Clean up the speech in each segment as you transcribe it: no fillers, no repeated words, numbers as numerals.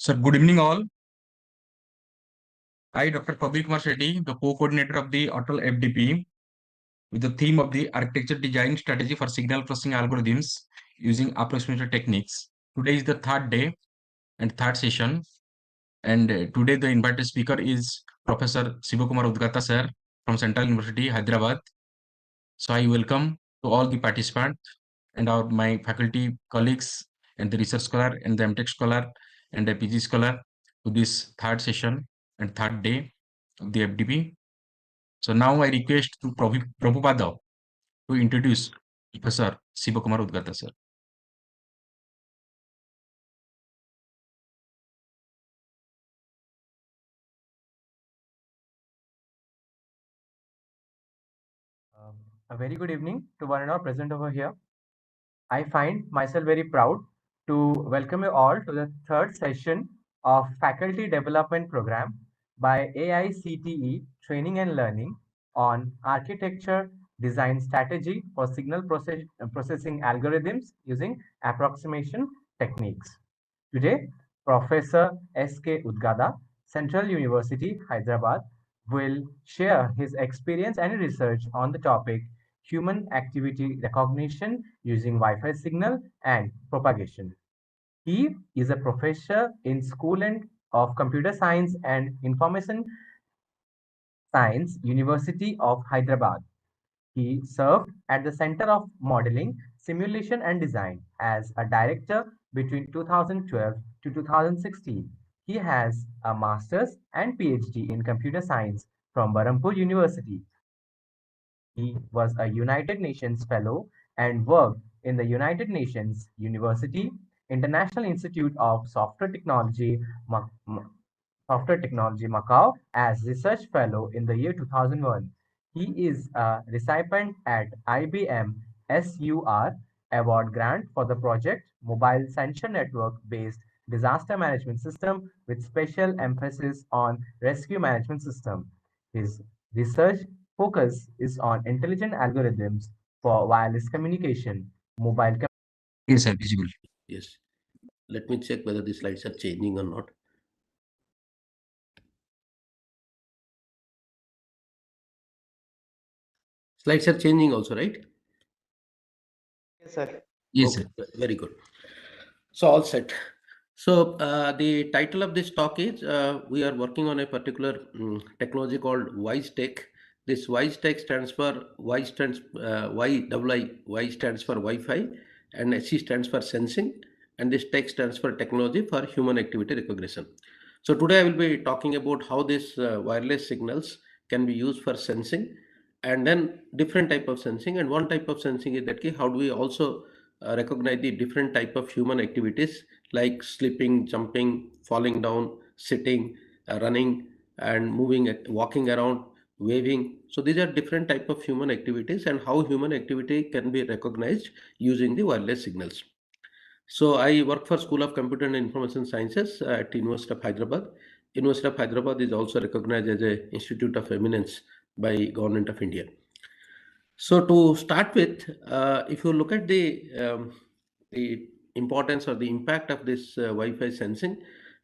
Sir, good evening all. I, Dr. Prabir Kumar Shetty, the co-coordinator of the atal FDP, with the theme of the architecture design strategy for signal processing algorithms using approximation techniques. Today is the third day and third session. And today the invited speaker is Professor Udgata sir from Central University, Hyderabad. So I welcome to all the participants and my faculty colleagues and the research scholar and the MTech scholar and the PG scholar to this third session and third day of the FDP. So now I request to Prabhupada to introduce Professor Udgata sir. A very good evening to one and all present over here. I find myself very proud to welcome you all to the third session of Faculty Development Program by AICTE Training and Learning on Architecture Design Strategy for Processing Algorithms using Approximation Techniques. Today, Professor S.K.Udgata, Central University, Hyderabad, will share his experience and research on the topic human activity recognition using Wi-Fi signal and propagation. He is a professor in School of Computer Science and Information Science, University of Hyderabad. He served at the Center of Modeling, Simulation and Design as a director between 2012 to 2016. He has a master's and PhD in computer science from Berhampur University. He was a United Nations Fellow and worked in the United Nations University International Institute of Software Technology Macau as Research Fellow in the year 2001. He is a recipient at IBM SUR Award Grant for the project Mobile Sensor Network Based Disaster Management System with special emphasis on Rescue Management System. His research focus is on intelligent algorithms for wireless communication, mobile. Yes, sir, visible. Yes. Let me check whether the slides are changing or not. Slides are changing also, right? Yes, sir. Yes, Okay, sir. very good. So all set. So the title of this talk is we are working on a particular technology called WISE Tech. This WISE Tech stands for Y stands for Wi-Fi, and SC stands for sensing, and this tech stands for technology for human activity recognition. So today I will be talking about how these wireless signals can be used for sensing, and then different type of sensing. And one type of sensing is that how do we also recognize the different type of human activities like sleeping, jumping, falling down, sitting, running, and moving, walking around, waving. So these are different type of human activities and how human activity can be recognized using the wireless signals. So I work for School of Computer and Information Sciences at University of Hyderabad. University of Hyderabad is also recognized as a Institute of Eminence by Government of India. So to start with, if you look at the importance or the impact of this Wi-Fi sensing,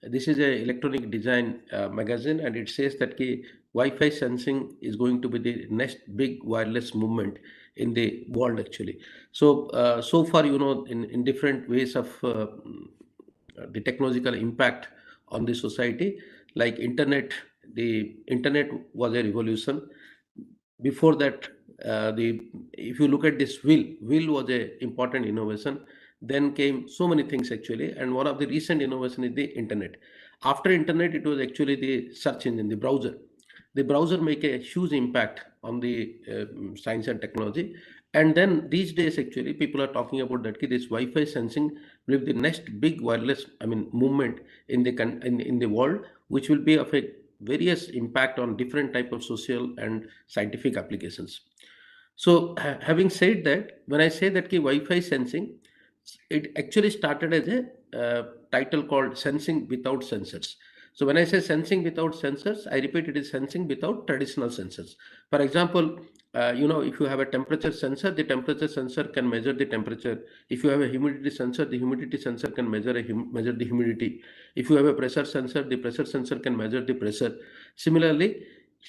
this is a electronic design magazine, and it says that Wi-Fi sensing is going to be the next big wireless movement in the world actually. So so far, in different ways of the technological impact on the society, like the internet was a revolution. Before that, the if you look at this wheel was a important innovation. Then came so many things actually, and one of the recent innovation is the internet. After internet, it was actually the search engine, the browser make a huge impact on the science and technology. And then these days actually people are talking about that this Wi-Fi sensing will be the next big wireless movement in in the world, which will be of a various impact on different type of social and scientific applications. So having said that, when I say that Wi-Fi sensing, it actually started as a title called sensing without sensors. So when I say sensing without sensors, I repeat, it is sensing without traditional sensors. For example, if you have a temperature sensor, the temperature sensor can measure the temperature. If you have a humidity sensor, the humidity sensor can measure the humidity. If you have a pressure sensor, the pressure sensor can measure the pressure. Similarly,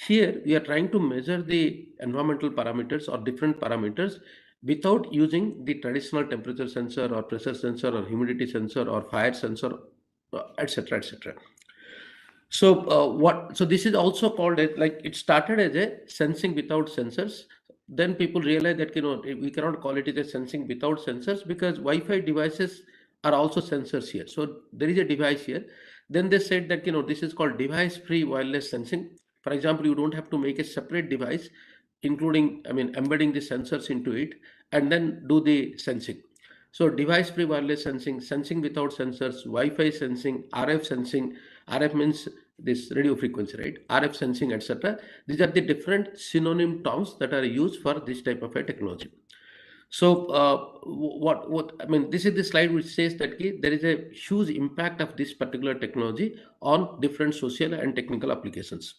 here we are trying to measure the environmental parameters or different parameters without using the traditional temperature sensor or pressure sensor or humidity sensor or fire sensor, etc., etc. So this is also called like it started as a sensing without sensors. Then people realize that we cannot call it as a sensing without sensors, because Wi-Fi devices are also sensors here. So there is a device here. Then they said that this is called device-free wireless sensing. For example, you don't have to make a separate device, including, embedding the sensors into it and then do the sensing. So device-free wireless sensing, sensing without sensors, Wi-Fi sensing, RF sensing. RF means this radio frequency, right? RF sensing, etc. These are the different synonym terms that are used for this type of a technology. So this is the slide which says that there is a huge impact of this particular technology on different social and technical applications.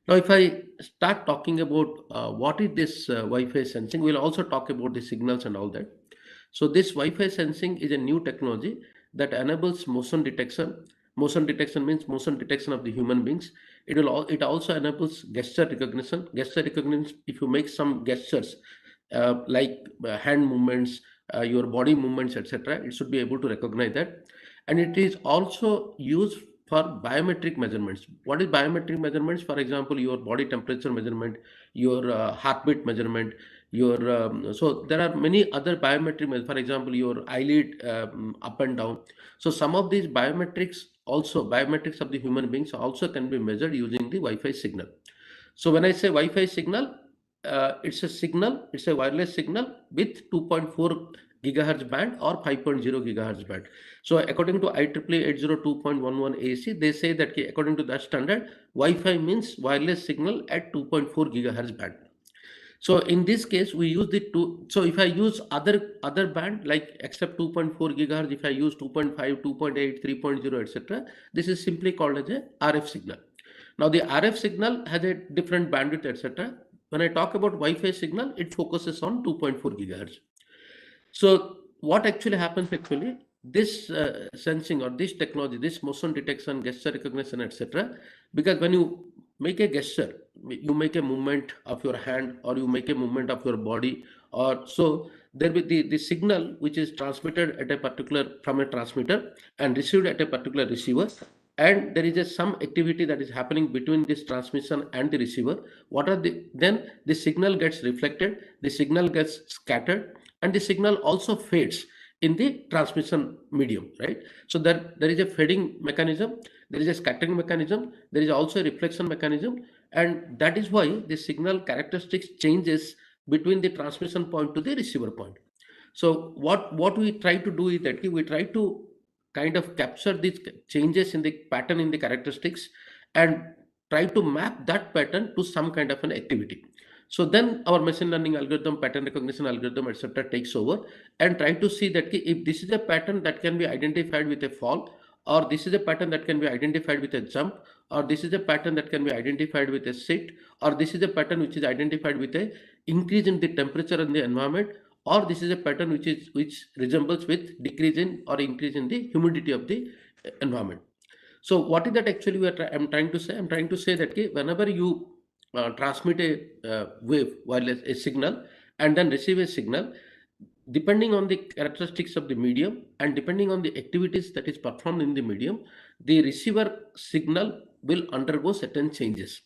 Now, if I start talking about what is this Wi-Fi sensing, we'll also talk about the signals and all that. So this Wi-Fi sensing is a new technology that enables motion detection. Motion detection means motion detection of the human beings. It also enables gesture recognition. Gesture recognition, if you make some gestures like hand movements, your body movements, etc., it should be able to recognize that. And it is also used for biometric measurements. What is biometric measurements? For example, your body temperature measurement, your heartbeat measurement, so there are many other biometric measures. For example, your eyelid up and down. So some of these biometrics of the human beings also can be measured using the Wi-Fi signal. So when I say Wi-Fi signal, it's a wireless signal with 2.4 gigahertz band or 5.0 gigahertz band. So according to IEEE 802.11 AC, they say that according to that standard, Wi-Fi means wireless signal at 2.4 gigahertz band. So in this case, we use the two. So if I use other band like except 2.4 gigahertz, if I use 2.5, 2.8, 3.0, etc., this is simply called as a RF signal. Now the RF signal has a different bandwidth, etc. When I talk about Wi-Fi signal, it focuses on 2.4 gigahertz. So what actually happens actually, this sensing or this technology, this motion detection, gesture recognition, etc. Because when you make a gesture, you make a movement of your hand or you make a movement of your body, or so there will be the signal which is transmitted at a particular from a transmitter and received at a particular receiver, and there is some activity that is happening between this transmission and the receiver. Then the signal gets reflected, the signal gets scattered, and the signal also fades in the transmission medium, right? So there is a fading mechanism, there is a scattering mechanism, there is also a reflection mechanism, and that is why the signal characteristics changes between the transmission point to the receiver point. So what we try to do is that we try to kind of capture these changes in the pattern in the characteristics and try to map that pattern to some kind of an activity. So then our machine learning algorithm, pattern recognition algorithm, etc., takes over and try to see that if this is a pattern that can be identified with a fall, or this is a pattern that can be identified with a jump, or this is a pattern that can be identified with a sit, or this is a pattern which is identified with a increase in the temperature in the environment, or this is a pattern which resembles with decrease in or increase in the humidity of the environment. So what is that actually I'm trying to say? I'm trying to say that whenever you transmit a wave, wireless a signal, and then receive a signal, depending on the characteristics of the medium and depending on the activities that is performed in the medium, the receiver signal will undergo certain changes.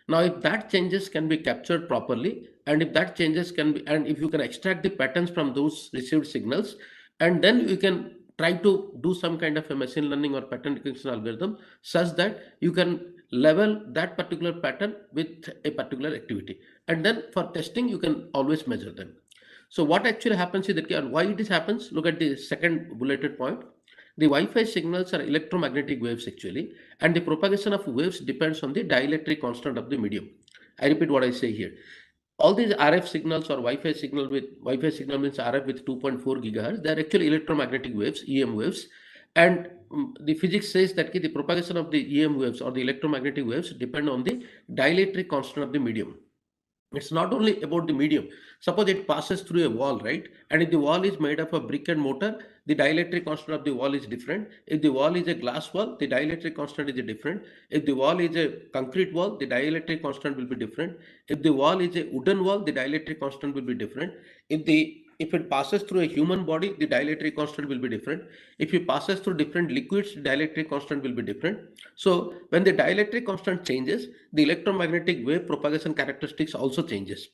Now, if that changes can be captured properly, and if that changes can be, and if you can extract the patterns from those received signals, and then you can try to do some kind of a machine learning or pattern recognition algorithm such that you can level that particular pattern with a particular activity. And then for testing, you can always measure them. So what actually happens is that, and why this happens, look at the second bulleted point. The Wi-Fi signals are electromagnetic waves actually, and the propagation of waves depends on the dielectric constant of the medium. I repeat what I say here. All these RF signals or Wi-Fi signal means RF with 2.4 gigahertz, they are actually electromagnetic waves, EM waves, and the physics says that the propagation of the EM waves or the electromagnetic waves depend on the dielectric constant of the medium. It's not only about the medium. Suppose it passes through a wall, right? And if the wall is made of a brick and mortar, the dielectric constant of the wall is different. If the wall is a glass wall, the dielectric constant is different. If the wall is a concrete wall, the dielectric constant will be different. If the wall is a wooden wall, the dielectric constant will be different. If it passes through a human body, the dielectric constant will be different. If it passes through different liquids, the dielectric constant will be different. So when the dielectric constant changes, the electromagnetic wave propagation characteristics also changes.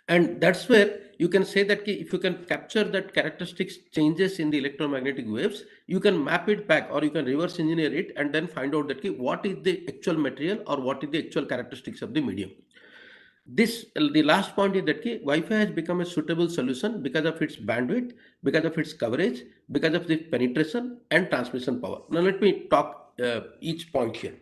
And that's where you can say that if you can capture that characteristics changes in the electromagnetic waves, you can map it back or you can reverse engineer it and then find out that what is the actual material or what is the actual characteristics of the medium. The last point is that Wi-Fi has become a suitable solution because of its bandwidth, because of its coverage, because of the penetration and transmission power. Now let me talk each point here.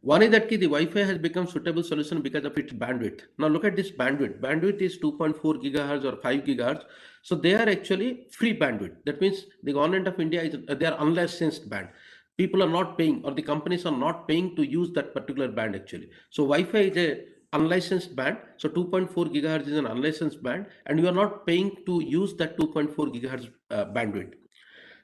One is that the Wi-Fi has become suitable solution because of its bandwidth. Now look at this bandwidth. Bandwidth is 2.4 gigahertz or 5 gigahertz. So they are actually free bandwidth. That means the government of India is they are unlicensed band. People are not paying, or the companies are not paying to use that particular band actually. So Wi-Fi is a unlicensed band. So 2.4 gigahertz is an unlicensed band, and you are not paying to use that 2.4 gigahertz bandwidth.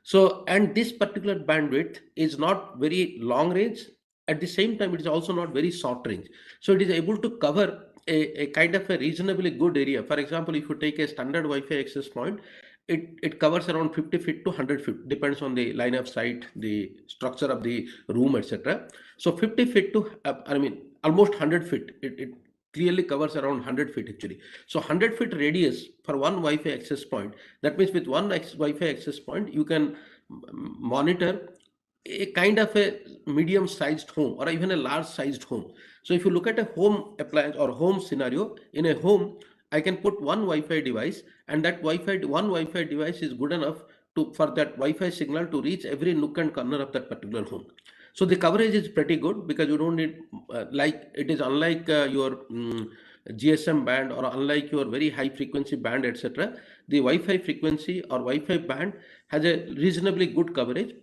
So, and this particular bandwidth is not very long range. At the same time, it is also not very short range. So it is able to cover a kind of a reasonably good area. For example, if you take a standard Wi-Fi access point, it covers around 50 feet to 100 feet, depends on the line of sight, the structure of the room, etc. So 50 feet to, almost 100 feet. It clearly covers around 100 feet actually. So 100 feet radius for one Wi-Fi access point. That means with one Wi-Fi access point, you can monitor a kind of a medium sized home or even a large sized home. So if you look at a home appliance or home scenario, in a home, I can put one Wi-Fi device, and that one Wi-Fi device is good enough for that Wi-Fi signal to reach every nook and corner of that particular home. So the coverage is pretty good because you don't need like it is unlike your GSM band or unlike your very high frequency band, etc. The Wi-Fi frequency or Wi-Fi band has a reasonably good coverage.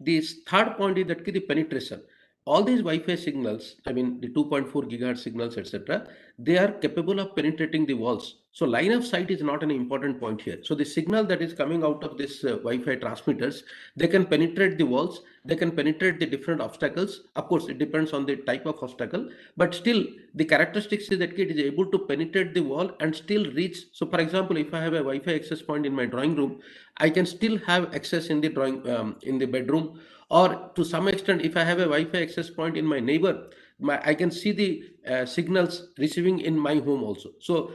The third point is that the penetration. All these Wi-Fi signals, I mean the 2.4 gigahertz signals, etc., they are capable of penetrating the walls. So line of sight is not an important point here. So the signal that is coming out of this Wi-Fi transmitters, they can penetrate the walls, they can penetrate the different obstacles. Of course, it depends on the type of obstacle, but still the characteristics is that it is able to penetrate the wall and still reach. So for example, if I have a Wi-Fi access point in my drawing room, I can still have access in the in the bedroom, or to some extent, if I have a Wi-Fi access point in my neighbor, I can see the signals receiving in my home also. So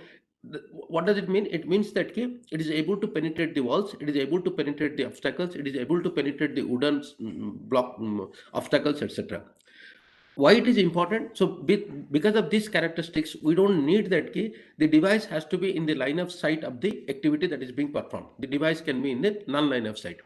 what does it mean? It means that it is able to penetrate the walls, it is able to penetrate the obstacles, it is able to penetrate the wooden block obstacles, etc. Why it is important? So because of these characteristics, we don't need that the device has to be in the line of sight of the activity that is being performed. The device can be in the non-line of sight.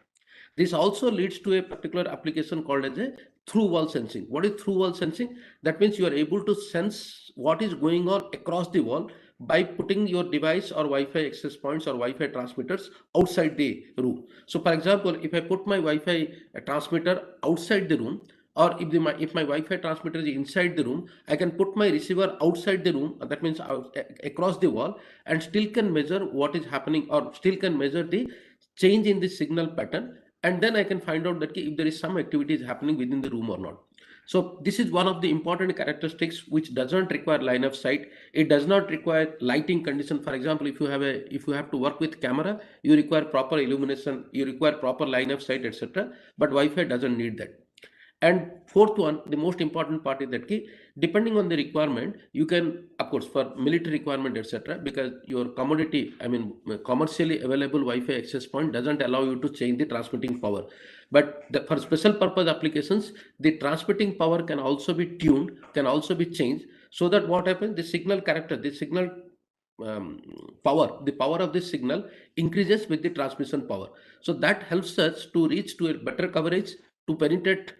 This also leads to a particular application called as a through wall sensing. What is through wall sensing? That means you are able to sense what is going on across the wall by putting your device or Wi-Fi access points or Wi-Fi transmitters outside the room. So for example, if I put my Wi-Fi transmitter outside the room, or if my Wi-Fi transmitter is inside the room, I can put my receiver outside the room, that means across the wall, and still can measure what is happening, or still can measure the change in the signal pattern, and then I can find out that if there is some activity is happening within the room or not. So this is one of the important characteristics which doesn't require line of sight. It does not require lighting condition. For example, if you have to work with camera, you require proper illumination, you require proper line of sight, etc. But Wi-Fi doesn't need that. And fourth one, the most important part is that depending on the requirement, you can, of course, for military requirement, etc., because your commodity, commercially available Wi-Fi access point doesn't allow you to change the transmitting power. But for special purpose applications, the transmitting power can also be tuned, can also be changed, so that what happens, the signal character, the signal power, the power of this signal increases with the transmission power. So that helps us to reach to a better coverage, to penetrate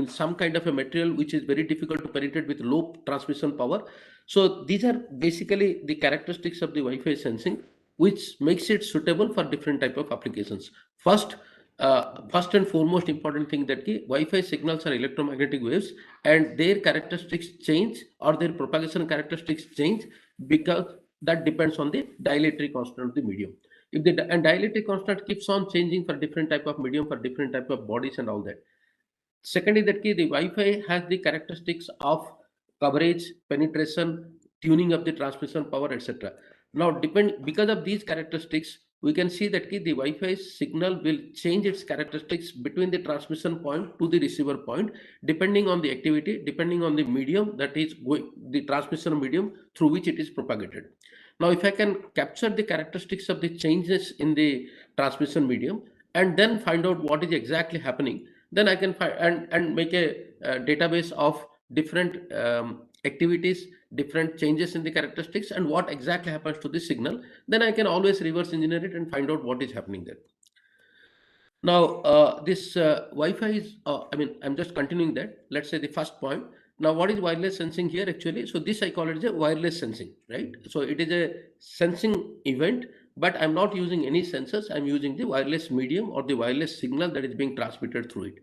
some kind of a material which is very difficult to penetrate with low transmission power. So these are basically the characteristics of the Wi-Fi sensing, which makes it suitable for different type of applications. First, first and foremost important thing that Wi-Fi signals are electromagnetic waves, and their characteristics change or their propagation characteristics change because that depends on the dielectric constant of the medium. If the and dielectric constant keeps on changing for different type of medium, for different type of bodies and all that. Second is that the Wi-Fi has the characteristics of coverage, penetration, tuning of the transmission power, etc. Now, depend because of these characteristics, we can see that the Wi-Fi signal will change its characteristics between the transmission point to the receiver point, depending on the activity, depending on the medium that is going, the transmission medium through which it is propagated. Now, if I can capture the characteristics of the changes in the transmission medium and then find out what is exactly happening, then I can find and make a database of different activities, different changes in the characteristics, and what exactly happens to the signal. Then I can always reverse engineer it and find out what is happening there. Now, this Wi-Fi is, I mean, I'm just continuing that. Let's say the first point. Now, what is wireless sensing here actually? So this I call it a wireless sensing, right? So it is a sensing event, but I'm not using any sensors. I'm using the wireless medium or the wireless signal that is being transmitted through it.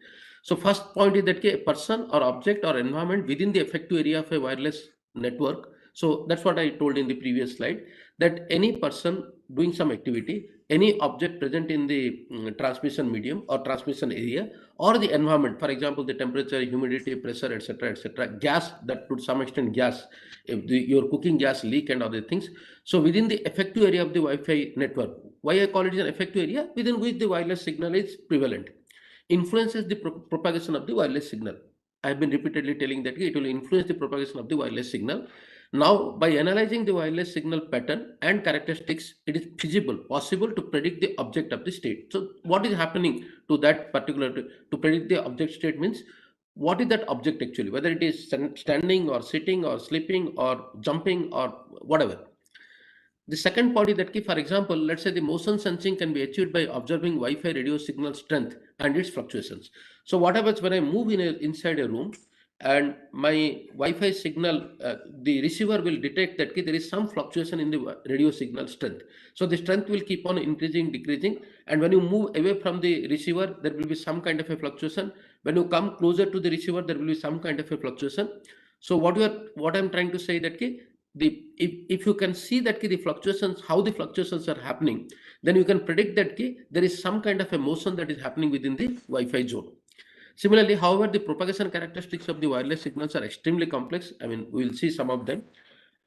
So first point is that a person or object or environment within the effective area of a wireless network. So that's what I told in the previous slide, that any person doing some activity, any object present in the transmission medium or transmission area or the environment, for example, the temperature, humidity, pressure, etc., gas, that to some extent gas, if your cooking gas leak and other things. So within the effective area of the Wi-Fi network, why I call it an effective area, within which the wireless signal is prevalent, influences the propagation of the wireless signal. I have been repeatedly telling that it will influence the propagation of the wireless signal. Now, by analyzing the wireless signal pattern and characteristics, it is possible to predict the object of the state. So, what is happening to that particular, to predict the object state means what is that object actually, whether it is standing or sitting or sleeping or jumping or whatever. The second point is that, for example, let's say the motion sensing can be achieved by observing Wi-Fi radio signal strength and its fluctuations. So what happens when I move inside a room and my Wi-Fi signal, the receiver will detect that there is some fluctuation in the radio signal strength. So the strength will keep on increasing, decreasing, and when you move away from the receiver, there will be some kind of a fluctuation. When you come closer to the receiver, there will be some kind of a fluctuation. So what I'm trying to say that if you can see that the fluctuations, how the fluctuations are happening, then you can predict that there is some kind of a motion that is happening within the Wi-Fi zone. Similarly, however, the propagation characteristics of the wireless signals are extremely complex. I mean, we will see some of them.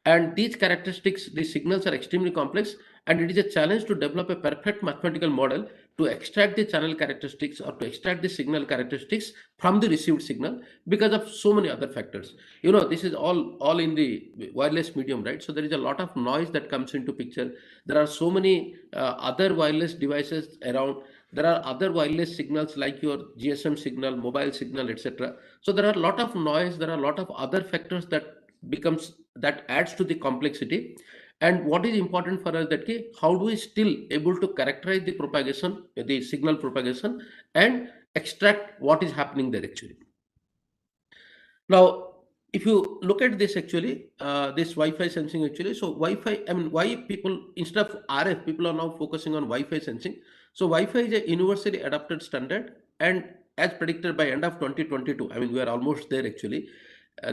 And these characteristics, these signals are extremely complex, and it is a challenge to develop a perfect mathematical model to extract the channel characteristics or to extract the signal characteristics from the received signal because of so many other factors. You know, this is all in the wireless medium, right? So there is a lot of noise that comes into picture. There are so many other wireless devices around. There are other wireless signals like your GSM signal, mobile signal, etc. So there are a lot of noise. There are a lot of other factors that adds to the complexity. And what is important for us that how do we still able to characterize the propagation, the signal propagation, and extract what is happening there actually. Now, if you look at this actually, this Wi-Fi sensing actually, so Wi-Fi, I mean, why people, instead of RF, people are now focusing on Wi-Fi sensing. So Wi-Fi is a universally adopted standard, and as predicted by end of 2022, I mean, we are almost there actually.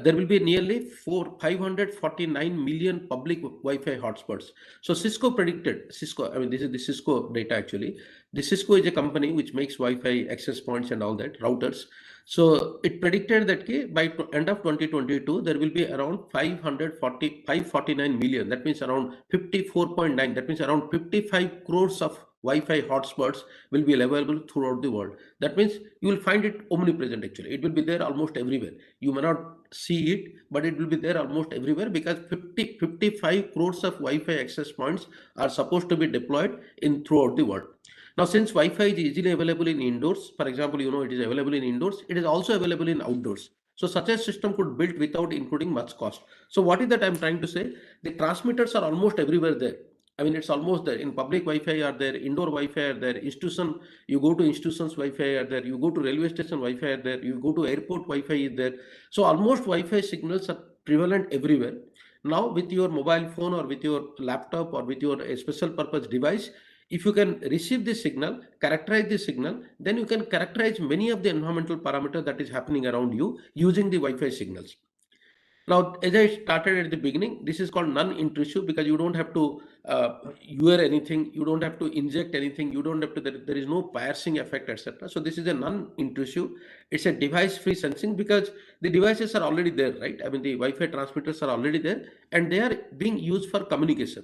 There will be nearly 549 million public Wi-Fi hotspots. So Cisco predicted, I mean, this is the Cisco data actually. The Cisco is a company which makes Wi-Fi access points and all that, routers. So it predicted that by end of 2022, there will be around 549 million. That means around 54.9. That means around 55 crores of Wi-Fi hotspots will be available throughout the world. That means you will find it omnipresent actually. It will be there almost everywhere. You may not see it, but it will be there almost everywhere because 55 crores of Wi-Fi access points are supposed to be deployed in throughout the world. Now, since Wi-Fi is easily available in indoors, for example, you know, it is available in indoors, it is also available in outdoors. So such a system could build without including much cost. So what is that I'm trying to say? The transmitters are almost everywhere there. I mean, it's almost there. In public Wi-Fi are there, indoor Wi-Fi are there, institution, you go to institutions Wi-Fi are there, you go to railway station Wi-Fi are there, you go to airport Wi-Fi is there. So almost Wi-Fi signals are prevalent everywhere. Now with your mobile phone or with your laptop or with your special purpose device, if you can receive the signal, characterize the signal, then you can characterize many of the environmental parameters that is happening around you using the Wi-Fi signals. Now, as I started at the beginning, this is called non-intrusive because you don't have to wear anything, you don't have to inject anything, you don't have to, there is no piercing effect, etc. So this is a non-intrusive. It's a device-free sensing because the devices are already there, right? I mean, the Wi-Fi transmitters are already there and they are being used for communication.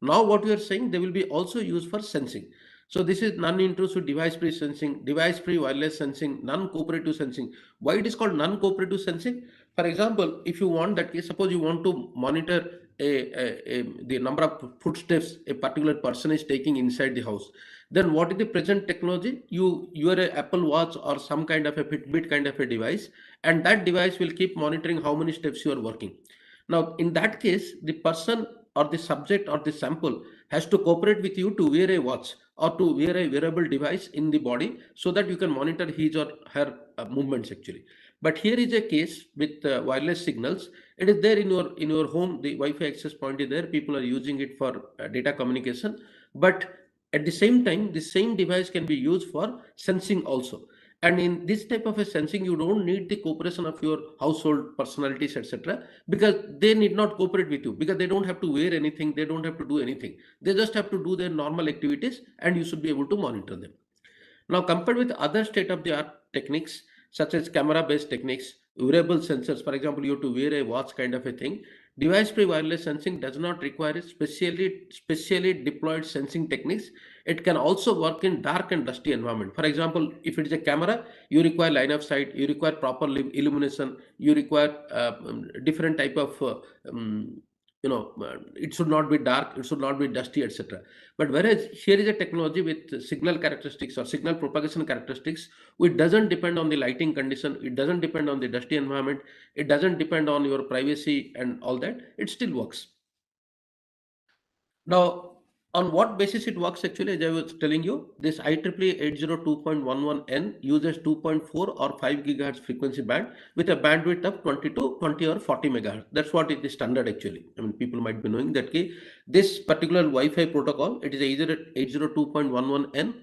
Now, what we are saying, they will be also used for sensing. So this is non-intrusive device-free sensing, device-free wireless sensing, non-cooperative sensing. Why it is called non-cooperative sensing? For example, if you want that case, suppose you want to monitor the number of footsteps a particular person is taking inside the house, then what is the present technology? You are a Apple Watch or some kind of a Fitbit kind of a device, and that device will keep monitoring how many steps you are working. Now, in that case, the person or the subject or the sample has to cooperate with you to wear a watch or to wear a wearable device in the body so that you can monitor his or her movements actually. But here is a case with wireless signals. It is there in your home. The Wi-Fi access point is there. People are using it for data communication. But at the same time, the same device can be used for sensing also. And in this type of a sensing, you don't need the cooperation of your household personalities, etc. Because they need not cooperate with you because they don't have to wear anything. They don't have to do anything. They just have to do their normal activities, and you should be able to monitor them. Now, compared with other state-of-the-art techniques such as camera-based techniques, wearable sensors, for example, you have to wear a watch kind of a thing, device-free wireless sensing does not require specially deployed sensing techniques. It can also work in dark and dusty environment. For example, if it is a camera, you require line of sight, you require proper illumination, you require different type of it should not be dark, it should not be dusty, etc. But whereas here is a technology with signal characteristics or signal propagation characteristics, which doesn't depend on the lighting condition, it doesn't depend on the dusty environment, it doesn't depend on your privacy and all that, it still works. Now, on what basis it works actually, as I was telling you, this IEEE 802.11n uses 2.4 or 5 gigahertz frequency band with a bandwidth of 20 to 20 or 40 megahertz. That's what it is standard actually. I mean, people might be knowing that this particular Wi-Fi protocol, it is either 802.11n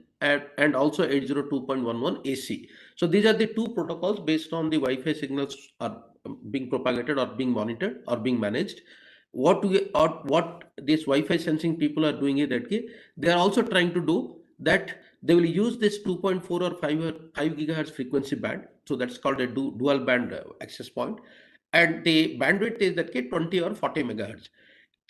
and also 802.11 AC. So these are the two protocols based on the Wi-Fi signals are being propagated or being monitored or being managed. What these Wi-Fi sensing people are doing is that they are also trying to do that they will use this 2.4 or 5 gigahertz frequency band. So that's called a dual band access point, and the bandwidth is that 20 or 40 megahertz.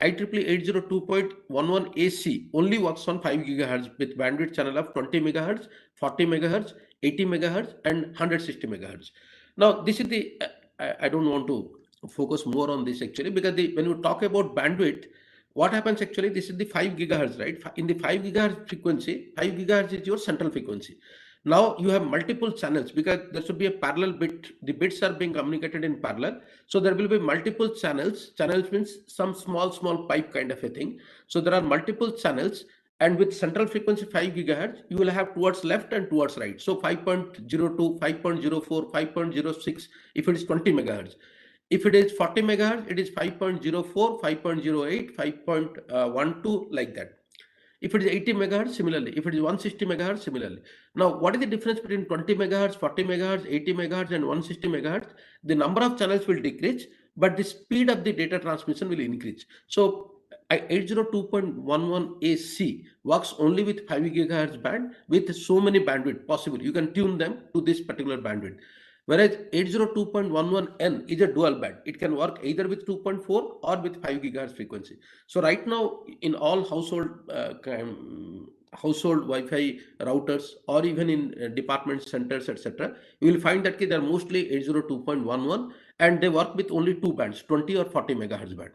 IEEE 802.11 AC only works on 5 gigahertz with bandwidth channel of 20 megahertz, 40 megahertz, 80 megahertz, and 160 megahertz. Now, this is the I don't want to focus more on this actually because when you talk about bandwidth, what happens actually, this is the 5 gigahertz, right? In the 5 gigahertz frequency, 5 gigahertz is your central frequency. Now you have multiple channels because there should be a parallel bit. The bits are being communicated in parallel. So there will be multiple channels. Channels means some small pipe kind of a thing. So there are multiple channels, and with central frequency 5 gigahertz, you will have towards left and towards right. So 5.02, 5.04, 5.06 if it is 20 megahertz. If it is 40 megahertz, it is 5.04, 5.08, 5.12 like that. If it is 80 megahertz, similarly. If it is 160 megahertz, similarly. Now, what is the difference between 20 megahertz, 40 megahertz, 80 megahertz, and 160 megahertz? The number of channels will decrease, but the speed of the data transmission will increase. So, 802.11 AC works only with 5 gigahertz band with so many bandwidth possible. You can tune them to this particular bandwidth. Whereas 802.11n is a dual band. It can work either with 2.4 or with 5 gigahertz frequency. So right now in all household Wi-Fi routers or even in department centers, etc., you will find that they are mostly 802.11 and they work with only two bands, 20 or 40 megahertz band.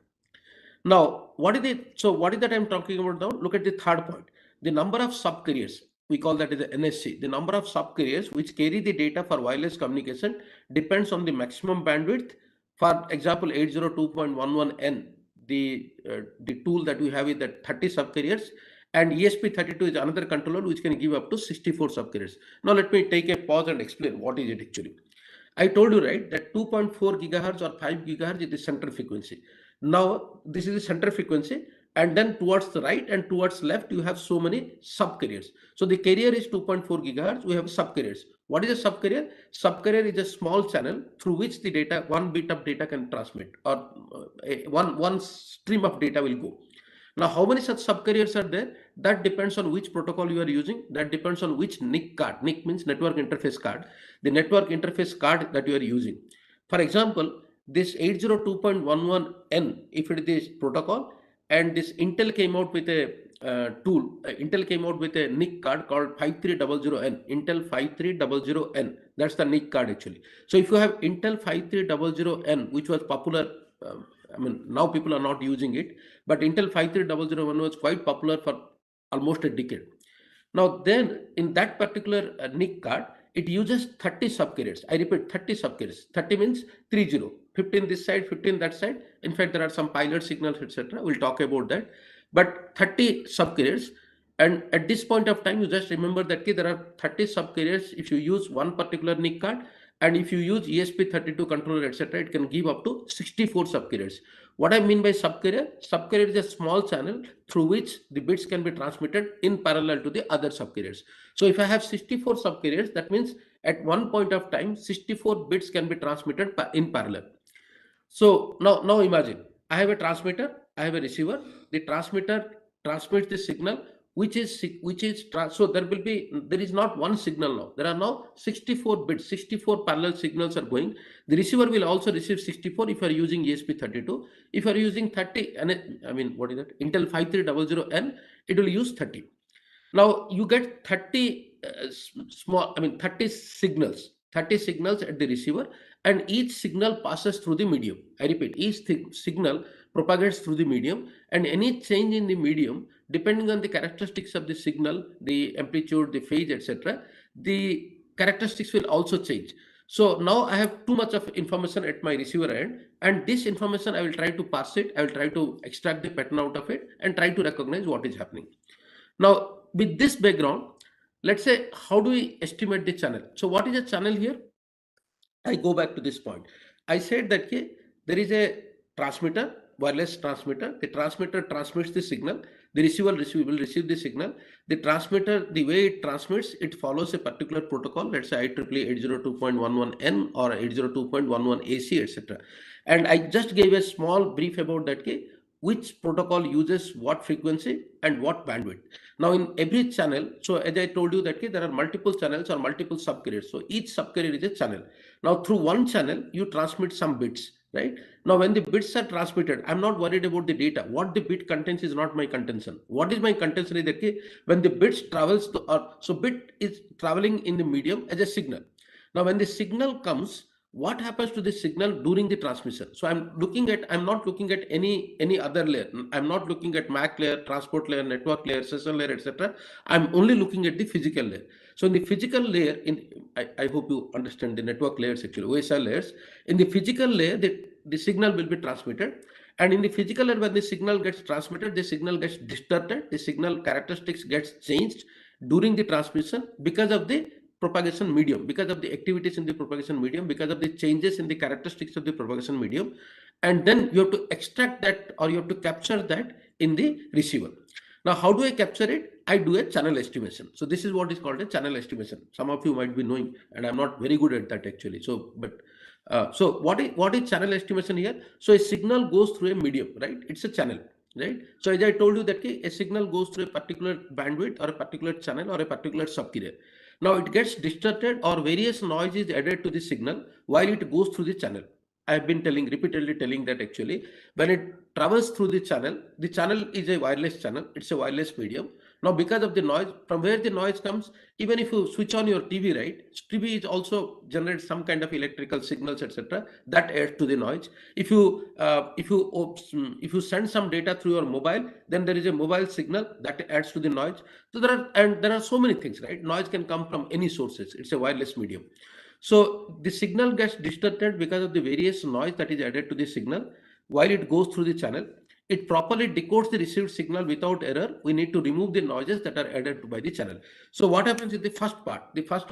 Now, what is it? So what is that I'm talking about now? Look at the third point. The number of subcarriers, we call that as the NSC. The number of subcarriers which carry the data for wireless communication depends on the maximum bandwidth. For example, 802.11n, the tool that we have is that 30 subcarriers, and ESP32 is another controller which can give up to 64 subcarriers. Now let me take a pause and explain what is it actually. I told you, right, that 2.4 gigahertz or 5 gigahertz is the central frequency. Now, this is the central frequency. and then towards the right and towards left you have so many subcarriers. So the carrier is 2.4 gigahertz. We have subcarriers. What is a subcarrier? Subcarrier is a small channel through which the data, one bit of data can transmit, or one stream of data will go. Now, how many such subcarriers are there? That depends on which protocol you are using. That depends on which NIC card. NIC means network interface card. The network interface card that you are using. For example, this 802.11n, if it is protocol, and this Intel came out with a tool. Intel came out with a NIC card called 5300N. Intel 5300N. That's the NIC card actually. So if you have Intel 5300N, which was popular, I mean, now people are not using it, but Intel 53001 was quite popular for almost a decade. Now then in that particular NIC card, it uses 30 subcarriers. I repeat, 30 subcarriers. 30 means 30, 15 this side, 15 that side. In fact, there are some pilot signals, etc. We'll talk about that. But 30 subcarriers. And at this point of time, you just remember that there are 30 subcarriers if you use one particular NIC card. And if you use ESP32 controller, etc., it can give up to 64 subcarriers. What I mean by subcarrier? Subcarrier is a small channel through which the bits can be transmitted in parallel to the other subcarriers. So if I have 64 subcarriers, that means at one point of time, 64 bits can be transmitted in parallel. So now imagine I have a transmitter, I have a receiver. The transmitter transmits the signal, so there is not one signal now. There are now 64 bits, 64 parallel signals are going. The receiver will also receive 64 if you are using ESP32. If you are using 30, and I mean, what is that? Intel 5300N, it will use 30. Now you get 30 30 signals, 30 signals at the receiver, and each signal passes through the medium. I repeat, each signal propagates through the medium, and any change in the medium, depending on the characteristics of the signal, the amplitude, the phase, etc., the characteristics will also change. So now I have too much of information at my receiver end, and this information I will try to parse it, I will try to extract the pattern out of it and try to recognize what is happening. Now, with this background, let's say, how do we estimate the channel? So what is a channel here? I go back to this point. I said that there is a transmitter, wireless transmitter. The transmitter transmits the signal. The receiver will receive the signal. The transmitter, the way it transmits, it follows a particular protocol. Let's say IEEE 802.11n or 802.11ac, etc. And I just gave a small brief about that. Which protocol uses what frequency and what bandwidth. Now in every channel, so as I told you that there are multiple channels or multiple subcarriers. So each subcarrier is a channel. Now through one channel, you transmit some bits, right? Now when the bits are transmitted, I'm not worried about the data. What the bit contains is not my contention. What is my contention is that when the bits travels to, so bit is traveling in the medium as a signal. Now when the signal comes, what happens to the signal during the transmission? So I'm not looking at any other layer. I'm not looking at MAC layer, transport layer, network layer, session layer, etc. I'm only looking at the physical layer. So in the physical layer, I hope you understand the network layers actually, OSI layers. In the physical layer, the signal will be transmitted. And in the physical layer, when the signal gets transmitted, the signal gets distorted, the signal characteristics gets changed during the transmission because of the propagation medium, because of the activities in the propagation medium, because of the changes in the characteristics of the propagation medium. And then you have to extract that, or you have to capture that in the receiver. Now, how do I capture it? I do a channel estimation. So this is what is called a channel estimation. Some of you might be knowing, and I'm not very good at that actually. So what is channel estimation here? So a signal goes through a medium, right? It's a channel, right? So as I told you that a signal goes through a particular bandwidth or a particular channel or a particular subcarrier. Now it gets distorted or various noise is added to the signal while it goes through the channel. I have been repeatedly telling that actually when it travels through the channel is a wireless channel. It's a wireless medium. Now because of the noise, from where the noise comes, even if you switch on your TV, right? TV is also generates some kind of electrical signals, etc. That adds to the noise. If you send some data through your mobile, then there is a mobile signal that adds to the noise. So there are so many things, right? Noise can come from any sources. It's a wireless medium. So the signal gets distorted because of the various noise that is added to the signal while it goes through the channel. It properly decodes the received signal without error. We need to remove the noises that are added by the channel. So what happens in the first part?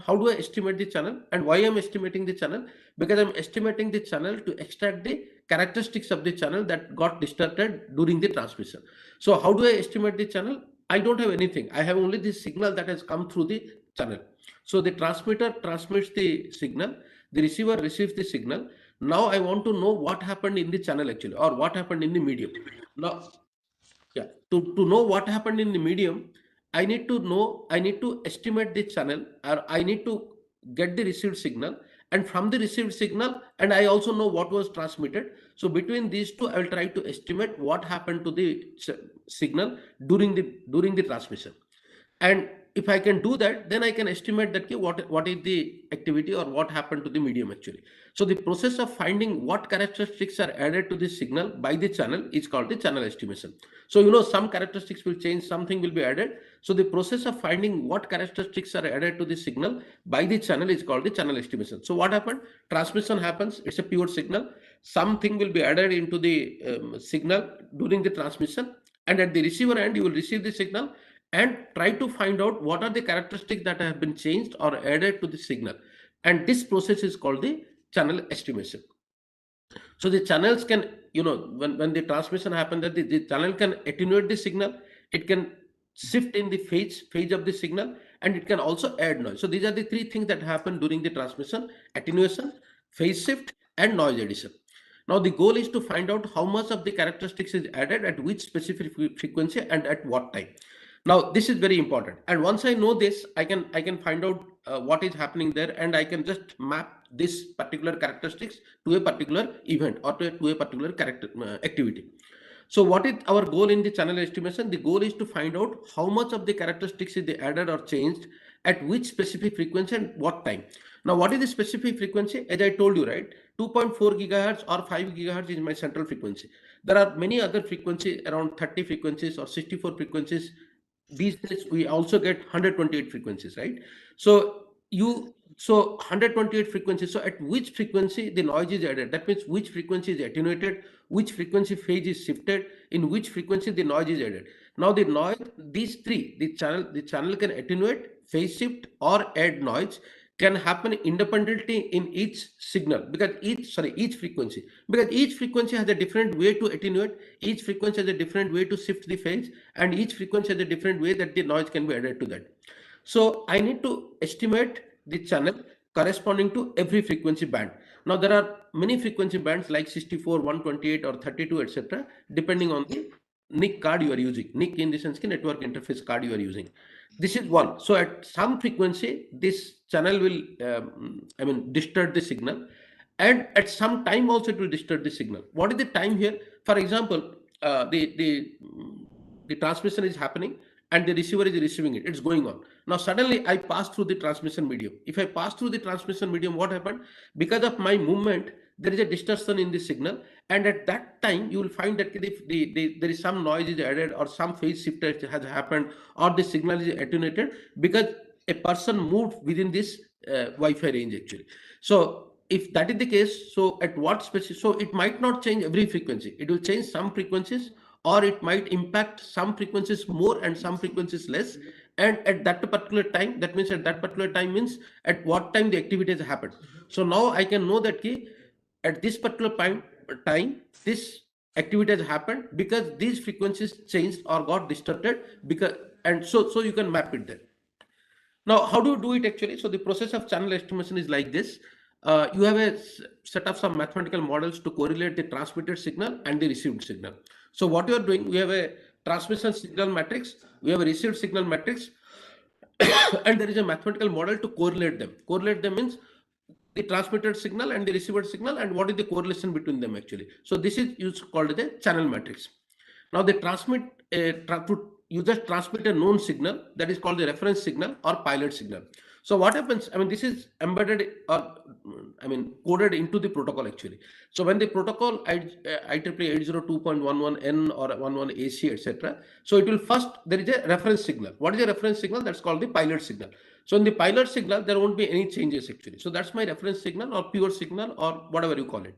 How do I estimate the channel and why I'm estimating the channel? Because I'm estimating the channel to extract the characteristics of the channel that got distorted during the transmission. So how do I estimate the channel? I don't have anything. I have only the signal that has come through the channel. So the transmitter transmits the signal, the receiver receives the signal. Now I want to know what happened in the channel actually, or what happened in the medium. Now, yeah, to know what happened in the medium, I need to estimate the channel, or I need to get the received signal, and from the received signal, and I also know what was transmitted. So between these two, I will try to estimate what happened to the signal during the transmission. And if I can do that, then I can estimate that what is the activity or what happened to the medium actually. So the process of finding what characteristics are added to the signal by the channel is called the channel estimation. So some characteristics will change, something will be added. So the process of finding what characteristics are added to the signal by the channel is called the channel estimation. So what happened? Transmission happens, it's a pure signal. Something will be added into the signal during the transmission, and at the receiver end you will receive the signal and try to find out what are the characteristics that have been changed or added to the signal. And this process is called the channel estimation. So the channels can, when the transmission happens, that the channel can attenuate the signal, it can shift in the phase of the signal, and it can also add noise. So these are the three things that happen during the transmission: attenuation, phase shift, and noise addition. Now the goal is to find out how much of the characteristics is added at which specific frequency and at what time. Now this is very important, and once I know this, I can find out what is happening there, and I can just map this particular characteristics to a particular event or to a particular activity. So what is our goal in the channel estimation? The goal is to find out how much of the characteristics is added or changed at which specific frequency and what time. Now what is the specific frequency? As I told you, right, 2.4 gigahertz or 5 gigahertz is my central frequency. There are many other frequencies, around 30 frequencies or 64 frequencies. These days we also get 128 frequencies, right? So 128 frequencies. So at which frequency the noise is added, that means which frequency is attenuated, which frequency phase is shifted, in which frequency the noise is added. Now the noise, these three, the channel can attenuate, phase shift, or add noise, can happen independently in each signal, because each frequency, has a different way to attenuate, each frequency has a different way to shift the phase, and each frequency has a different way that the noise can be added to that. So I need to estimate the channel corresponding to every frequency band. Now there are many frequency bands like 64, 128 or 32, etc., depending on the NIC card you are using. NIC in the sense the network interface card you are using. This is one. So at some frequency, this channel will, distort the signal, and at some time also it will distort the signal. What is the time here? For example, the transmission is happening and the receiver is receiving it. It's going on. Now suddenly I pass through the transmission medium. If I pass through the transmission medium, what happened? Because of my movement, there is a distortion in the signal, and at that time you will find that if there is some noise is added or some phase shift has happened or the signal is attenuated because a person moved within this Wi-Fi range actually. So if that is the case, so at what specific, so it might not change every frequency, it will change some frequencies, or it might impact some frequencies more and some frequencies less. And at that particular time, that means at that particular time means at what time the activity has happened. So now I can know that at this particular time this activity has happened because these frequencies changed or got distorted, because, and so you can map it there. Now how do you do it actually? So the process of channel estimation is like this. You have a set of some mathematical models to correlate the transmitted signal and the received signal. So what you are doing, we have a transmission signal matrix, we have a received signal matrix, and there is a mathematical model to correlate them. Correlate them means the transmitted signal and the received signal, and what is the correlation between them actually. So this is called the channel matrix. Now they transmit you just transmit a known signal, that is called the reference signal or pilot signal. So what happens, this is embedded or coded into the protocol actually. So when the protocol IEEE 802.11n or 11ac, etc., so it will first, there is a reference signal. What is a reference signal? That's called the pilot signal. So in the pilot signal there won't be any changes actually. So that's my reference signal or pure signal or whatever you call it,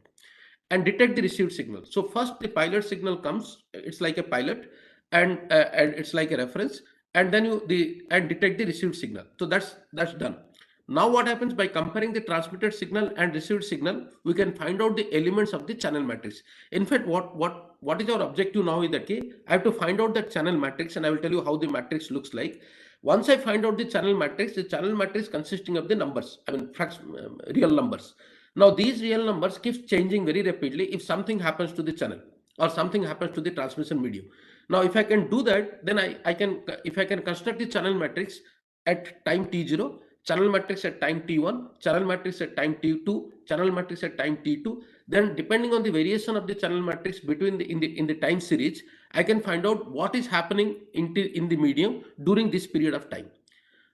and detect the received signal. So first the pilot signal comes, it's like a pilot, and it's like a reference, and then and detect the received signal. So that's done. Now what happens by comparing the transmitted signal and received signal, we can find out the elements of the channel matrix. In fact, what is our objective now is that I have to find out the channel matrix, and I will tell you how the matrix looks like. Once I find out the channel matrix consisting of the numbers, I mean real numbers. Now these real numbers keeps changing very rapidly if something happens to the channel or something happens to the transmission medium. Now if I can do that, then I can, if I can construct the channel matrix at time t0, channel matrix at time t1, channel matrix at time t2, channel matrix at time t2, then depending on the variation of the channel matrix between the time series, I can find out what is happening in the medium during this period of time.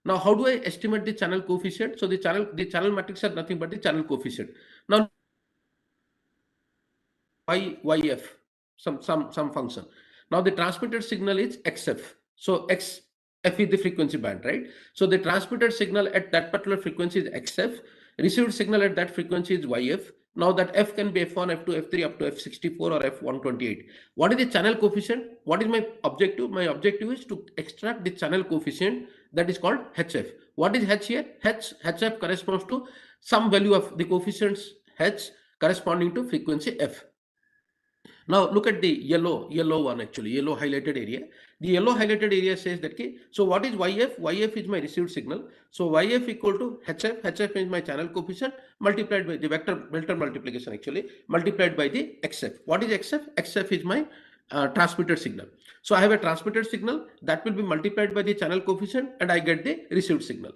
Now how do I estimate the channel coefficient? So the channel matrix are nothing but the channel coefficient. Now yf, some function. Now the transmitted signal is xf. So xf is the frequency band, right? So the transmitted signal at that particular frequency is xf, received signal at that frequency is yf. Now that f can be f1, f2, f3 up to f64 or f128. What is the channel coefficient? What is my objective? My objective is to extract the channel coefficient, that is called hf. What is h here? Hf corresponds to some value of the coefficients h corresponding to frequency f. Now look at the yellow one, actually yellow highlighted area. The yellow highlighted area says that so what is yf? Yf is my received signal. So yf equal to hf. Hf is my channel coefficient multiplied by the vector multiplication, actually multiplied by the xf. What is xf? Xf is my transmitted signal. So I have a transmitted signal that will be multiplied by the channel coefficient, and I get the received signal.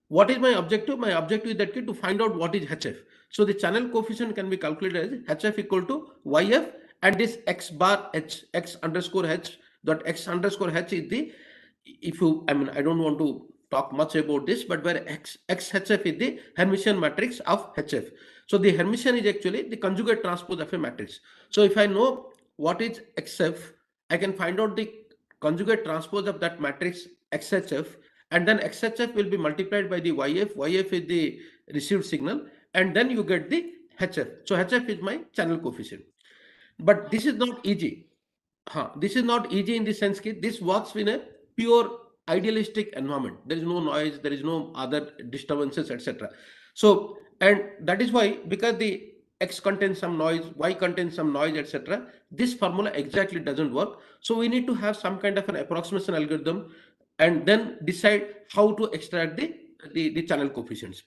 What is my objective? My objective is that to find out what is hf. So the channel coefficient can be calculated as hf equal to yf, and this x bar h, x underscore h dot x underscore h is the, if you, I mean, I don't want to talk much about this, but where xhf is the Hermitian matrix of hf. So the Hermitian is actually the conjugate transpose of a matrix. So if I know what is xf, I can find out the conjugate transpose of that matrix xhf, and then xhf will be multiplied by the yf. Yf is the received signal, and then you get the hf. So hf is my channel coefficient. But this is not easy. This is not easy in the sense that this works in a pure idealistic environment. There is no noise, there is no other disturbances, etc. So, and that is why, because the x contains some noise, y contains some noise, etc., this formula exactly doesn't work. So we need to have some kind of an approximation algorithm, and then decide how to extract the channel coefficients.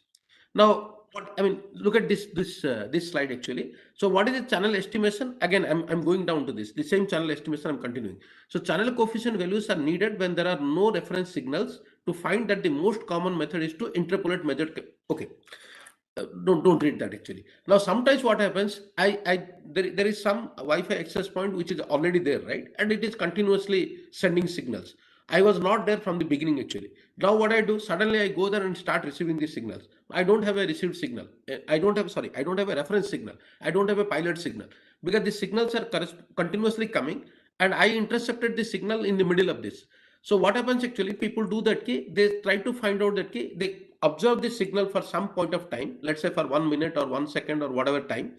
Now, I mean, look at this slide, actually. So what is the channel estimation? Again, I'm going down to this, the same channel estimation I'm continuing. So channel coefficient values are needed when there are no reference signals, to find that the most common method is to interpolate measured. Okay. Don't read that, actually. Now sometimes what happens, there is some Wi-Fi access point which is already there, right, and it is continuously sending signals. I was not there from the beginning, actually. Now what I do, suddenly I go there and start receiving these signals. I don't have a received signal. I don't have a reference signal. I don't have a pilot signal, because the signals are continuously coming, and I intercepted the signal in the middle of this. So what happens, actually, people do that they try to find out that they observe the signal for some point of time, let's say for 1 minute or 1 second or whatever time,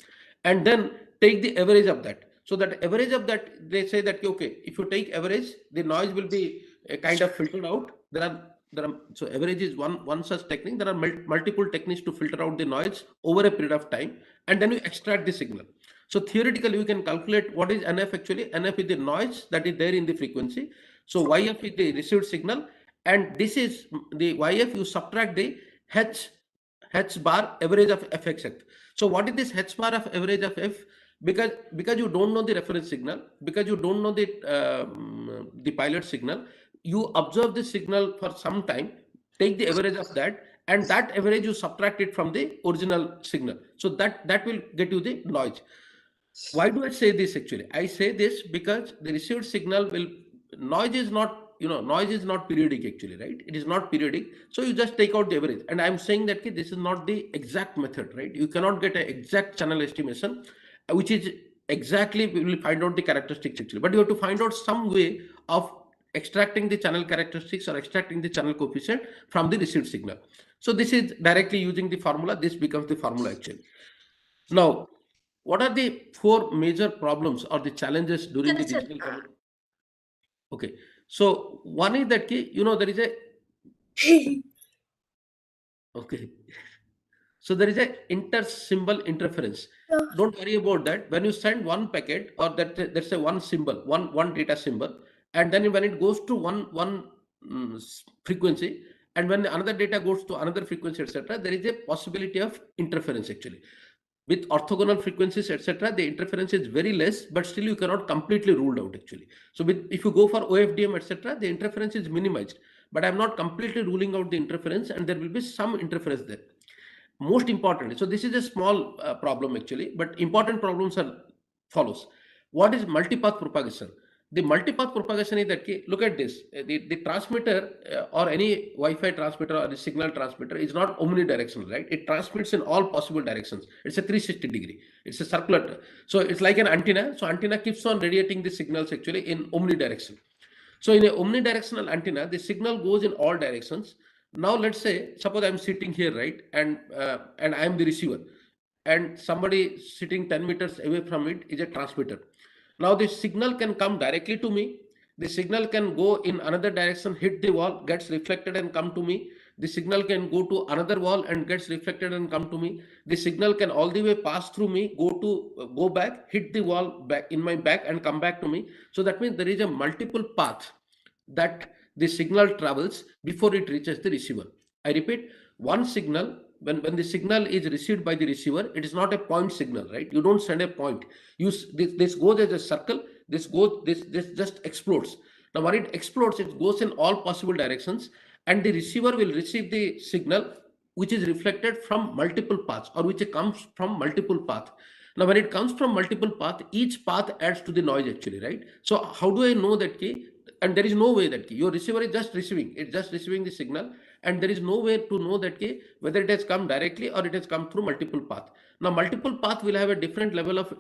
and then take the average of that. So that average of that, they say that okay, if you take average, the noise will be kind of filtered out. So average is one such technique. There are multiple techniques to filter out the noise over a period of time, and then you extract the signal. So theoretically, you can calculate what is NF, actually. NF is the noise that is there in the frequency. So YF is the received signal, and this is the YF, you subtract the H bar average of Fxf. So what is this H bar of average of F? Because you don't know the reference signal, because you don't know the pilot signal, you observe the signal for some time, take the average of that, and that average you subtract it from the original signal. So that will get you the noise. Why do I say this, actually? I say this because the received signal will, noise is not periodic, actually, right? It is not periodic. So you just take out the average. And I'm saying that this is not the exact method, right? You cannot get an exact channel estimation, which is exactly, we will find out the characteristics, actually. But you have to find out some way of extracting the channel characteristics or extracting the channel coefficient from the received signal. So this is directly using the formula. This becomes the formula, actually. Now, what are the 4 major problems or the challenges during the digital communication? Okay, so one is that there is a Okay. So there is a inter-symbol interference. Don't worry about that. When you send one packet or that's a one symbol, one data symbol, and then when it goes to one frequency, and when another data goes to another frequency, etc., there is a possibility of interference actually. With orthogonal frequencies, etc., the interference is very less, but still you cannot completely rule out actually. So if you go for OFDM, etc., the interference is minimized, but I'm not completely ruling out the interference, and there will be some interference there. Most importantly, so this is a small problem actually, but important problems are follows. What is multipath propagation? The multipath propagation is that look at this, the transmitter or any Wi-Fi transmitter or the signal transmitter is not omnidirectional, right? It transmits in all possible directions. It's a 360 degree, it's a circular, so it's like an antenna. So antenna keeps on radiating the signals actually in omnidirectional. So in a omnidirectional antenna, the signal goes in all directions. Now let's say, suppose I'm sitting here, right, and I'm the receiver, and somebody sitting 10 meters away from it is a transmitter. Now the signal can come directly to me. The signal can go in another direction, hit the wall, gets reflected and come to me. The signal can go to another wall and gets reflected and come to me. The signal can all the way pass through me, go back, hit the wall back in my back and come back to me. So that means there is a multiple path that the signal travels before it reaches the receiver. I repeat, one signal, when the signal is received by the receiver, it is not a point signal, right? You don't send a point. This goes as a circle, this just explodes. Now when it explodes, it goes in all possible directions, and the receiver will receive the signal which is reflected from multiple paths, or which comes from multiple path. Now when it comes from multiple path, each path adds to the noise actually, right? So how do I know that key? And there is no way that your receiver is just receiving, it's just receiving the signal, and there is no way to know that whether it has come directly or it has come through multiple path. Now multiple path will have a different level of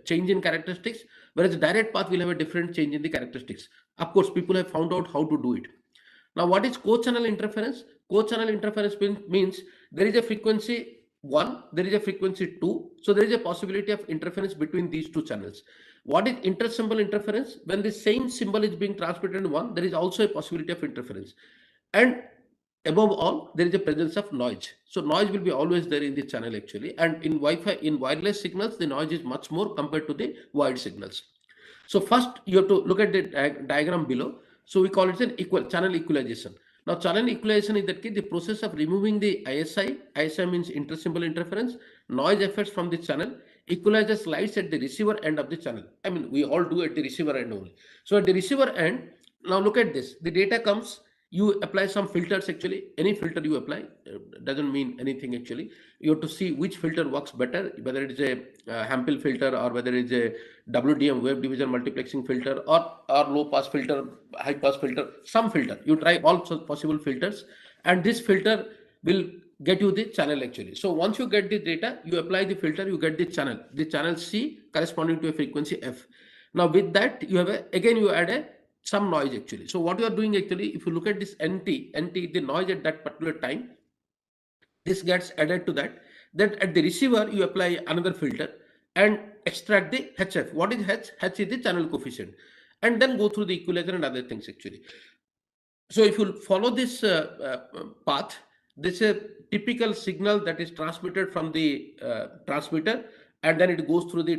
change in characteristics, whereas direct path will have a different change in the characteristics. Of course, people have found out how to do it. Now what is co-channel interference? Co-channel interference means there is a frequency 1, there is a frequency 2, so there is a possibility of interference between these two channels. What is inter-symbol interference? When the same symbol is being transmitted in one, there is also a possibility of interference. And above all, there is a presence of noise. So noise will be always there in the channel actually. And in Wi-Fi, in wireless signals, the noise is much more compared to the wired signals. So first you have to look at the diagram below. So we call it an channel equalization. Now channel equalization is that the process of removing the ISI. ISI means inter-symbol interference, noise effects from the channel. Equalizer slides at the receiver end of the channel. I mean, we all do at the receiver end only. So at the receiver end, now look at this. The data comes, you apply some filters actually. Any filter you apply doesn't mean anything actually. You have to see which filter works better, whether it is a Hampel filter or whether it is a WDM, wave division multiplexing filter, or low pass filter, high pass filter, some filter. You try all possible filters, and this filter will get you the channel actually. So once you get the data, you apply the filter, you get the channel C corresponding to a frequency F. Now with that, you have again you add some noise actually. So what you are doing actually, if you look at this NT, the noise at that particular time, this gets added to that. Then at the receiver, you apply another filter and extract the HF. What is H? H is the channel coefficient, and then go through the equalizer and other things actually. So if you follow this path, this is a typical signal that is transmitted from the transmitter, and then it goes through the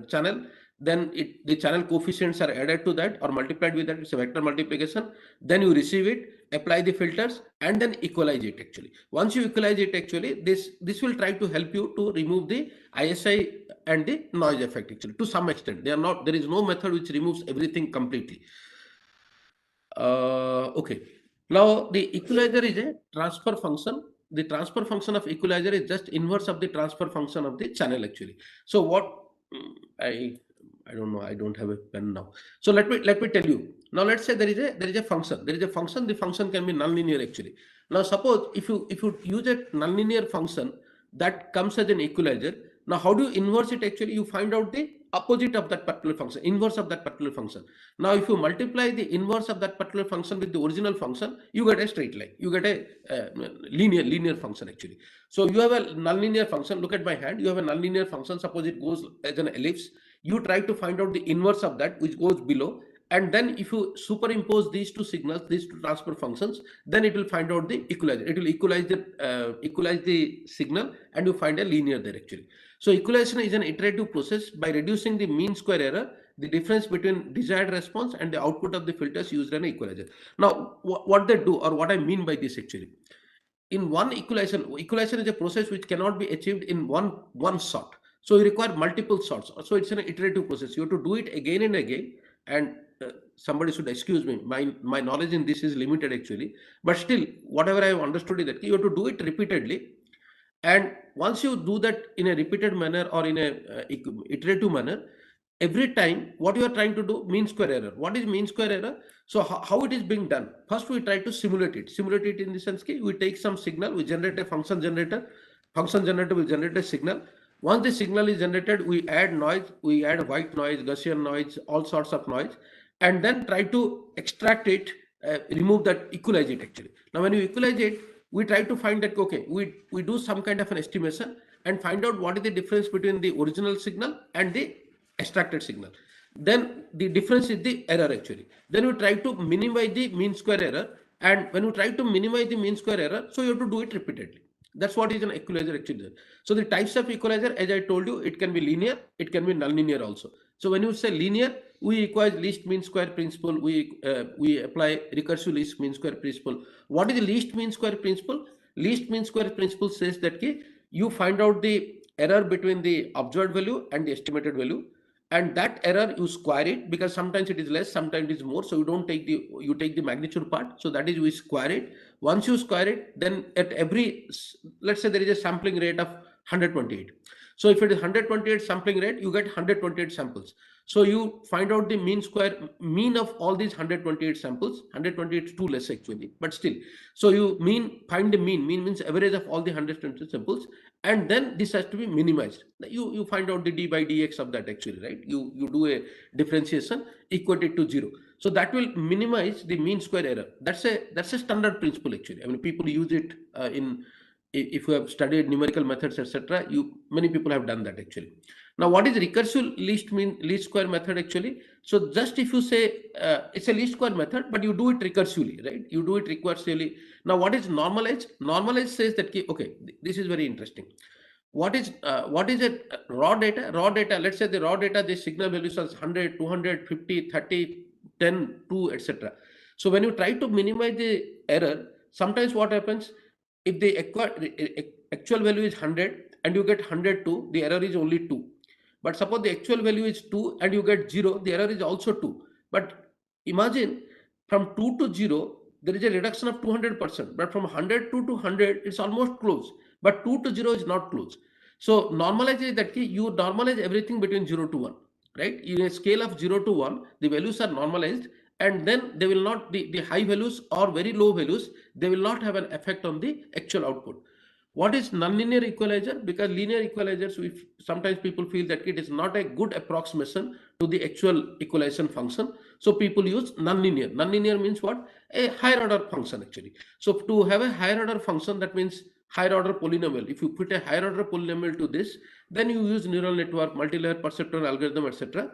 channel. Then the channel coefficients are added to that or multiplied with that. It's a vector multiplication. Then you receive it, apply the filters, and then equalize it actually. Once you equalize it actually, this will try to help you to remove the ISI and the noise effect actually to some extent. There is no method which removes everything completely. Okay. Now the equalizer is a transfer function. The transfer function of equalizer is just inverse of the transfer function of the channel actually. So what I don't know. I don't have a pen now. So let me tell you. Now let's say there is a function. There is a function. The function can be nonlinear actually. Now suppose if you use a nonlinear function that comes as an equalizer. Now how do you inverse it actually? You find out the opposite of that particular function, inverse of that particular function. Now if you multiply the inverse of that particular function with the original function, you get a straight line. You get a linear function actually. So you have a nonlinear function. Look at my hand. You have a nonlinear function. Suppose it goes as an ellipse. You try to find out the inverse of that, which goes below, and then if you superimpose these two signals, these two transfer functions, then it will find out the equalizer. It will equalize the signal, and you find a linear there actually. So equalization is an iterative process by reducing the mean square error, the difference between desired response and the output of the filters used in an equalizer. Now, what they do, or what I mean by this actually, in one equalization is a process which cannot be achieved in one shot. So you require multiple shots. So it's an iterative process. You have to do it again and again. And somebody should excuse me, my knowledge in this is limited actually, but still whatever I have understood is that you have to do it repeatedly. And once you do that in a repeated manner or in a iterative manner, every time what you are trying to do, mean square error. What is mean square error? So how it is being done? First we try to simulate it in the sense that we take some signal, we generate a function generator will generate a signal. Once the signal is generated, we add noise, we add white noise, Gaussian noise, all sorts of noise, and then try to extract it, remove that, equalize it actually. Now when you equalize it, we try to find that, okay, we do some kind of an estimation and find out what is the difference between the original signal and the extracted signal. Then the difference is the error actually. Then we try to minimize the mean square error, and when you try to minimize the mean square error, so you have to do it repeatedly. That's what is an equalizer actually. So the types of equalizer, as I told you, it can be linear, it can be nonlinear also. So when you say linear, we equalize least mean square principle, we apply recursive least mean square principle. What is the least mean square principle? Least mean square principle says that you find out the error between the observed value and the estimated value, and that error you square it, because sometimes it is less, sometimes it is more, so you take the magnitude part, so that is we square it. Once you square it, then at every, let's say there is a sampling rate of 128. So if it is 128 sampling rate, you get 128 samples. So you find out the mean of all these 128 samples. 128 is too less actually, but still. So you find the mean. Mean means average of all the 128 samples, and then this has to be minimized. You find out the d by dx of that actually, right? You do a differentiation, equate it to 0. So that will minimize the mean square error. That's a standard principle actually. I mean, people use it if you have studied numerical methods, etc. Many people have done that actually. Now, what is recursive least square method actually? So just if you say it's a least square method, but you do it recursively, right? You do it recursively. Now, what is normalized? Normalized says that okay, this is very interesting. What is it? Raw data. Let's say the raw data, the signal values are 100, 200, 50, 30, 10, 2, etc. So when you try to minimize the error, sometimes what happens, if the actual value is 100 and you get 102, the error is only 2. But suppose the actual value is 2 and you get 0, the error is also 2. But imagine from 2 to 0, there is a reduction of 200%. But from 102 to 100, it's almost close. But 2 to 0 is not close. So normalize is that you normalize everything between 0 to 1, right? In a scale of 0 to 1, the values are normalized, and then they will not, the high values or very low values, they will not have an effect on the actual output. What is nonlinear equalizer? Because linear equalizers, sometimes people feel that it is not a good approximation to the actual equalization function. So people use nonlinear. Nonlinear means what? A higher order function actually. So to have a higher order function, that means higher order polynomial. If you put a higher order polynomial to this, then you use neural network, multi-layer perceptron algorithm, etc.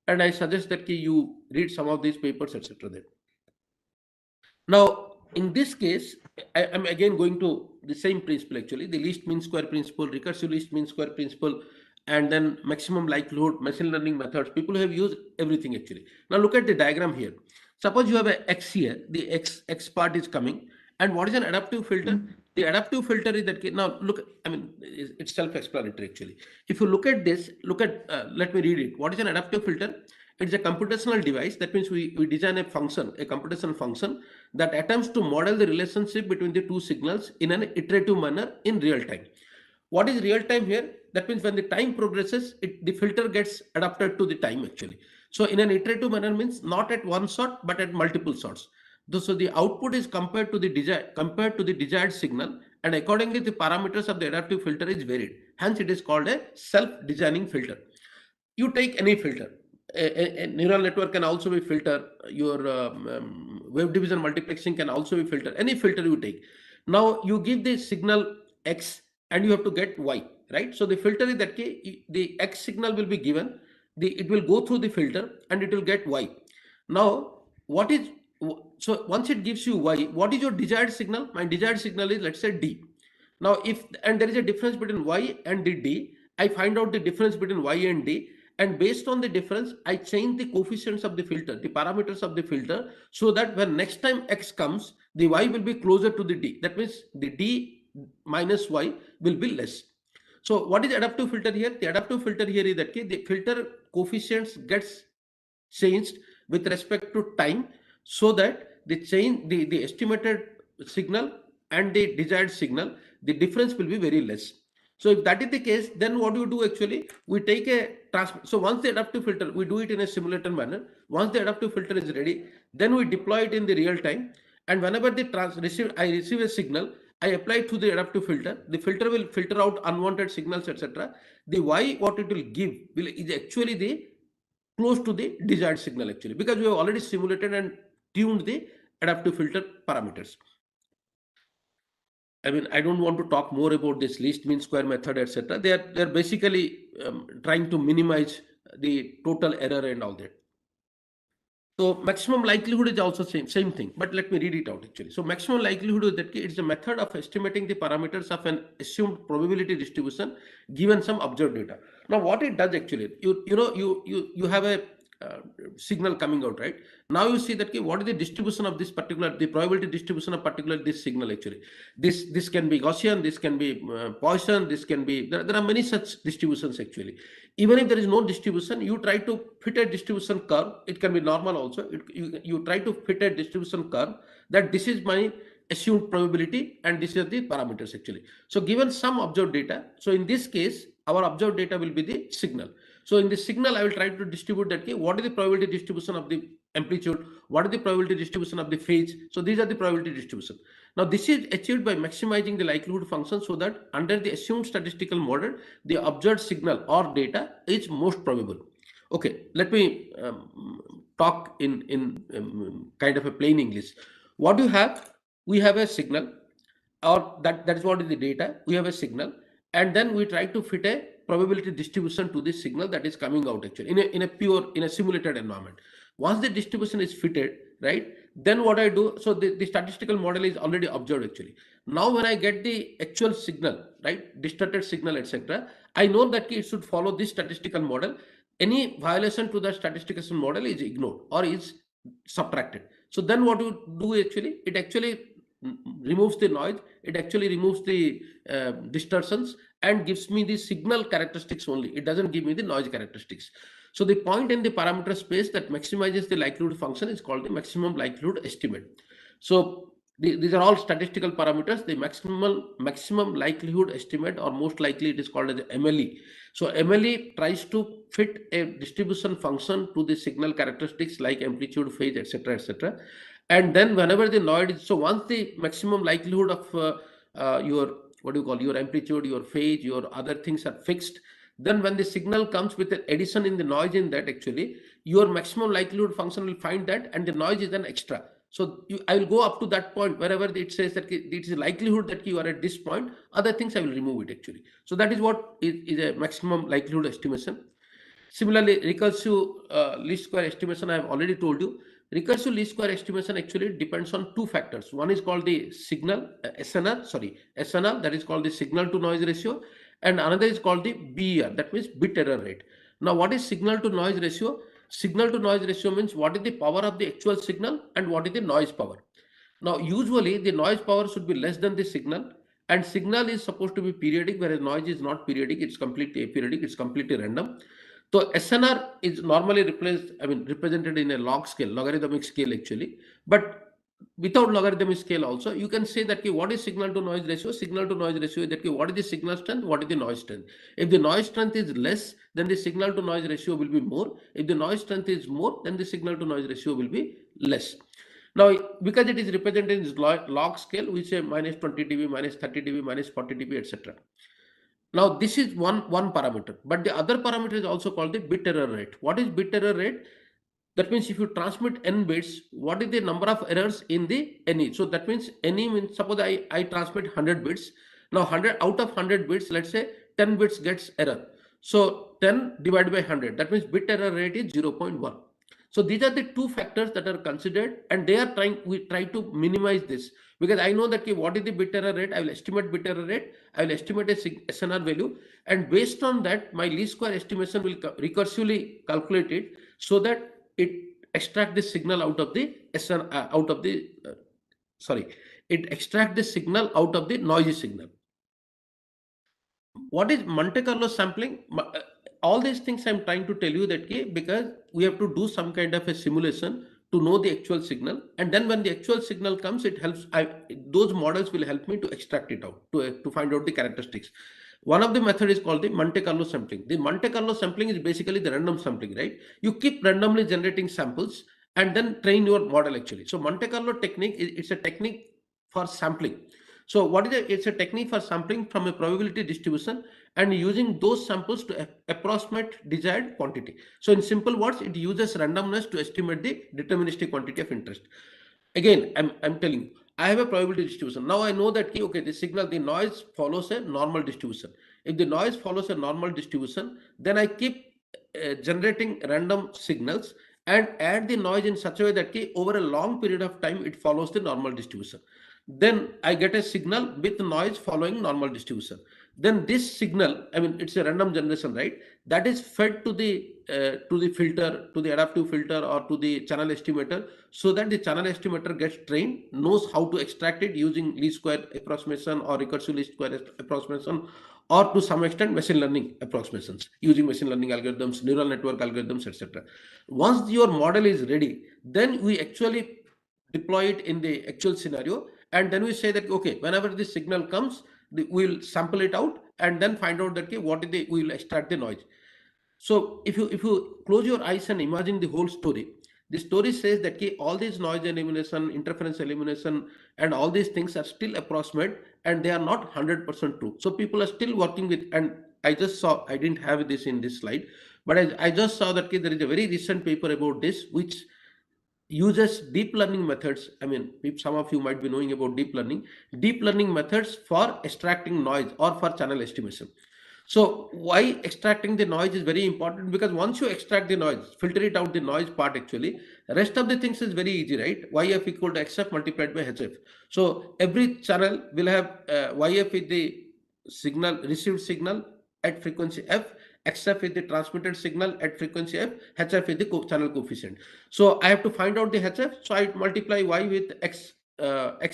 And I suggest that you read some of these papers, etc. Then. Now, in this case, I am again going to the same principle actually, the least mean square principle, recursive least mean square principle, and then maximum likelihood, machine learning methods. People have used everything actually. Now look at the diagram here. Suppose you have a X here, the X part is coming, and what is an adaptive filter? The adaptive filter is that, now look, I mean, it's self-explanatory actually. If you look at this, let me read it. What is an adaptive filter? It's a computational device. That means we design a function, a computational function that attempts to model the relationship between the two signals in an iterative manner in real time. What is real time here? That means when the time progresses, the filter gets adapted to the time actually. So in an iterative manner means not at one shot, but at multiple shots. So the output is compared to the desired signal, and accordingly the parameters of the adaptive filter is varied. Hence it is called a self-designing filter. You take any filter. A neural network can also be filter. Your wave division multiplexing can also be filter. Any filter you take. Now you give the signal X and you have to get Y, right? So the filter is that the X signal will be given. It will go through the filter and it will get Y. Now, what is so once it gives you Y, what is your desired signal? My desired signal is, let's say, D. Now, if and there is a difference between Y and the D, I find out the difference between Y and D, and based on the difference, I change the coefficients of the filter, the parameters of the filter, so that when next time X comes, the Y will be closer to the D. That means the D minus Y will be less. So what is adaptive filter here? The adaptive filter here is that the filter coefficients gets changed with respect to time, so that the estimated signal and the desired signal, the difference will be very less. So if that is the case, then what do you do actually? We take a so once the adaptive filter, we do it in a simulator manner. Once the adaptive filter is ready, then we deploy it in the real time. And whenever I receive a signal, I apply it to the adaptive filter. The filter will filter out unwanted signals, etc. The Y, what it will give, is actually the close to the desired signal actually, because we have already simulated and tuned the adaptive filter parameters. I mean, I don't want to talk more about this least mean square method, etc. They're basically trying to minimize the total error and all that. So maximum likelihood is also same thing, but let me read it out actually. So maximum likelihood is that it's a method of estimating the parameters of an assumed probability distribution given some observed data. Now what it does actually, you have a signal coming out, right? Now you see that what is the distribution of this particular, the probability distribution of particular this signal actually. This can be Gaussian, this can be Poisson, this can be, there are many such distributions actually. Even if there is no distribution, you try to fit a distribution curve. It can be normal also. You try to fit a distribution curve that this is my assumed probability and this is the parameters actually. So given some observed data, so in this case, our observed data will be the signal. So in the signal, I will try to distribute that. What is the probability distribution of the amplitude? What is the probability distribution of the phase? So these are the probability distribution. Now this is achieved by maximizing the likelihood function so that under the assumed statistical model, the observed signal or data is most probable. Okay, let me talk in kind of a plain English. What do you have? We have a signal, or that is what is the data. We have a signal, and then we try to fit a probability distribution to this signal that is coming out actually in a simulated environment. Once the distribution is fitted, right, then what I do, so the statistical model is already observed actually. Now when I get the actual signal, right, distorted signal, etc., I know that it should follow this statistical model. Any violation to the statistical model is ignored or is subtracted. So then what you do actually, it actually removes the noise, it actually removes the distortions and gives me the signal characteristics only. It doesn't give me the noise characteristics. So the point in the parameter space that maximizes the likelihood function is called the maximum likelihood estimate. So these are all statistical parameters. The maximum likelihood estimate, or most likely it is called as MLE. So MLE tries to fit a distribution function to the signal characteristics like amplitude, phase, etc., etc. And then whenever the noise, so once the maximum likelihood of your, what do you call, your amplitude, your phase, your other things are fixed, then when the signal comes with an addition in the noise in that actually, your maximum likelihood function will find that, and the noise is an extra. So I will go up to that point wherever it says that it is a likelihood that you are at this point, other things I will remove it actually. So that is what is a maximum likelihood estimation. Similarly, recursive least square estimation, I have already told you. Recursive least square estimation actually depends on two factors. One is called the signal, SNR, that is called the signal to noise ratio, and another is called the BER, that means bit error rate. Now, what is signal to noise ratio? Signal to noise ratio means what is the power of the actual signal and what is the noise power. Now, usually the noise power should be less than the signal, and signal is supposed to be periodic, whereas noise is not periodic, it's completely aperiodic, it's completely random. So SNR is normally represented in a log scale, logarithmic scale actually. But without logarithmic scale also, you can say that what is signal to noise ratio? Signal to noise ratio is that what is the signal strength, what is the noise strength. If the noise strength is less, then the signal to noise ratio will be more. If the noise strength is more, then the signal to noise ratio will be less. Now, because it is represented in log scale, we say minus 20 dB, minus 30 dB, minus 40 dB, etc. Now, this is one parameter, but the other parameter is also called the bit error rate. What is bit error rate? That means if you transmit n bits, what is the number of errors in the NE? So that means NE means, suppose I transmit 100 bits. Now 100 out of 100 bits, let's say 10 bits gets error. So 10 divided by 100, that means bit error rate is 0.1. So these are the two factors that are considered, and we try to minimize this, because I know that what is the bit error rate, I will estimate bit error rate, I will estimate a SNR value, and based on that my least square estimation will recursively calculate it, so that it extract the signal out of the sorry, it extract the signal out of the noisy signal. What is Monte Carlo sampling? All these things I'm trying to tell you that because we have to do some kind of a simulation to know the actual signal, and then when the actual signal comes, it helps. Those models will help me to extract it out, to find out the characteristics. One of the method is called the Monte Carlo sampling. The Monte Carlo sampling is basically the random sampling, right? You keep randomly generating samples and then train your model actually. So Monte Carlo technique it's a technique for sampling. So what is it? It's a technique for sampling from a probability distribution and using those samples to approximate desired quantity. So in simple words, it uses randomness to estimate the deterministic quantity of interest. Again, I'm telling you, I have a probability distribution. Now I know that okay, the noise follows a normal distribution. If the noise follows a normal distribution, then I keep generating random signals and add the noise in such a way that over a long period of time it follows the normal distribution. Then I get a signal with noise following normal distribution. Then this signal, I mean, it's a random generation, right? That is fed to the filter, to the adaptive filter, or to the channel estimator, so that the channel estimator gets trained, knows how to extract it using least square approximation or recursive least square approximation, or to some extent machine learning approximations using machine learning algorithms, neural network algorithms, etc. Once your model is ready, then we actually deploy it in the actual scenario, and then we say that okay, whenever this signal comes, we'll sample it out and then find out that we'll extract the noise. So if you close your eyes and imagine the whole story, the story says that all these noise elimination, interference elimination, and all these things are still approximate and they are not 100% true. So people are still working with, and I just saw, I didn't have this in this slide, but I just saw that there is a very recent paper about this which uses deep learning methods. I mean, if some of you might be knowing about deep learning methods for extracting noise or for channel estimation. So why extracting the noise is very important, because once you extract the noise, filter it out, the noise part actually, rest of the things is very easy, right? YF equal to XF multiplied by HF. So every channel will have YF is the signal, received signal at frequency F, XF is the transmitted signal at frequency F, HF is the channel coefficient. So I have to find out the HF, so I multiply Y with X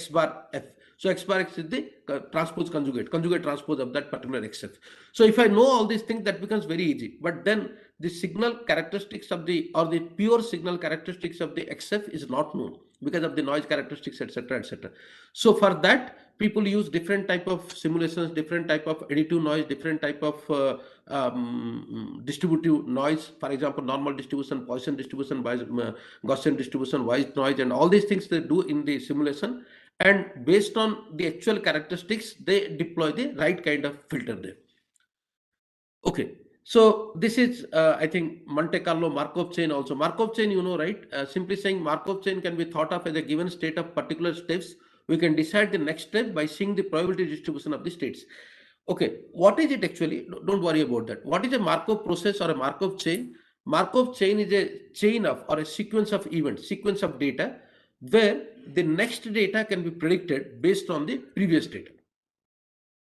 bar F. So X bar X is the transpose conjugate transpose of that particular XF. So if I know all these things, that becomes very easy. But then the signal characteristics of the pure signal characteristics of the XF is not known because of the noise characteristics, etc., etc. So for that, people use different type of simulations, different type of additive noise, different type of distributive noise. For example, normal distribution, Poisson distribution, Gaussian distribution, Weiss noise, and all these things they do in the simulation. And based on the actual characteristics, they deploy the right kind of filter there. Okay, so this is I think Monte Carlo Markov chain also. Markov chain, you know, right? Simply saying Markov chain can be thought of as a given state of particular steps. We can decide the next step by seeing the probability distribution of the states. Okay, what is it actually? Don't worry about that. What is a Markov process or a Markov chain? Markov chain is a chain of, or a sequence of events, sequence of data, where the next data can be predicted based on the previous data.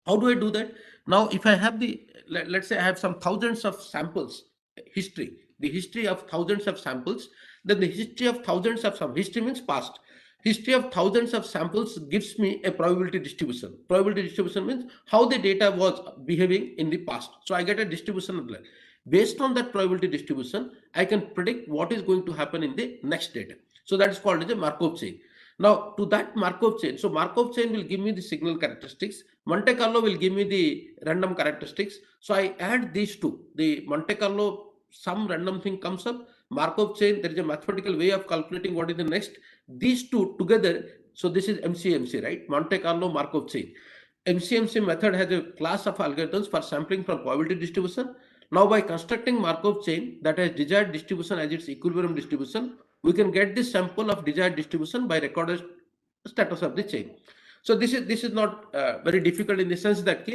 How do I do that? Now, if I have let's say I have some thousands of samples, the history of thousands of samples, then the history of thousands of history means past. History of thousands of samples gives me a probability distribution. Probability distribution means how the data was behaving in the past. So I get a distribution of that. Based on that probability distribution, I can predict what is going to happen in the next data. So that is called as a Markov chain. Now, to that Markov chain, so Markov chain will give me the signal characteristics. Monte Carlo will give me the random characteristics. So I add these two. The Monte Carlo, some random thing comes up. Markov chain, there is a mathematical way of calculating what is the next. These two together, so this is MCMC, right? Monte Carlo Markov chain. MCMC method has a class of algorithms for sampling from probability distribution. Now, by constructing Markov chain that has desired distribution as its equilibrium distribution, we can get this sample of desired distribution by recorded status of the chain. So this is not very difficult in the sense that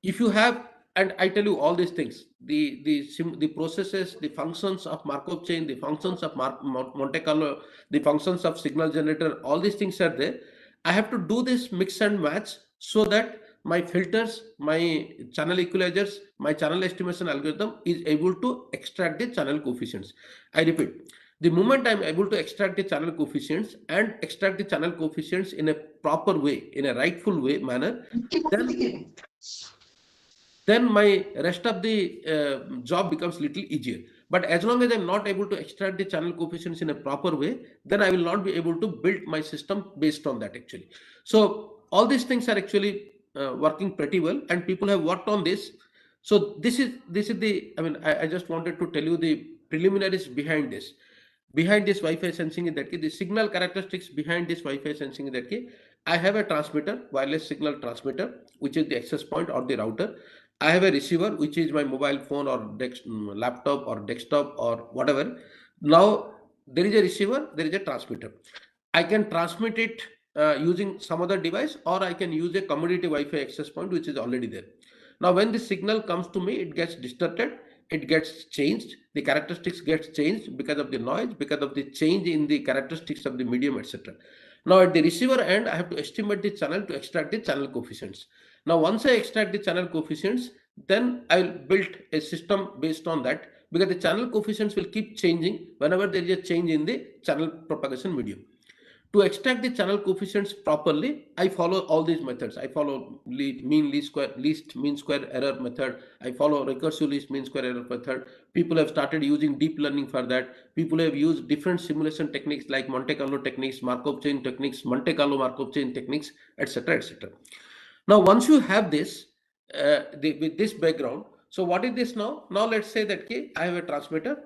if you have and I tell you all these things, the processes, the functions of Markov chain, the functions of Monte Carlo, the functions of signal generator, all these things are there. I have to do this mix and match so that my filters, my channel equalizers, my channel estimation algorithm is able to extract the channel coefficients. I repeat, the moment I'm able to extract the channel coefficients and extract the channel coefficients in a proper way, in a rightful way manner, then my rest of the job becomes little easier. But as long as I'm not able to extract the channel coefficients in a proper way, then I will not be able to build my system based on that actually. So all these things are actually working pretty well, and people have worked on this. So this is the, I mean, I just wanted to tell you the preliminaries behind this. Behind this Wi-Fi sensing in that case, the signal characteristics behind this Wi-Fi sensing in that case, I have a transmitter, wireless signal transmitter, which is the access point or the router. I have a receiver, which is my mobile phone or laptop or desktop or whatever. Now there is a receiver, there is a transmitter. I can transmit it using some other device, or I can use a commodity Wi-Fi access point which is already there. Now when the signal comes to me, it gets distorted, it gets changed, the characteristics gets changed because of the noise, because of the change in the characteristics of the medium, etc. Now at the receiver end, I have to estimate the channel to extract the channel coefficients. Now once I extract the channel coefficients, then I will build a system based on that, because the channel coefficients will keep changing whenever there is a change in the channel propagation medium. To extract the channel coefficients properly, I follow all these methods. I follow least mean square error method. I follow recursive least mean square error method. People have started using deep learning for that. People have used different simulation techniques like Monte Carlo techniques, Markov chain techniques, Monte Carlo Markov chain techniques, etc., etc. Now, once you have this, with this background, so what is this now? Now let's say that I have a transmitter,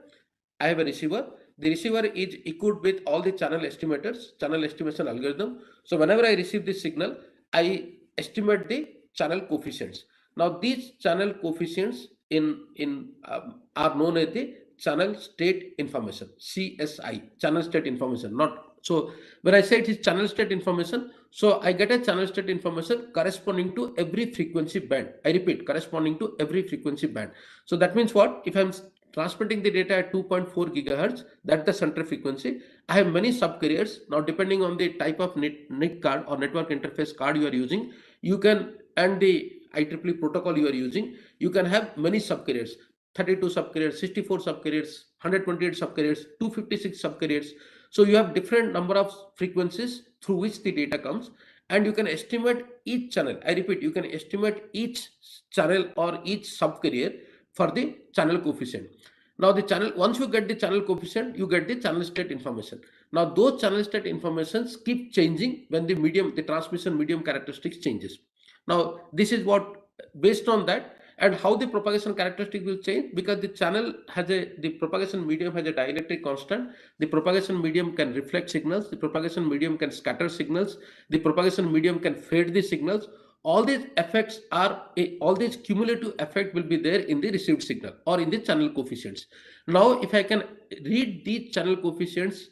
I have a receiver. The receiver is equipped with all the channel estimators, channel estimation algorithm. So whenever I receive this signal, I estimate the channel coefficients. Now these channel coefficients are known as the channel state information, CSI, channel state information. Not so when I say it is channel state information, so I get a channel state information corresponding to every frequency band. I repeat, corresponding to every frequency band. So that means what? If I'm transmitting the data at 2.4 gigahertz, that's the center frequency. I have many subcarriers. Now, depending on the type of NIC card or network interface card you are using, you can, and the IEEE protocol you are using, you can have many subcarriers, 32 subcarriers, 64 subcarriers, 128 subcarriers, 256 subcarriers. So you have different number of frequencies through which the data comes, and you can estimate each channel. I repeat, you can estimate each channel or each subcarrier for the channel coefficient. Now the channel, once you get the channel coefficient, you get the channel state information. Now those channel state informations keep changing when the medium, the transmission medium characteristics changes. Now this is what, based on that, and how the propagation characteristic will change, because the channel has the propagation medium has a dielectric constant. The propagation medium can reflect signals, the propagation medium can scatter signals, the propagation medium can fade the signals. All these effects are all these cumulative effect will be there in the received signal or in the channel coefficients. Now if I can read these channel coefficients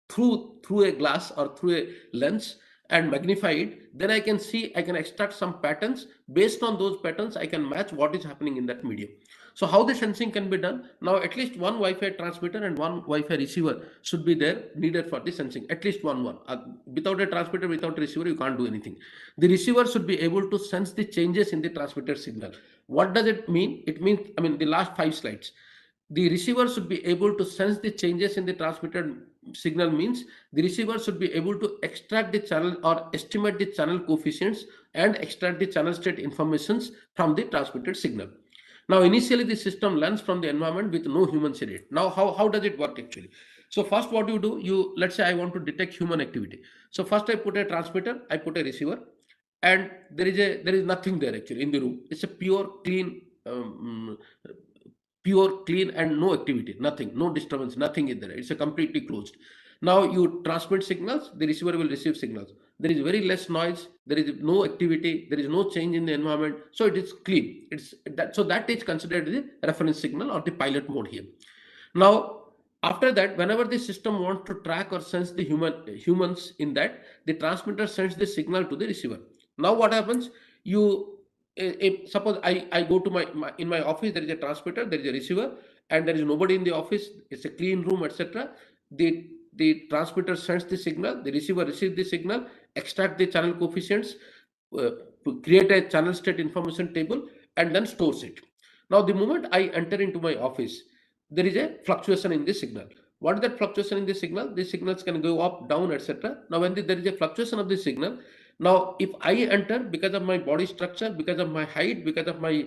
through a glass or through a lens and magnify it, then I can see, I can extract some patterns. Based on those patterns, I can match what is happening in that medium. So how the sensing can be done? Now at least one Wi-Fi transmitter and one Wi-Fi receiver should be there needed for the sensing. At least one. Without a transmitter, without a receiver, you can't do anything. The receiver should be able to sense the changes in the transmitter signal. What does it mean? It means, I mean, the last 5 slides. The receiver should be able to sense the changes in the transmitted signal means the receiver should be able to extract the channel or estimate the channel coefficients and extract the channel state informations from the transmitted signal. Now initially the system learns from the environment with no humans in it. Now how does it work actually? So first what you do, you, let's say I want to detect human activity. So first I put a transmitter, I put a receiver, and there is nothing there actually in the room. It's a pure clean and no activity, nothing, no disturbance, nothing is there. It's a completely closed. Now you transmit signals, the receiver will receive signals. There is very less noise, there is no activity, there is no change in the environment, so it is clean. It's that, so that is considered the reference signal or the pilot mode here. Now after that, whenever the system wants to track or sense the humans in that, the transmitter sends the signal to the receiver. Now what happens? You suppose I go to in my office, there is a transmitter, there is a receiver, and there is nobody in the office, it's a clean room, etc. The transmitter sends the signal, the receiver receives the signal, extract the channel coefficients, uh, to create a channel state information table, and then stores it. Now the moment I enter into my office, there is a fluctuation in the signal. What is that fluctuation in the signal? The signals can go up, down, etc. Now when there is a fluctuation of the signal, now if I enter, because of my body structure, because of my height, because of my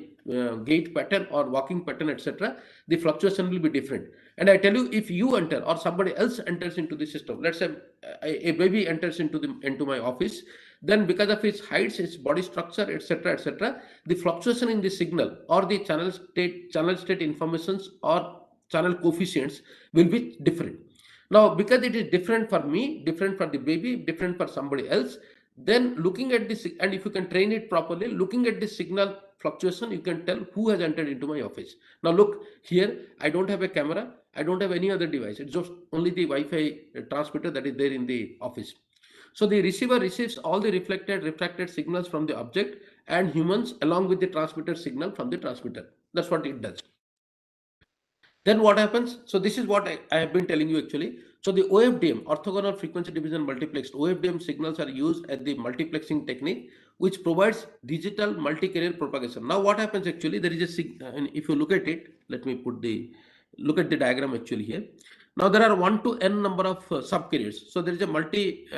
gait pattern or walking pattern, etc., the fluctuation will be different. And I tell you, if you enter or somebody else enters into the system, let's say a baby enters into my office, then because of its height, its body structure, etc., etc., the fluctuation in the signal or the channel state informations or channel coefficients will be different. Now because it is different for me, different for the baby, different for somebody else, then looking at this, and if you can train it properly, looking at the signal fluctuation, you can tell who has entered into my office. Now look here, I don't have a camera, I don't have any other device, it's just only the Wi-Fi transmitter that is there in the office. So the receiver receives all the refracted signals from the object and humans along with the transmitted signal from the transmitter. That's what it does. Then what happens? So this is what I have been telling you actually. So the OFDM, orthogonal frequency division multiplexed OFDM signals are used as the multiplexing technique, which provides digital multi-carrier propagation. Now what happens actually? There is a and if you look at it, let me look at the diagram actually here. Now there are 1 to n number of subcarriers. So there is a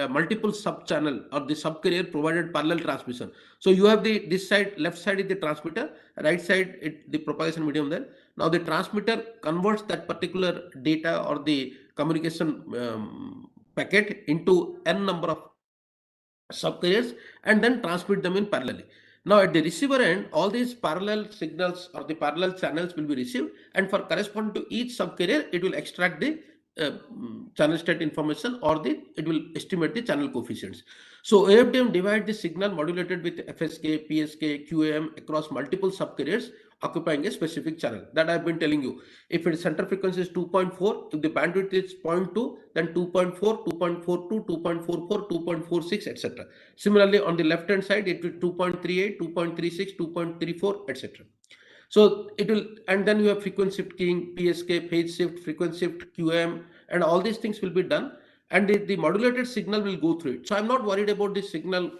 multiple sub channel or the subcarrier provided parallel transmission. So you have this side, left side is the transmitter, right side the propagation medium there. Now the transmitter converts that particular data or the communication packet into n number of subcarriers and then transmit them in parallelly. Now at the receiver end, all these parallel signals or the parallel channels will be received, and for corresponding to each subcarrier, it will extract the channel state information or it will estimate the channel coefficients. So AFDM divide the signal modulated with FSK, PSK, QAM across multiple subcarriers occupying a specific channel. That I've been telling you. If its center frequency is 2.4, if the bandwidth is 0.2, then 2.4, 2.42, 2.44, 2.46, etc. Similarly, on the left hand side, it will 2.38, 2.36, 2.34, etc. So it will, and then you have frequency shift keying, PSK, phase shift, frequency shift, QM, and all these things will be done. And the modulated signal will go through it. So I'm not worried about the signal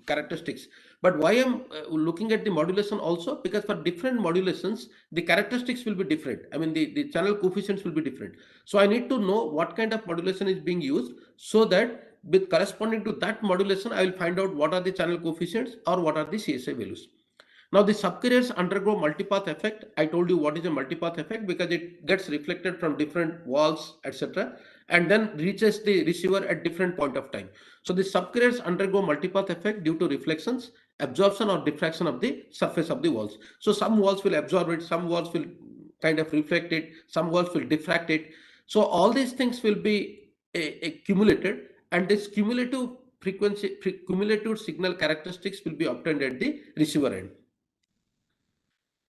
characteristics. But why I'm looking at the modulation also? Because for different modulations, the characteristics will be different. I mean, the channel coefficients will be different. So I need to know what kind of modulation is being used, so that with corresponding to that modulation, I will find out what are the channel coefficients or what are the CSI values. Now the subcarriers undergo multipath effect. I told you what is a multipath effect, because it gets reflected from different walls, etc., and then reaches the receiver at different point of time. So the subcarriers undergo multipath effect due to reflections, absorption or diffraction of the surface of the walls. So some walls will absorb it, some walls will kind of reflect it, some walls will diffract it. So all these things will be accumulated, and this cumulative cumulative signal characteristics will be obtained at the receiver end.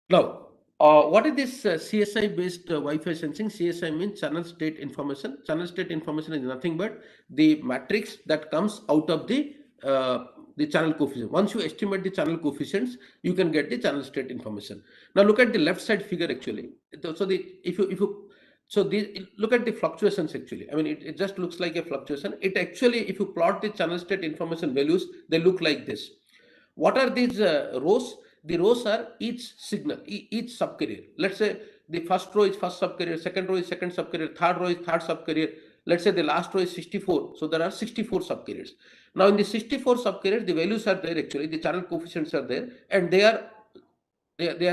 Now, what is this CSI based Wi-Fi sensing? CSI means channel state information. Channel state information is nothing but the matrix that comes out of the channel coefficient. Once you estimate the channel coefficients, you can get the channel state information. Now look at the left side figure actually. So look at the fluctuations actually. I mean, it just looks like a fluctuation. It actually, if you plot the channel state information values, they look like this. What are these rows? The rows are each signal, each subcarrier. Let's say the first row is first subcarrier, second row is second subcarrier, third row is third subcarrier. Let's say the last row is 64. So there are 64 subcarriers. Now in the 64 subcarriers, the values are there actually, the channel coefficients are there, and they are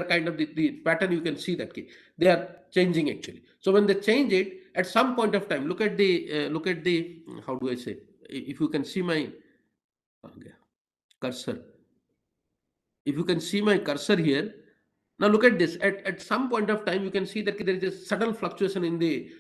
kind of the pattern, you can see that they are changing actually. So when they change it at some point of time, look at the how do I say, if you can see my cursor. If you can see my cursor here, now look at this. At some point of time, you can see that there is a sudden fluctuation in the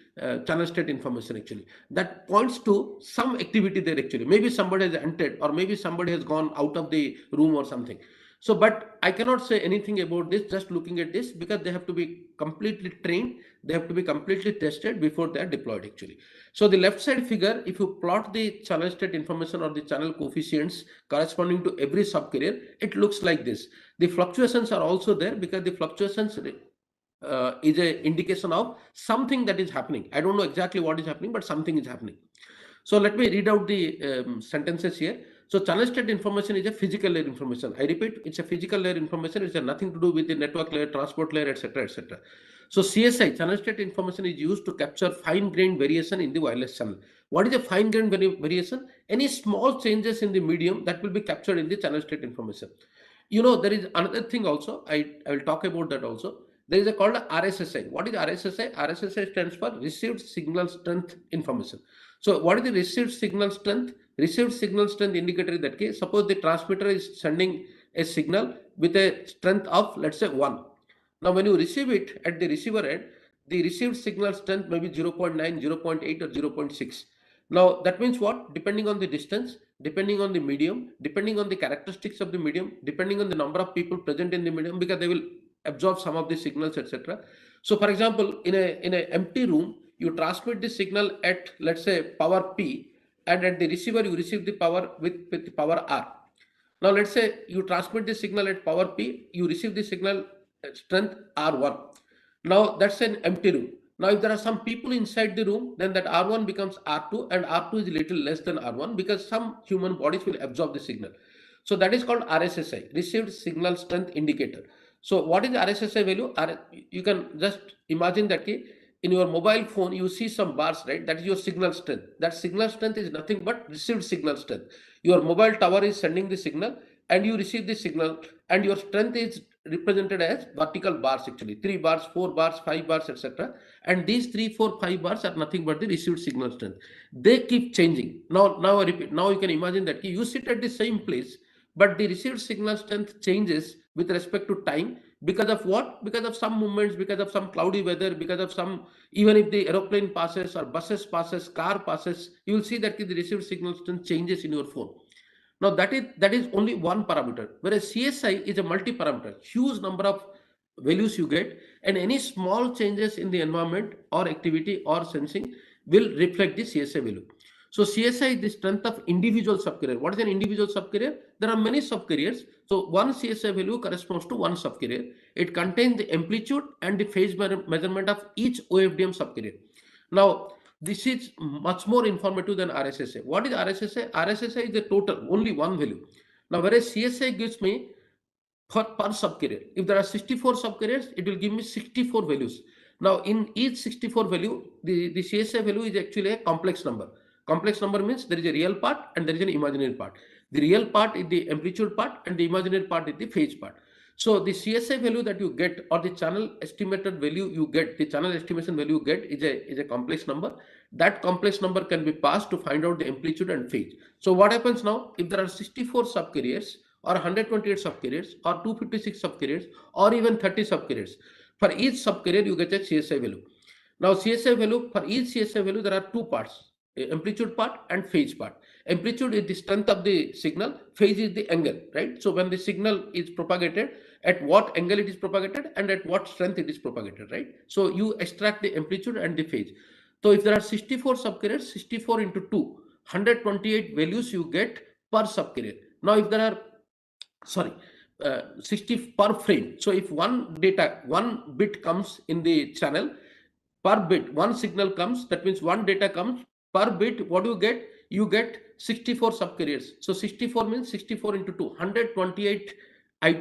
channel state information actually. That points to some activity there actually. Maybe somebody has entered, or maybe somebody has gone out of the room or something. So, but I cannot say anything about this just looking at this, because they have to be completely trained, they have to be completely tested before they are deployed actually. So the left side figure, if you plot the channel state information or the channel coefficients corresponding to every subcarrier, it looks like this. The fluctuations are also there because the fluctuations is a indication of something that is happening. I don't know exactly what is happening, but something is happening. So let me read out the sentences here. So channel state information is a physical layer information. I repeat, it's a physical layer information. It's nothing to do with the network layer, transport layer, etc., etc. So CSI, channel state information, is used to capture fine-grained variation in the wireless channel. What is a fine-grained variation? Any small changes in the medium that will be captured in the channel state information. You know, there is another thing also. I will talk about that also. There is a called RSSI. What is RSSI? RSSI stands for Received Signal Strength Information. So what is the received signal strength? Received signal strength indicator in that case, suppose the transmitter is sending a signal with a strength of, let's say, 1. Now when you receive it at the receiver end, the received signal strength may be 0.9, 0.8 or 0.6. Now that means what? Depending on the distance, depending on the medium, depending on the characteristics of the medium, depending on the number of people present in the medium, because they will absorb some of the signals, etc. So for example, in a empty room, you transmit the signal at, let's say, power P, and at the receiver you receive the power with the power R. Now let's say you transmit the signal at power P, you receive the signal at strength R1. Now that's an empty room. Now if there are some people inside the room, then that R1 becomes R2, and R2 is a little less than R1 because some human bodies will absorb the signal. So that is called RSSI, Received Signal Strength Indicator. So what is the RSSI value? You can just imagine that in your mobile phone you see some bars, right? That is your signal strength. That signal strength is nothing but received signal strength. Your mobile tower is sending the signal and you receive the signal, and your strength is represented as vertical bars actually, 3 bars, 4 bars, 5 bars, etc. And these 3, 4, 5 bars are nothing but the received signal strength. They keep changing. Now I repeat, now you can imagine that you sit at the same place, but the received signal strength changes with respect to time. Because of what? Because of some movements, because of some cloudy weather, because of some, even if the aeroplane passes or buses passes, car passes, you will see that the received signal strength changes in your phone. Now that is only one parameter, whereas CSI is a multi-parameter, huge number of values you get, and any small changes in the environment or activity or sensing will reflect the CSI value. So CSI is the strength of individual subcarrier. What is an individual subcarrier? There are many subcarriers. So one CSI value corresponds to one subcarrier. It contains the amplitude and the phase measurement of each OFDM subcarrier. Now this is much more informative than RSSI. What is RSSI? RSSI is the total, only one value. Now, whereas CSI gives me per subcarrier. If there are 64 subcarriers, it will give me 64 values. Now, in each 64 value, the CSI value is actually a complex number. Complex number means there is a real part and there is an imaginary part. The real part is the amplitude part and the imaginary part is the phase part. So the CSI value that you get, or the channel estimated value you get, the channel estimation value you get is a complex number. That complex number can be passed to find out the amplitude and phase. So what happens now, if there are 64 subcarriers or 128 subcarriers or 256 subcarriers or even 30 subcarriers, for each subcarrier you get a CSI value. Now CSI value, for each CSI value there are two parts, amplitude part and phase part. Amplitude is the strength of the signal, phase is the angle, right? So when the signal is propagated, at what angle it is propagated and at what strength it is propagated, right? So you extract the amplitude and the phase. So if there are 64 subcarriers, 64 into 2, 128 values you get per subcarrier. Now if there are, sorry, 60 per frame. So if one bit comes in the channel, per bit one signal comes, that means one data comes per bit. What do you get? You get 64 subcarriers. So 64 means 64 into 2, 128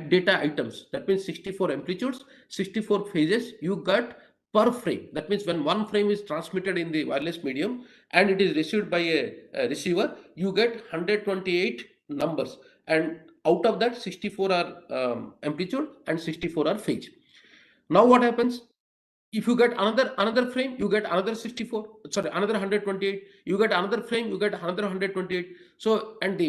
data items. That means 64 amplitudes, 64 phases you got per frame. That means when one frame is transmitted in the wireless medium and it is received by a receiver, you get 128 numbers, and out of that 64 are amplitude and 64 are phase. Now what happens? If you get another frame, you get another 64, sorry, another 128, you get another frame, you get another 128. So, and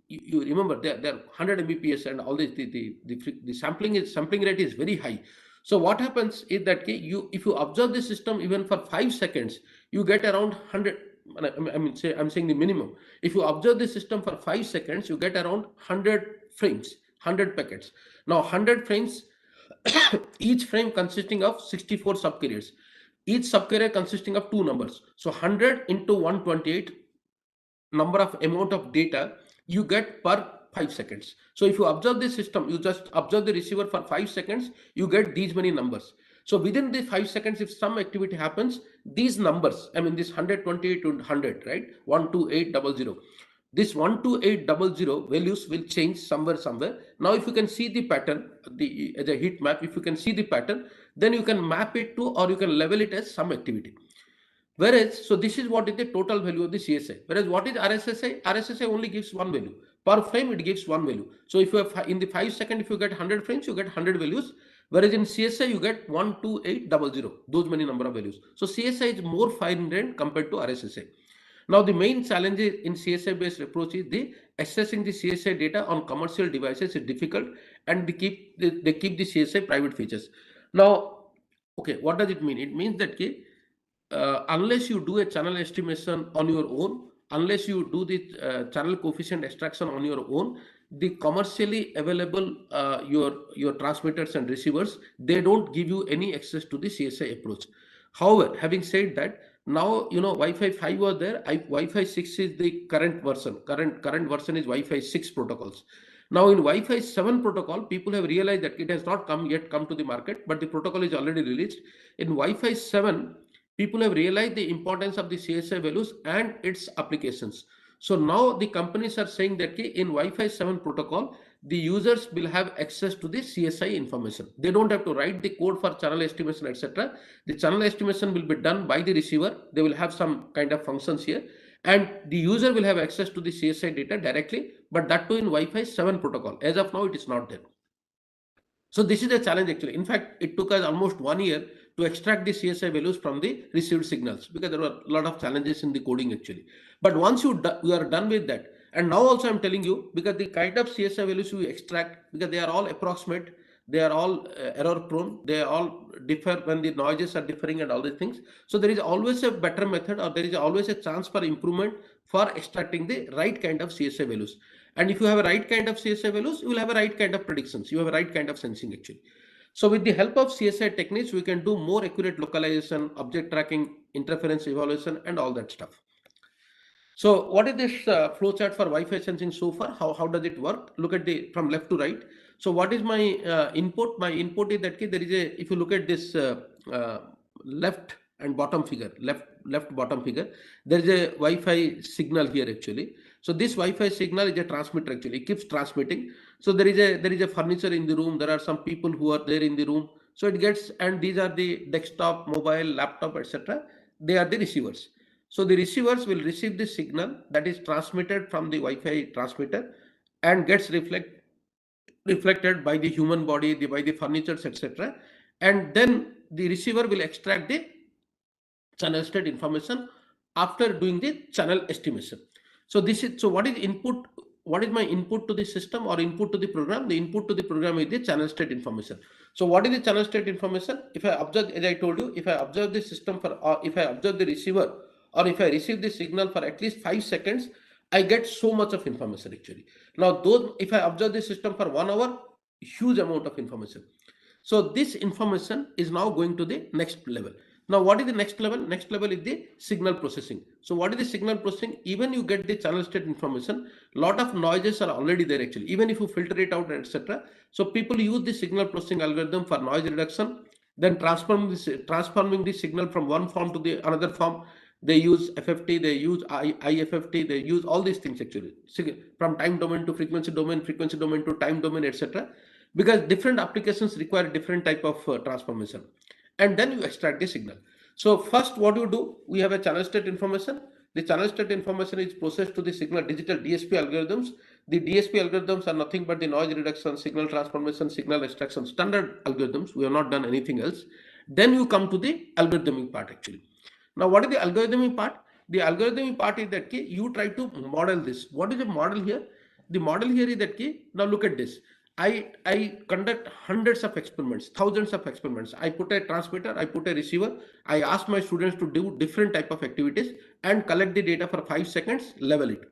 you remember they're 100 mbps and all this, the sampling rate is very high. So what happens is that if you observe the system even for 5 seconds, you get around 100. I'm saying the minimum. If you observe the system for 5 seconds, you get around 100 frames, 100 packets. Now 100 frames, each frame consisting of 64 subcarriers, each subcarrier consisting of two numbers. So 100 into 128 number of amount of data you get per 5 seconds. So if you observe the system, you just observe the receiver for 5 seconds, you get these many numbers. So within the 5 seconds, if some activity happens, these numbers, I mean this 128 to 100, right, 12800, this 12800 values will change somewhere. Now if you can see the pattern, the heat map, if you can see the pattern, then you can map it to, or you can level it as some activity. Whereas, so this is what is the total value of the CSI. Whereas what is RSSI? RSSI only gives one value. Per frame, it gives one value. So if you have in the 5 second, if you get 100 frames, you get 100 values. Whereas in CSI, you get 12800, those many number of values. So CSI is more fine-grained compared to RSSI. Now, the main challenge in CSI-based approach is the accessing the CSI data on commercial devices is difficult, and they keep the CSI private features. Now, okay, what does it mean? It means that unless you do a channel estimation on your own, unless you do the channel coefficient extraction on your own, the commercially available your transmitters and receivers, they don't give you any access to the CSI approach. However, having said that, now Wi-Fi 5 was there. Wi-Fi 6 is the current version. Current version is Wi-Fi 6 protocols. Now in Wi-Fi 7 protocol, people have realized that it has not yet come to the market, but the protocol is already released. In Wi-Fi 7, people have realized the importance of the CSI values and its applications. So now the companies are saying that in Wi-Fi 7 protocol, the users will have access to the CSI information. They don't have to write the code for channel estimation, etc. The channel estimation will be done by the receiver. They will have some kind of functions here, and the user will have access to the CSI data directly, but that too in Wi-Fi 7 protocol. As of now, it is not there. So this is a challenge actually. In fact, it took us almost 1 year to extract the CSI values from the received signals, because there were a lot of challenges in the coding actually. But once you are done with that, and now also I'm telling you, because the kind of CSI values you extract, because they are all approximate, they are all error prone, they all differ when the noises are differing and all these things. So there is always a better method, or there is always a chance for improvement for extracting the right kind of CSI values. And if you have a right kind of CSI values, you will have a right kind of predictions. You have a right kind of sensing actually. So with the help of CSI techniques, we can do more accurate localization, object tracking, interference evaluation, and all that stuff. So what is this flowchart for Wi-Fi sensing so far? How does it work? Look at the from left to right. So what is my input? My input is that there is a, if you look at this left and bottom figure, left bottom figure, there is a Wi-Fi signal here actually. So this Wi-Fi signal is a transmitter actually. It keeps transmitting. So there is a furniture in the room. There are some people who are there in the room. So it gets, and these are the desktop, mobile, laptop, etc. They are the receivers. So the receivers will receive the signal that is transmitted from the Wi-Fi transmitter and gets reflected by the human body, by the furnitures, etc. And then the receiver will extract the channel state information after doing the channel estimation. So this is, so what is input? What is my input to the system or input to the program? The input to the program is the channel state information. So what is the channel state information? If I observe, as I told you, if I observe the system for, or if I observe the receiver, or if I receive the signal for at least 5 seconds, I get so much of information actually. Now, those, if I observe the system for 1 hour, huge amount of information. So this information is now going to the next level. Now, what is the next level? Next level is the signal processing. So what is the signal processing? Even you get the channel state information, lot of noises are already there actually, even if you filter it out, etc. So people use the signal processing algorithm for noise reduction, then transforming the signal from one form to the another form. They use FFT, they use IFFT, they use all these things actually, from time domain to frequency domain to time domain, etc. Because different applications require different type of transformation, and then you extract the signal. So first what you do, we have a channel state information. The channel state information is processed to the signal digital DSP algorithms. The DSP algorithms are nothing but the noise reduction, signal transformation, signal extraction, standard algorithms. We have not done anything else. Then you come to the algorithmic part actually. Now what is the algorithmic part? The algorithmic part is that you try to model this. What is the model here? The model here is that now look at this. I conduct hundreds of experiments, thousands of experiments. I put a transmitter, I put a receiver. I ask my students to do different type of activities and collect the data for 5 seconds, level it.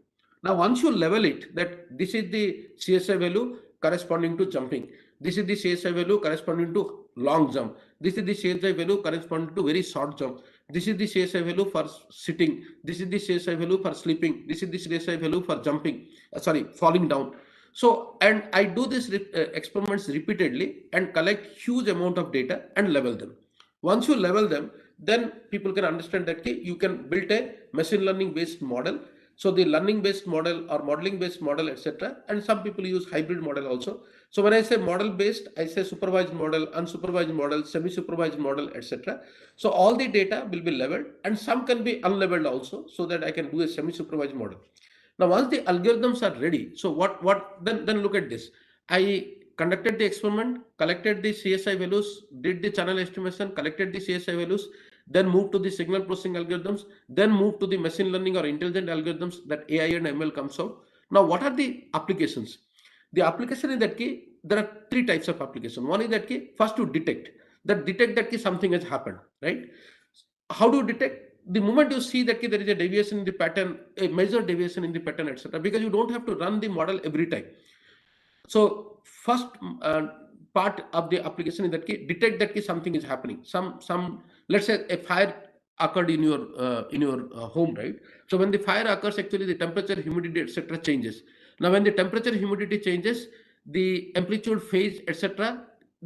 Now, once you level it, that this is the CSI value, corresponding to jumping. This is the CSI value corresponding to long jump. This is the CSI value corresponding to very short jump. This is the CSI value for sitting. This is the CSI value for sleeping. This is the CSI value for jumping, falling down. So, and I do this experiments repeatedly and collect huge amount of data and level them. Once you level them, then people can understand that you can build a machine learning based model. So the learning based model or modeling based model, etc. And some people use hybrid model also. So when I say model based, I say supervised model, unsupervised model, semi-supervised model, etc. So all the data will be leveled, and some can be unleveled also, so that I can do a semi-supervised model. Now, once the algorithms are ready, so then look at this. I conducted the experiment, collected the CSI values, did the channel estimation, collected the CSI values, then moved to the signal processing algorithms, then moved to the machine learning or intelligent algorithms that AI and ML comes out. Now, what are the applications? The application is that there are three types of application. One is that first to detect that something has happened, right? How do you detect? The moment you see that there is a deviation in the pattern, a major deviation in the pattern, etc., because you don't have to run the model every time. So first part of the application is that detect that something is happening. Some let's say a fire occurred in your home, right? So when the fire occurs, actually the temperature, humidity, etc. changes. Now when the temperature, humidity changes, the amplitude, phase, etc.,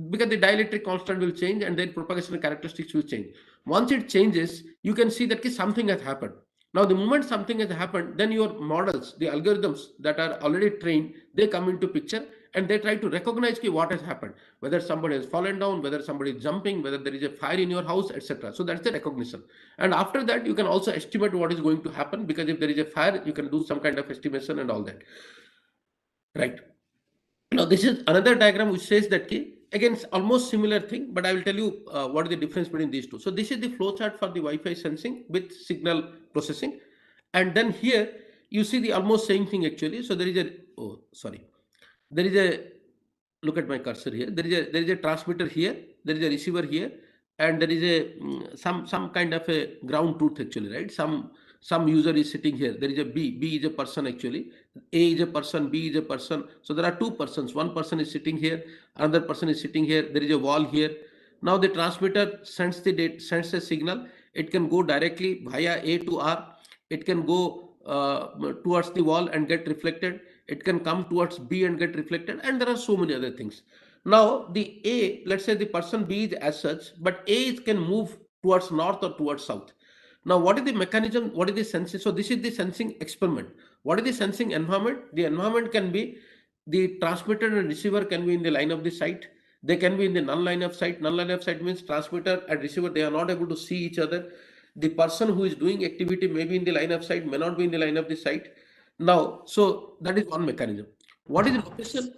because the dielectric constant will change and then propagation characteristics will change. Once it changes, you can see that something has happened. Now, the moment something has happened, then your models, the algorithms that are already trained, they come into picture and they try to recognize what has happened, whether somebody has fallen down, whether somebody is jumping, whether there is a fire in your house, etc. So that's the recognition. And after that, you can also estimate what is going to happen, because if there is a fire, you can do some kind of estimation and all that. Right. Now, this is another diagram which says that again, it's almost similar thing, but I will tell you what is the difference between these two. So this is the flowchart for the Wi-Fi sensing with signal processing. And then here you see the almost same thing actually. So there is there is a, look at my cursor here. There is a transmitter here, there is a receiver here, and there is a some kind of a ground truth actually, right? Some user is sitting here. There is a B is a person actually. A is a person, B is a person. So there are two persons. One person is sitting here, another person is sitting here. There is a wall here. Now the transmitter sends the data, sends a signal. It can go directly via A to R. It can go towards the wall and get reflected. It can come towards B and get reflected, and there are so many other things. Now the A, let's say the person B is as such, but A can move towards north or towards south. Now, what is the mechanism? What is the sensing? So this is the sensing experiment. What is the sensing environment? The environment can be the transmitter and receiver can be in the line of the sight. They can be in the null line of sight. Null line of sight means transmitter and receiver, they are not able to see each other. The person who is doing activity may be in the line of sight, may not be in the line of the sight. Now, so that is one mechanism. What is the location?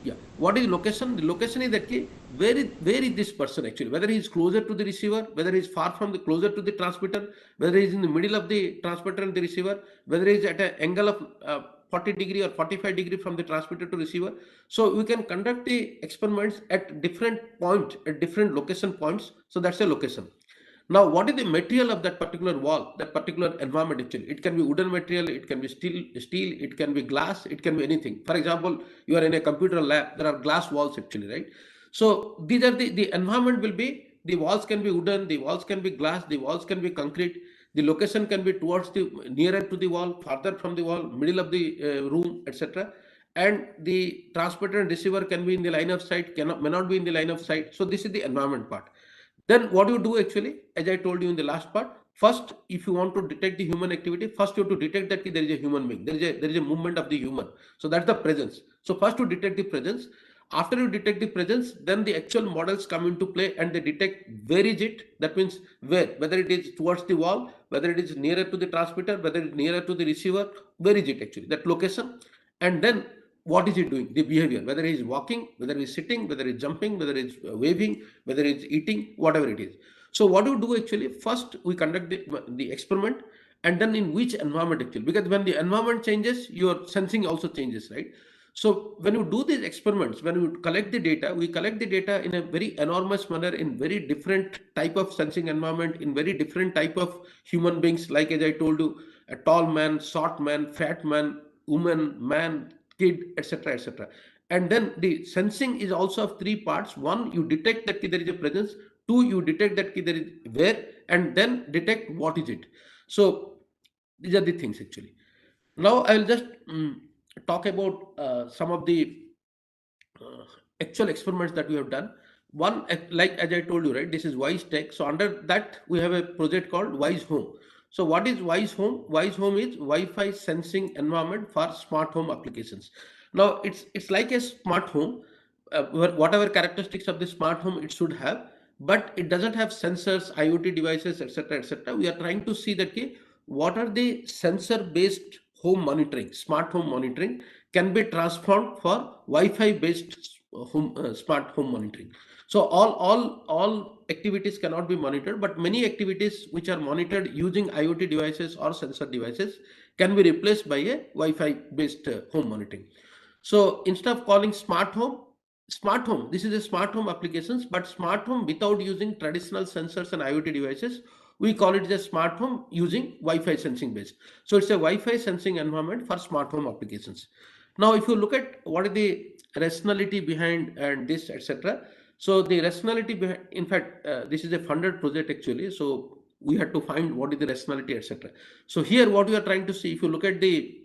Yeah, what is location? The location is that where is this person actually? Whether he is closer to the receiver, whether he is far from the closer to the transmitter, whether he is in the middle of the transmitter and the receiver, whether he is at an angle of 40 degree or 45 degree from the transmitter to receiver. So we can conduct the experiments at different points, at different location points. So that's a location. Now, what is the material of that particular wall, that particular environment actually? It can be wooden material, it can be steel, it can be glass, it can be anything. For example, you are in a computer lab, there are glass walls actually, right? So these are the environment will be, the walls can be wooden, the walls can be glass, the walls can be concrete, the location can be towards the nearer to the wall, farther from the wall, middle of the room, etc. And the transmitter and receiver can be in the line of sight, may not be in the line of sight. So this is the environment part. Then what you do actually, as I told you in the last part, first, if you want to detect the human activity, first you have to detect that there is a human being, there is a movement of the human. So that's the presence. So first to detect the presence. After you detect the presence, then the actual models come into play and they detect where is it. That means whether it is towards the wall, whether it is nearer to the transmitter, whether it is nearer to the receiver, where is it actually, that location. And then what is he doing, the behavior, whether he is walking, whether he is sitting, whether he is jumping, whether he is waving, whether he is eating, whatever it is. So what do you do actually? First we conduct the experiment, and then in which environment actually, because when the environment changes, your sensing also changes, right? So when you do these experiments, when you collect the data, we collect the data in a very enormous manner, in very different type of sensing environment, in very different type of human beings, like as I told you, a tall man, short man, fat man, woman, man, kid, etc., etc. And then the sensing is also of three parts. One, you detect that there is a presence. Two, you detect that there is where, and then detect what is it. So these are the things actually. Now I will just talk about some of the uh, actual experiments that we have done. One, like as I told you, right, this is Wise Tech. So under that, we have a project called Wise Home. So what is Wise Home? Wise Home is Wi-Fi sensing environment for smart home applications. Now it's like a smart home, whatever characteristics of the smart home it should have, but it doesn't have sensors, IoT devices, etc., etc. We are trying to see that what are the sensor-based home monitoring, smart home monitoring can be transformed for Wi-Fi based smart home monitoring. So all activities cannot be monitored, but many activities which are monitored using IoT devices or sensor devices can be replaced by a Wi-Fi based home monitoring. So instead of calling smart home, this is a smart home applications, but smart home without using traditional sensors and IoT devices, we call it a smart home using Wi-Fi sensing based. So it's a Wi-Fi sensing environment for smart home applications. Now, if you look at what is the rationality behind and this, etc. So the rationality behind, in fact, this is a funded project actually. So we had to find what is the rationality, etc. So here, what we are trying to see, if you look at the,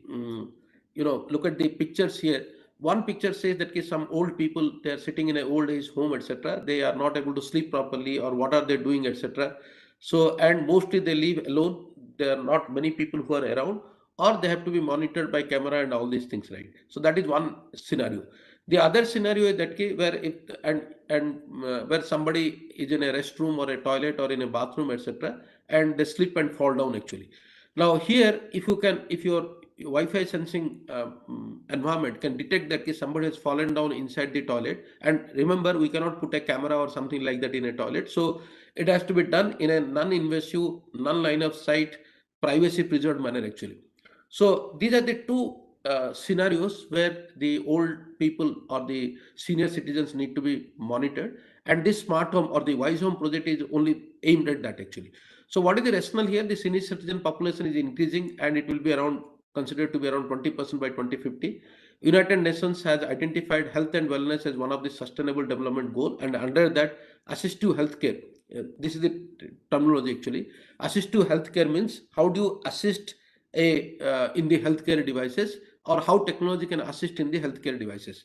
look at the pictures here. One picture says that some old people, they are sitting in an old age home, etc. They are not able to sleep properly, or what are they doing, etc. So, and mostly they live alone. There are not many people who are around, or they have to be monitored by camera and all these things, right? So that is one scenario. The other scenario is that where if and where somebody is in a restroom or a toilet or in a bathroom, etc., and they slip and fall down actually. Now here, if your Wi-Fi sensing environment can detect that somebody has fallen down inside the toilet, and remember, we cannot put a camera or something like that in a toilet, so it has to be done in a non-invasive, non-line of sight, privacy preserved manner actually. So these are the two scenarios where the old people or the senior citizens need to be monitored, and this smart home or the wise home project is only aimed at that actually. So what is the rationale here? The senior citizen population is increasing, and it will be around, considered to be around 20% by 2050. United Nations has identified health and wellness as one of the sustainable development goal, and under that, assistive healthcare. This is the terminology actually. Assistive healthcare means how do you assist in the healthcare devices, or how technology can assist in the healthcare devices.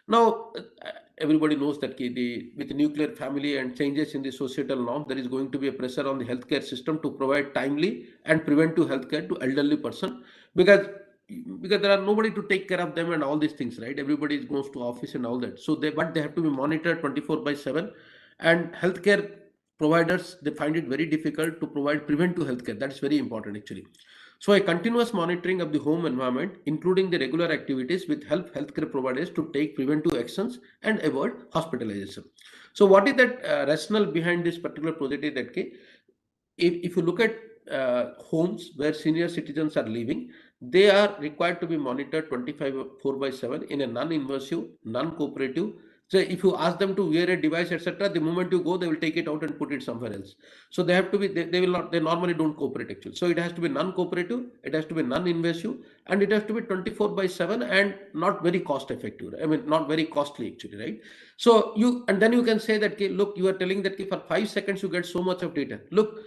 Now, everybody knows that with the nuclear family and changes in the societal norm, there is going to be a pressure on the healthcare system to provide timely and preventive healthcare to elderly person, because there are nobody to take care of them and all these things, right? Everybody goes to office and all that. So they have to be monitored 24/7, and healthcare providers, they find it very difficult to provide preventive healthcare. That is very important actually. So a continuous monitoring of the home environment, including the regular activities, will help healthcare providers to take preventive actions and avoid hospitalization. So what is that rationale behind this particular project is that if you look at homes where senior citizens are living, they are required to be monitored 24/7 in a non-invasive, non-cooperative. So if you ask them to wear a device, etc., the moment you go, they will take it out and put it somewhere else. So they have to be, they will not, they normally don't cooperate actually. So it has to be non-cooperative, it has to be non-invasive, and it has to be 24/7 and not very cost effective. I mean, not very costly actually, right? So and then you can say that, look, you are telling that for 5 seconds you get so much of data. Look,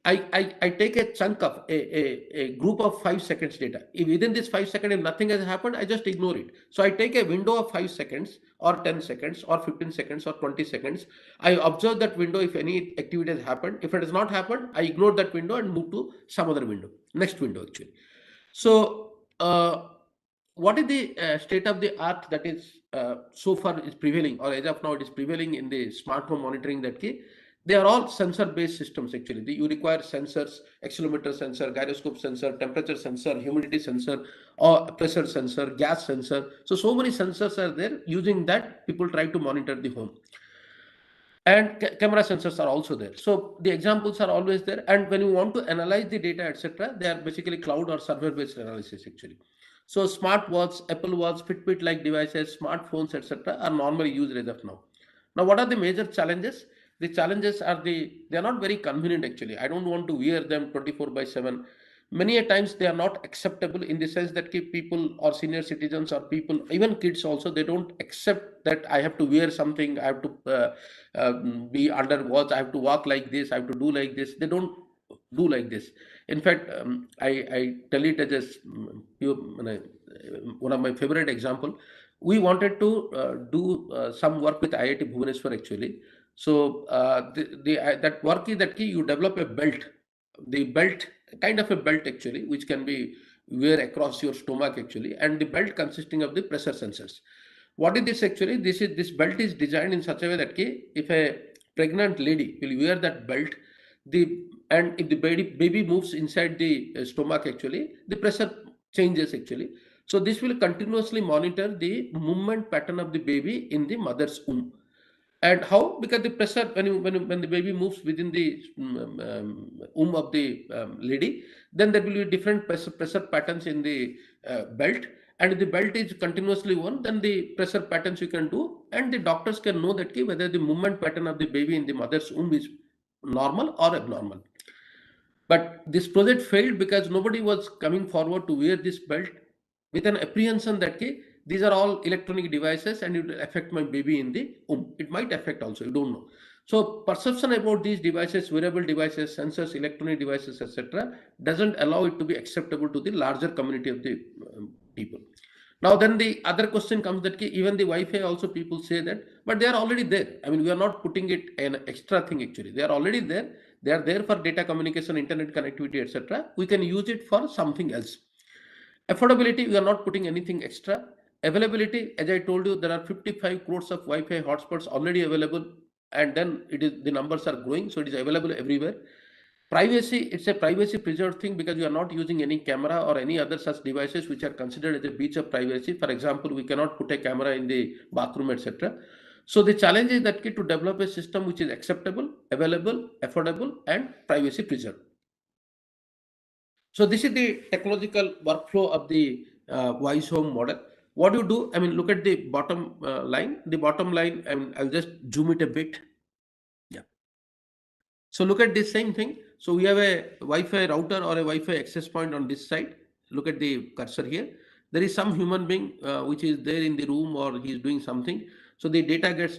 I take a chunk of a group of 5 seconds data. If within this 5 seconds, if nothing has happened, I just ignore it. So I take a window of 5 seconds or 10 seconds or 15 seconds or 20 seconds. I observe that window if any activity has happened. If it has not happened, I ignore that window and move to some other window, next window actually. So what is the state of the art that is so far is prevailing, or as of now it is prevailing in the smart home monitoring, that they are all sensor based systems actually. You require sensors, accelerometer sensor, gyroscope sensor, temperature sensor, humidity sensor, or pressure sensor, gas sensor. So many sensors are there. Using that, people try to monitor the home, and camera sensors are also there. So the examples are always there, and when you want to analyze the data, etc., they are basically cloud or server based analysis actually. So smart watch, Apple Watch, Fitbit like devices, smartphones, etc., are normally used as of now. Now what are the major challenges? The challenges are they are not very convenient actually. I don't want to wear them 24/7. many a times they are not acceptable, in the sense that people or senior citizens or people, even kids also, they don't accept that I have to wear something, I have to be under watch, I have to walk like this, I have to do like this. They don't do like this. In fact, I tell it as one of my favorite example. We wanted to do some work with IIT Bhubaneswar actually. So that work is that you develop a belt, the belt, kind of a belt actually, which can be wear across your stomach actually, and the belt consisting of the pressure sensors. What is this actually? This belt is designed in such a way that if a pregnant lady will wear that belt, the and if the baby moves inside the stomach actually, the pressure changes actually. So this will continuously monitor the movement pattern of the baby in the mother's womb. And how? Because the pressure, when the baby moves within the womb of the lady, then there will be different pressure patterns in the belt. And if the belt is continuously worn, then the pressure patterns you can do, and the doctors can know that whether the movement pattern of the baby in the mother's womb is normal or abnormal. But this project failed because nobody was coming forward to wear this belt with an apprehension that these are all electronic devices and it will affect my baby in the womb. It might affect also, you don't know. So perception about these devices, wearable devices, sensors, electronic devices, etc., doesn't allow it to be acceptable to the larger community of the people. Now then the other question comes that even the Wi-Fi also, people say that, but they are already there. I mean, we are not putting it an extra thing actually. They are already there. They are there for data communication, internet connectivity, etc. We can use it for something else. Affordability, we are not putting anything extra. Availability, as I told you, there are 55 crores of Wi-Fi hotspots already available, and then the numbers are growing, so it is available everywhere. Privacy, it's a privacy preserved thing because you are not using any camera or any other such devices which are considered as a breach of privacy. For example, we cannot put a camera in the bathroom, etc. So the challenge is that to develop a system which is acceptable, available, affordable, and privacy preserved. So this is the technological workflow of the voice home model. What you do, I mean, look at the bottom line. The bottom line, I mean, I'll just zoom it a bit. Yeah. So look at this same thing. So we have a Wi-Fi router or a Wi-Fi access point on this side. Look at the cursor here. There is some human being which is there in the room, or he is doing something. So the data gets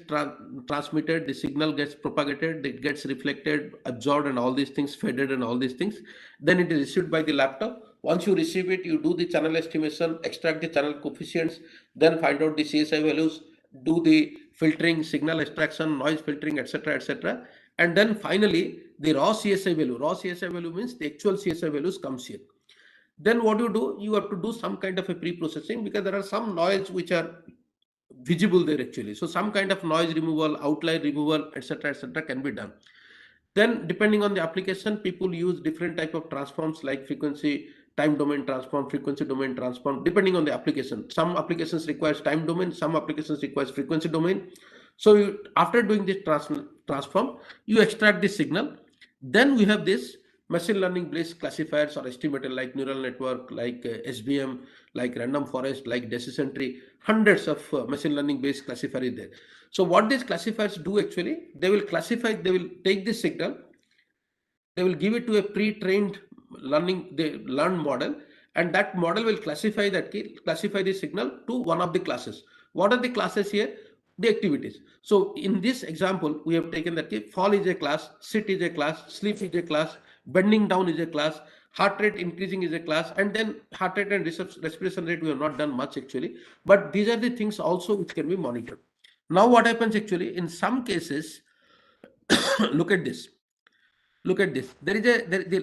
transmitted, the signal gets propagated, it gets reflected, absorbed, and all these things, faded, and all these things. Then it is received by the laptop. Once you receive it, you do the channel estimation, extract the channel coefficients, then find out the CSI values, do the filtering, signal extraction, noise filtering, etc., etc. And then finally, the raw CSI value. Raw CSI value means the actual CSI values comes here. Then what you do? You have to do some kind of a pre-processing because there are some noise which are visible there actually. So some kind of noise removal, outlier removal, etc., can be done. Then depending on the application, people use different type of transforms like frequency time domain transform, frequency domain transform, depending on the application. Some applications requires time domain, some applications requires frequency domain. So after doing this transform, you extract the signal. Then we have this machine learning based classifiers or estimator like neural network, like SVM, like random forest, like decision tree. Hundreds of machine learning based classifiers there. So what these classifiers do actually, they will classify, they will take this signal, they will give it to a pre-trained learned model, and that model will classify the signal to one of the classes. What are the classes here? The activities. So in this example, we have taken that fall is a class, sit is a class, sleep is a class, bending down is a class, heart rate increasing is a class, and then heart rate and respiration rate we have not done much actually, but these are the things also which can be monitored. Now what happens actually in some cases, look at this. Look at this. There is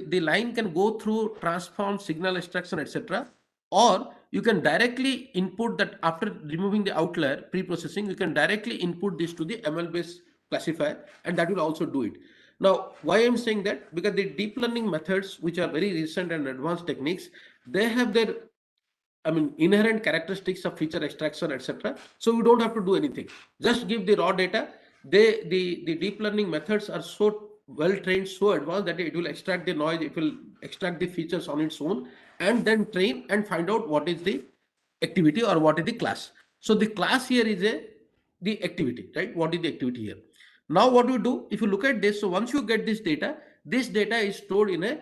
the line can go through transform, signal extraction, etc. Or you can directly input that after removing the outlier pre-processing, you can directly input this to the ML based classifier, and that will also do it. Now, why I'm saying that? Because the deep learning methods, which are very recent and advanced techniques, they have their, I mean, inherent characteristics of feature extraction, etc. So we don't have to do anything. Just give the raw data. The deep learning methods are so well trained, so advanced that it will extract the noise, it will extract the features on its own, and then train and find out what is the activity or what is the class. So the class here is the activity, right? What is the activity here? Now what we do, if you look at this, so once you get this data is stored in a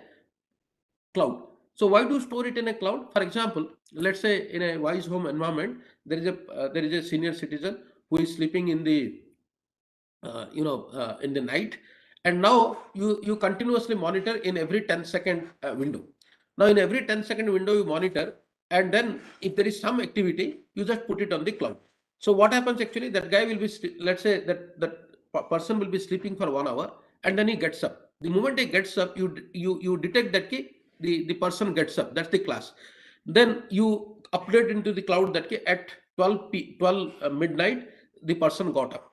cloud. So why do store it in a cloud? For example, let's say in a wise home environment, there is a senior citizen who is sleeping in the in the night, and now you continuously monitor in every 10-second window. Now in every 10-second window you monitor, and then if there is some activity, you just put it on the cloud. So what happens actually, that guy will be let's say that person will be sleeping for 1 hour, and then he gets up. The moment he gets up, you detect that the person gets up, that's the class. Then you update into the cloud that at 12 midnight the person got up.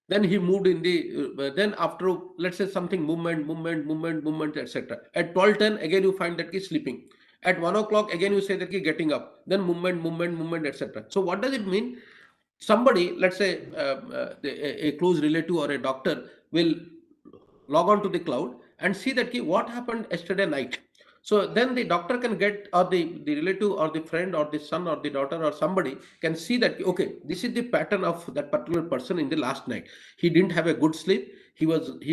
Then he moved in the then after, let's say, something movement, etc. At 12:10 again you find that he's sleeping. At 1 o'clock again you say that he's getting up. Then movement, etc. So what does it mean? Somebody, let's say a close relative or a doctor, will log on to the cloud and see that what happened yesterday night. So then the doctor can get, or the relative or the friend or the son or the daughter or somebody can see that, okay, this is the pattern of that particular person in the last night. He didn't have a good sleep. He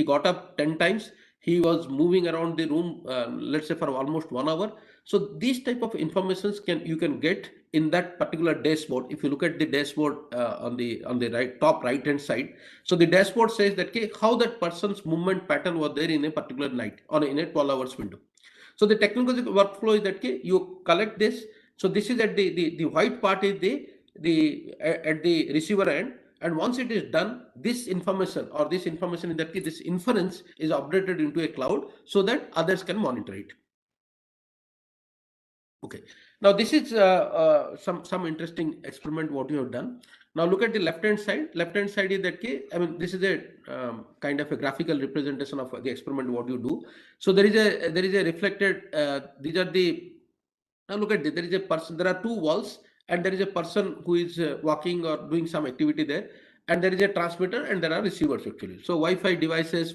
got up 10 times. He was moving around the room, let's say, for almost 1 hour. So these type of informations you can get in that particular dashboard. If you look at the dashboard on the top right hand side, so the dashboard says that how that person's movement pattern was there in a particular night, in a 12 hours window. So the technical workflow is that you collect this. So this is at the white part is the at the receiver end, and once it is done, this information, in that case, this inference is updated into a cloud so that others can monitor it. Okay. Now this is some interesting experiment what you have done. Now look at the left hand side. Left hand side is that I mean, this is a kind of a graphical representation of the experiment what you do. So there is a reflected. These are the, now look at this. There is a person. There are two walls, and there is a person who is walking or doing some activity there. And there is a transmitter, and there are receivers actually. So Wi-Fi devices.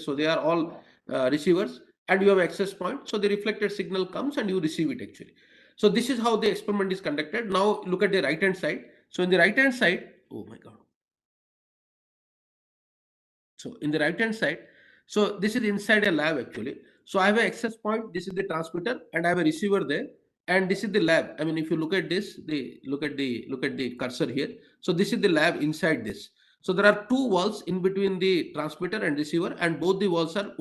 So they are all receivers, and you have access point. So the reflected signal comes, and you receive it actually. So this is how the experiment is conducted. Now look at the right hand side. So in the right hand side, oh my God. So in the right hand side, so this is inside a lab actually. So I have an access point. This is the transmitter, and I have a receiver there. And this is the lab. I mean, if you look at this, look at the cursor here. So this is the lab inside this. So there are two walls in between the transmitter and receiver, and both the walls are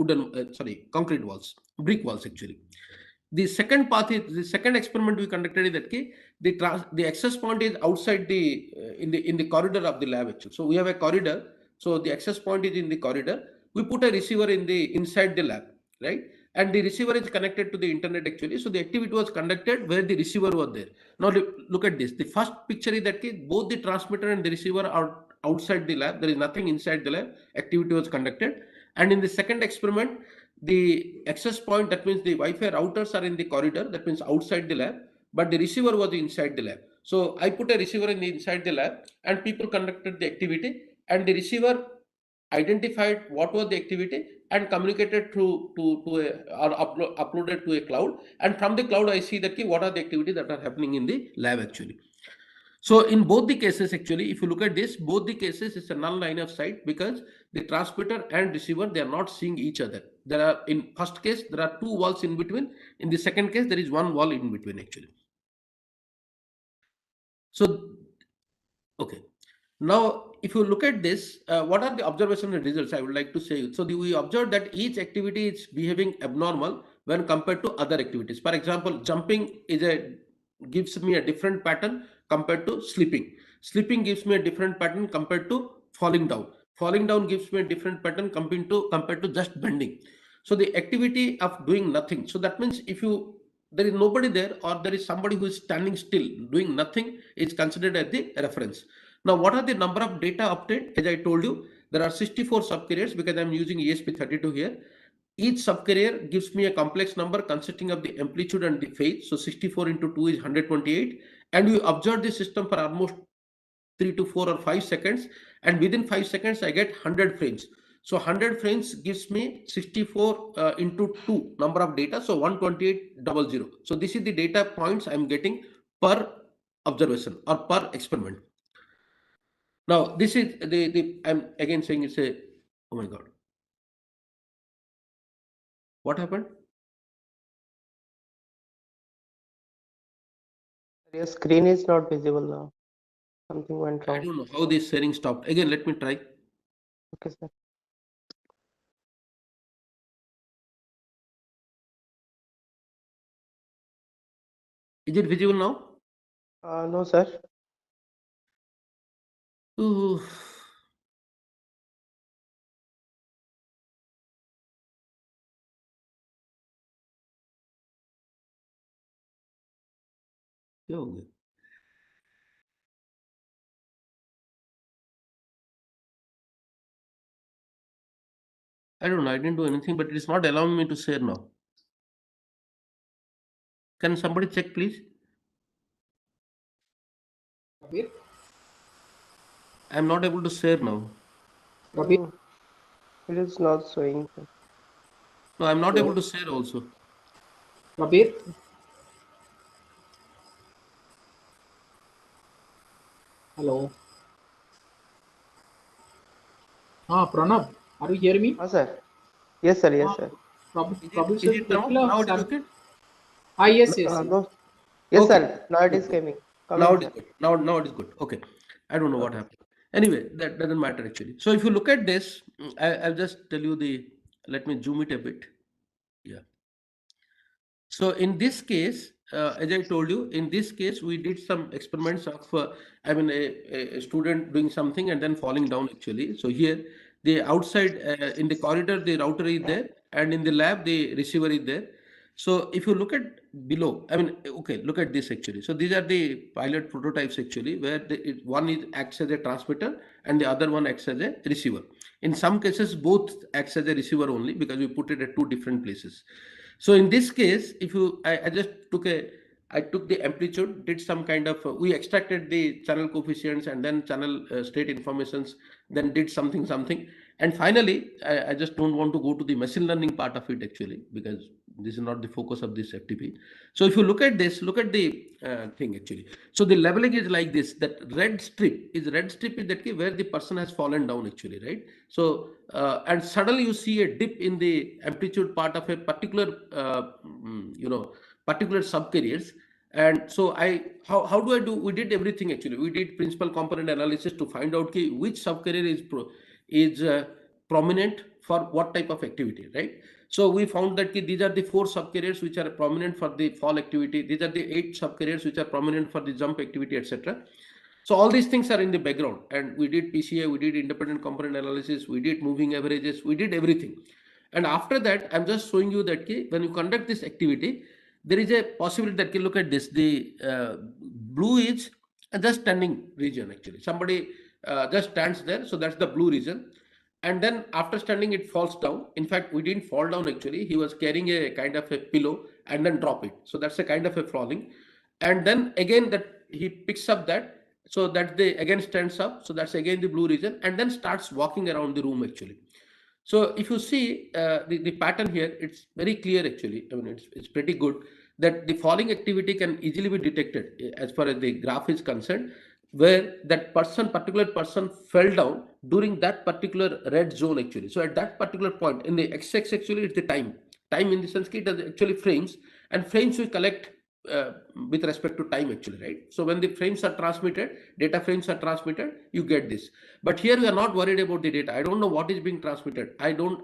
concrete walls, brick walls actually. The second path is the second experiment we conducted is that the access point is outside the in the corridor of the lab actually. So we have a corridor. So the access point is in the corridor. We put a receiver in the inside the lab, right? And the receiver is connected to the internet actually. So the activity was conducted where the receiver was there. Now look at this. The first picture is that both the transmitter and the receiver are outside the lab. There is nothing inside the lab. Activity was conducted. And in the second experiment, the access point, that means the Wi-Fi routers are in the corridor, that means outside the lab, but the receiver was inside the lab. So I put a receiver inside the lab, and people conducted the activity, and the receiver identified what was the activity and communicated uploaded to a cloud. And from the cloud, I see that what are the activities that are happening in the lab actually. So in both the cases, actually, if you look at this, both the cases it's a null line of sight, because the transmitter and receiver, they are not seeing each other. There are, in first case, there are two walls in between. In the second case, there is one wall in between actually. So, okay. Now, if you look at this, what are the observation and results? I would like to say. So we observed that each activity is behaving abnormal when compared to other activities. For example, jumping gives me a different pattern compared to sleeping. Sleeping gives me a different pattern compared to falling down. Falling down gives me a different pattern compared to just bending. So the activity of doing nothing. So that means if there is nobody there, or there is somebody who is standing still doing nothing, is considered as the reference. Now, what are the number of data obtained? As I told you, there are 64 subcarriers, because I'm using ESP32 here. Each subcarrier gives me a complex number consisting of the amplitude and the phase. So 64 into 2 is 128. And you observe the system for almost 3 to 4 or 5 seconds. And within 5 seconds, I get 100 frames. So 100 frames gives me 64 into 2 number of data. So 128,000. So this is the data points I'm getting per observation or per experiment. Now, this is I'm again saying it's a, oh my God. What happened? Your screen is not visible now. Something went I wrong. don't know how this sharing stopped. Again, let me try. Okay, sir. Is it visible now? No, sir. Ooh. क्या हो गया? I don't know. I didn't do anything, but it is not allowing me to share now. Can somebody check, please? Prabir, I am not able to share now. Prabir, Mm, it is not showing, sir. No, I am not able hello, to share also. Prabir, hello. Pranab, are you hearing me? Sir. Yes, sir. Yes, Ah, sir. Prabir Is sir, it now? देखला Now it is sir. okay? Yes, yes, yes. No. Yes, Okay. sir. Now it Good, is good. coming. Now Coming, it is sir. good. Now it is good. Okay. I don't know what Okay. happened. Anyway, that doesn't matter actually. So if you look at this, I'll just tell you let me zoom it a bit. Yeah. So in this case, as I told you, in this case, we did some experiments of, I mean, a student doing something and then falling down actually. So here, the outside in the corridor, the router is there, and in the lab, the receiver is there. So if you look at below, I mean, okay, look at this actually. So these are the pilot prototypes actually, where one is acts as a transmitter and the other one acts as a receiver. In some cases, both acts as a receiver only because we put it at two different places. So in this case, if you, I just I took the amplitude, did some kind of, we extracted the channel coefficients and then channel state informations, then did something. And finally, I just don't want to go to the machine learning part of it actually, because this is not the focus of this FTP. So if you look at this, look at the thing actually. So the leveling is like this, that red strip is that key where the person has fallen down actually, right? So, and suddenly you see a dip in the amplitude part of a particular, particular subcarriers. And so how do I do? We did everything actually. We did principal component analysis to find out which subcarrier is prominent for what type of activity, right? So we found that these are the 4 subcarriers which are prominent for the fall activity. These are the 8 subcarriers which are prominent for the jump activity, etc. So all these things are in the background, and we did PCA, we did independent component analysis, we did moving averages, we did everything. And after that, I'm just showing you that when you conduct this activity, there is a possibility that look at this. The blue is just standing region actually. Somebody just stands there, so that's the blue region. And then after standing, it falls down. In fact, we didn't fall down actually. He was carrying a kind of a pillow and then drop it. So that's a kind of a falling. And then again that he picks up that, so that they again stands up, so that's again the blue region, and then starts walking around the room actually. So if you see the pattern here, it's very clear actually. I mean, it's pretty good that the falling activity can easily be detected as far as the graph is concerned, where that particular person fell down during that particular red zone actually. So at that particular point in the x-axis actually, it's the time in the sense it does actually frames, and frames we collect uh, with respect to time actually, right? So when the frames are transmitted, data frames are transmitted, you get this. But here we are not worried about the data. I don't know what is being transmitted. I don't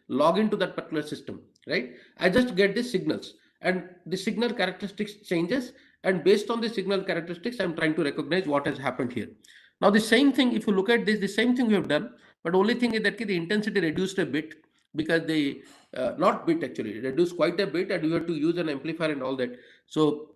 log into that particular system, right? I just get the signals, and the signal characteristics changes, and based on the signal characteristics, I'm trying to recognize what has happened here. Now the same thing, if you look at this, the same thing we have done, but only thing is that the intensity reduced a bit, because they not bit actually reduced quite a bit, and you have to use an amplifier and all that. So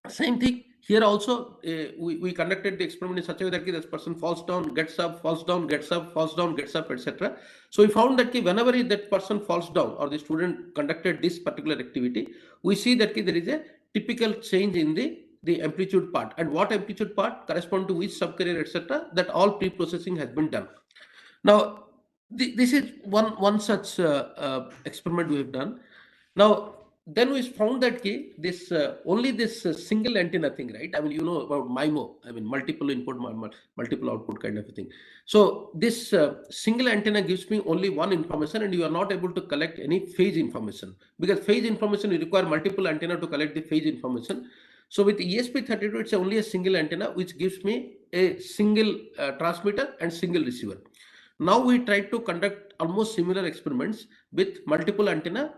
same thing here also. We conducted the experiment in such a way that this person falls down, gets up, falls down, gets up, falls down, gets up, etc. So we found that whenever that person falls down, or the student conducted this particular activity, we see that there is a typical change in the amplitude part, and what amplitude part correspond to which subcarrier, etc. That all pre-processing has been done. Now, this is one such experiment we have done. Now, then we found that this only this single antenna thing, right? I mean, you know about MIMO, I mean, multiple input, multiple output kind of a thing. So this single antenna gives me only one information, and you are not able to collect any phase information, because phase information you require multiple antenna to collect the phase information. So with ESP32, it's only a single antenna which gives me a single transmitter and single receiver. Now we try to conduct almost similar experiments with multiple antenna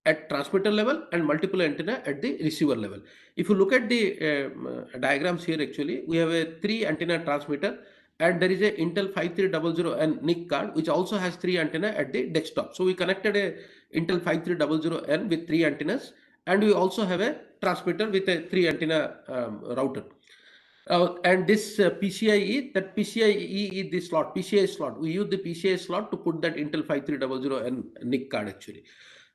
at transmitter level and multiple antenna at the receiver level. If you look at the diagrams here, actually we have a 3 antenna transmitter, and there is a Intel 5300N NIC card which also has 3 antenna at the desktop. So we connected a Intel 5300N with 3 antennas, and we also have a transmitter with a 3 antenna router. And this PCIe, that PCIe is the slot, PCI slot. We use the PCI slot to put that Intel 5300N NIC card actually.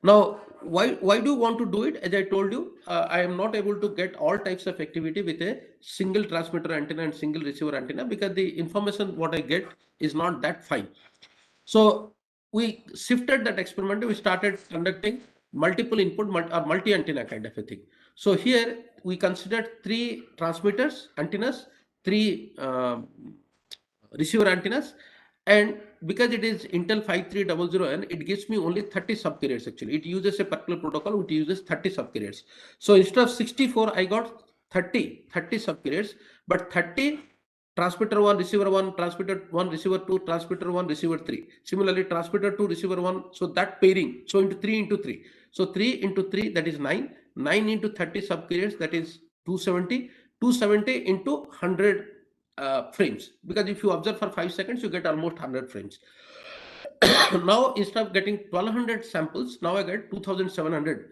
Now, why do you want to do it? As I told you, I am not able to get all types of activity with a single transmitter antenna and single receiver antenna, because the information what I get is not that fine. So we shifted that experiment. We started conducting multiple input or multi antenna kind of a thing. So here we considered 3 transmitters antennas, 3 receiver antennas, and because it is Intel 5300N, it gives me only 30 subcarriers actually. It uses a particular protocol which uses 30 subcarriers. So instead of 64, I got 30 subcarriers, but 30 transmitter 1, receiver 1, transmitter 1, receiver 2, transmitter 1, receiver 3. Similarly, transmitter 2, receiver 1. So that pairing, so into 3 into 3. So 3 into 3, that is 9. 9 into 30 subcarriers, that is 270. 270 into 100 frames, because if you observe for 5 seconds, you get almost 100 frames. Now instead of getting 1200 samples, now I get 2700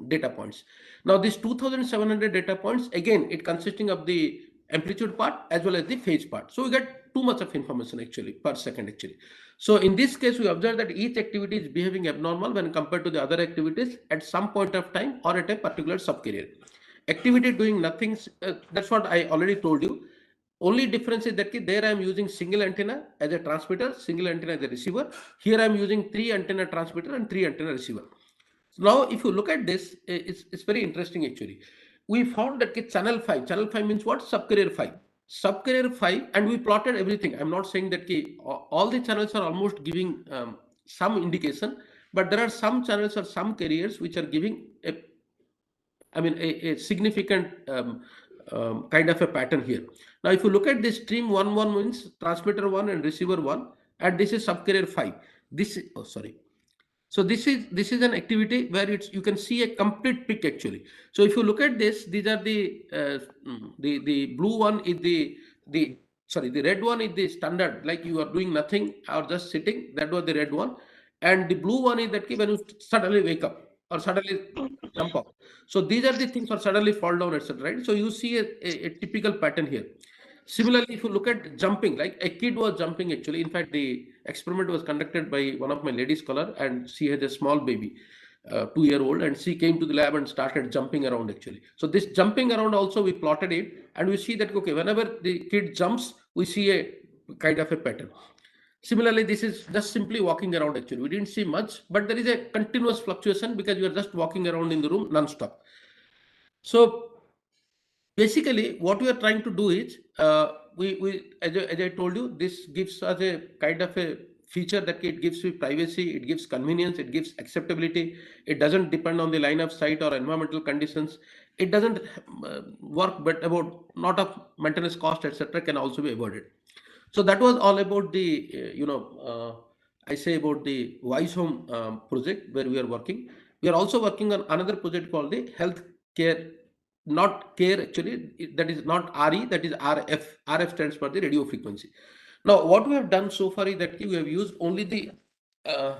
data points. Now this 2700 data points, again, it consisting of the amplitude part as well as the phase part. So we get too much of information actually per second actually. So in this case, we observe that each activity is behaving abnormal when compared to the other activities at some point of time or at a particular subcarrier. Activity doing nothing, that's what I already told you. Only difference is that there I am using single antenna as a transmitter, single antenna as a receiver. Here I am using 3 antenna transmitter and 3 antenna receiver. So now if you look at this, it's very interesting actually. We found that channel 5 means what? Subcarrier 5. Subcarrier 5, and we plotted everything. I'm not saying that all the channels are almost giving some indication, but there are some channels or some carriers which are giving a significant kind of a pattern here. Now, if you look at this stream 1 means transmitter 1 and receiver 1, and this is subcarrier 5. This is, oh sorry. So this is an activity where you can see a complete pic actually. So if you look at this, these are the blue one is the red one is the standard, like you are doing nothing or just sitting. That was the red one, and the blue one is that when you suddenly wake up or suddenly jump up. So these are the things, or suddenly fall down, etc. Right? So you see a typical pattern here. Similarly, if you look at jumping, like a kid was jumping actually. In fact, the experiment was conducted by one of my lady scholar, and she had a small baby, 2-year-old, and she came to the lab and started jumping around actually. So this jumping around also we plotted it, and we see that okay, whenever the kid jumps, we see a kind of a pattern. Similarly, this is just simply walking around actually. We didn't see much, but there is a continuous fluctuation because you are just walking around in the room non-stop. So basically, what we are trying to do is, as I told you, this gives us a kind of a feature that it gives you privacy, it gives convenience, it gives acceptability. It doesn't depend on the line of sight or environmental conditions. It doesn't work, but about lot of maintenance cost, etc., can also be avoided. So that was all about the, I say about the Wise Home project where we are working. We are also working on another project called the health care. Not care actually, that is not RE, that is RF. RF stands for the radio frequency. Now, what we have done so far is that we have used only the the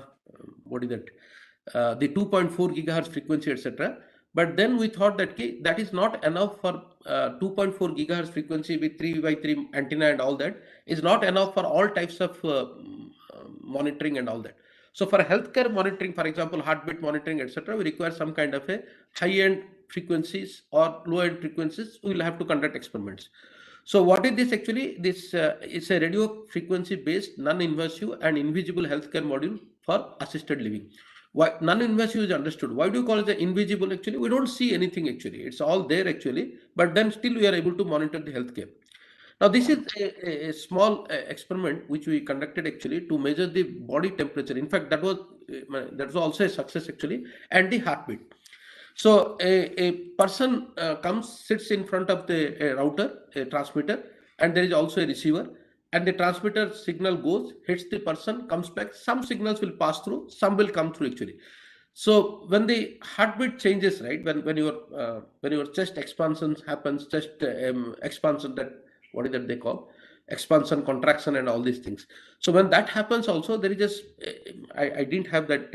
2.4 gigahertz frequency, etc. But then we thought that that is not enough for 2.4 gigahertz frequency with 3x3 antenna and all that is not enough for all types of monitoring and all that. So for healthcare monitoring, for example, heartbeat monitoring, etc., we require some kind of a high-end frequencies or low-end frequencies. We will have to conduct experiments. So what is this actually? This is a radio frequency based non-invasive and invisible healthcare module for assisted living. Why non-invasive is understood? Why do you call it the invisible actually? We don't see anything actually. It's all there actually, but then still we are able to monitor the healthcare. Now, this is a small experiment which we conducted actually to measure the body temperature. In fact, that was also a success actually, and the heartbeat. So a person comes, sits in front of the router, a transmitter, and there is also a receiver, and the transmitter signal goes, hits the person, comes back. Some signals will pass through, some will come through actually. So when the heartbeat changes, right, when your chest expansion happens, chest expansion, that what is that they call, expansion, contraction, and all these things. So when that happens, also there is just I didn't have that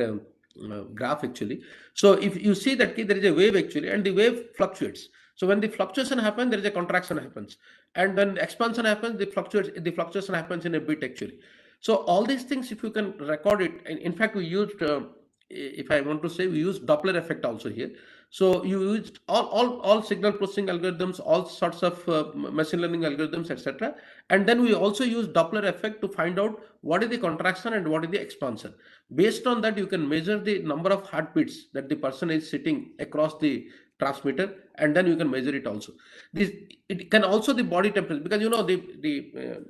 graph actually. So if you see that there is a wave actually, and the wave fluctuates. So when the fluctuation happens, there is a contraction happens, and when expansion happens, the fluctuation happens in a bit actually. So all these things, if you can record it, in fact, we used. If I want to say, we use Doppler effect also here. So you used all signal processing algorithms, all sorts of machine learning algorithms, etc. And then we also use Doppler effect to find out what is the contraction and what is the expansion. Based on that, you can measure the number of heartbeats that the person is sitting across the transmitter, and then you can measure it also. This, it can also the body temperature, because you know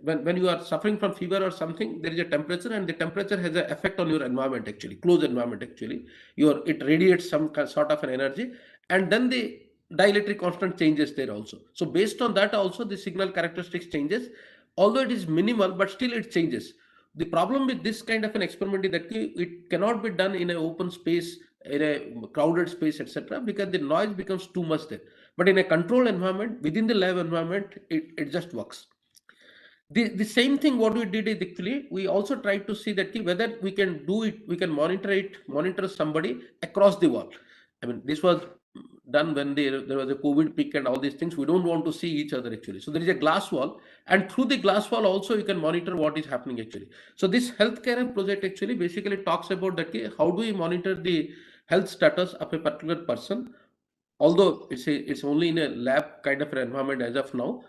when you are suffering from fever or something, there is a temperature, and the temperature has an effect on your environment actually, closed environment actually. It radiates some sort of an energy, and then the dielectric constant changes there also. So based on that also, the signal characteristics changes, although it is minimal, but still it changes. The problem with this kind of an experiment is that it cannot be done in an open space, in a crowded space, etc., because the noise becomes too much there. But in a controlled environment, within the lab environment, it just works. The same thing what we did is actually we also tried to see that whether we can do it, we can monitor somebody across the wall. I mean, this was done when there was a COVID peak and all these things. We don't want to see each other actually. So there is a glass wall, and through the glass wall also you can monitor what is happening actually. So this healthcare project actually basically talks about that how do we monitor the health status of a particular person, although it's only in a lab kind of an environment as of now,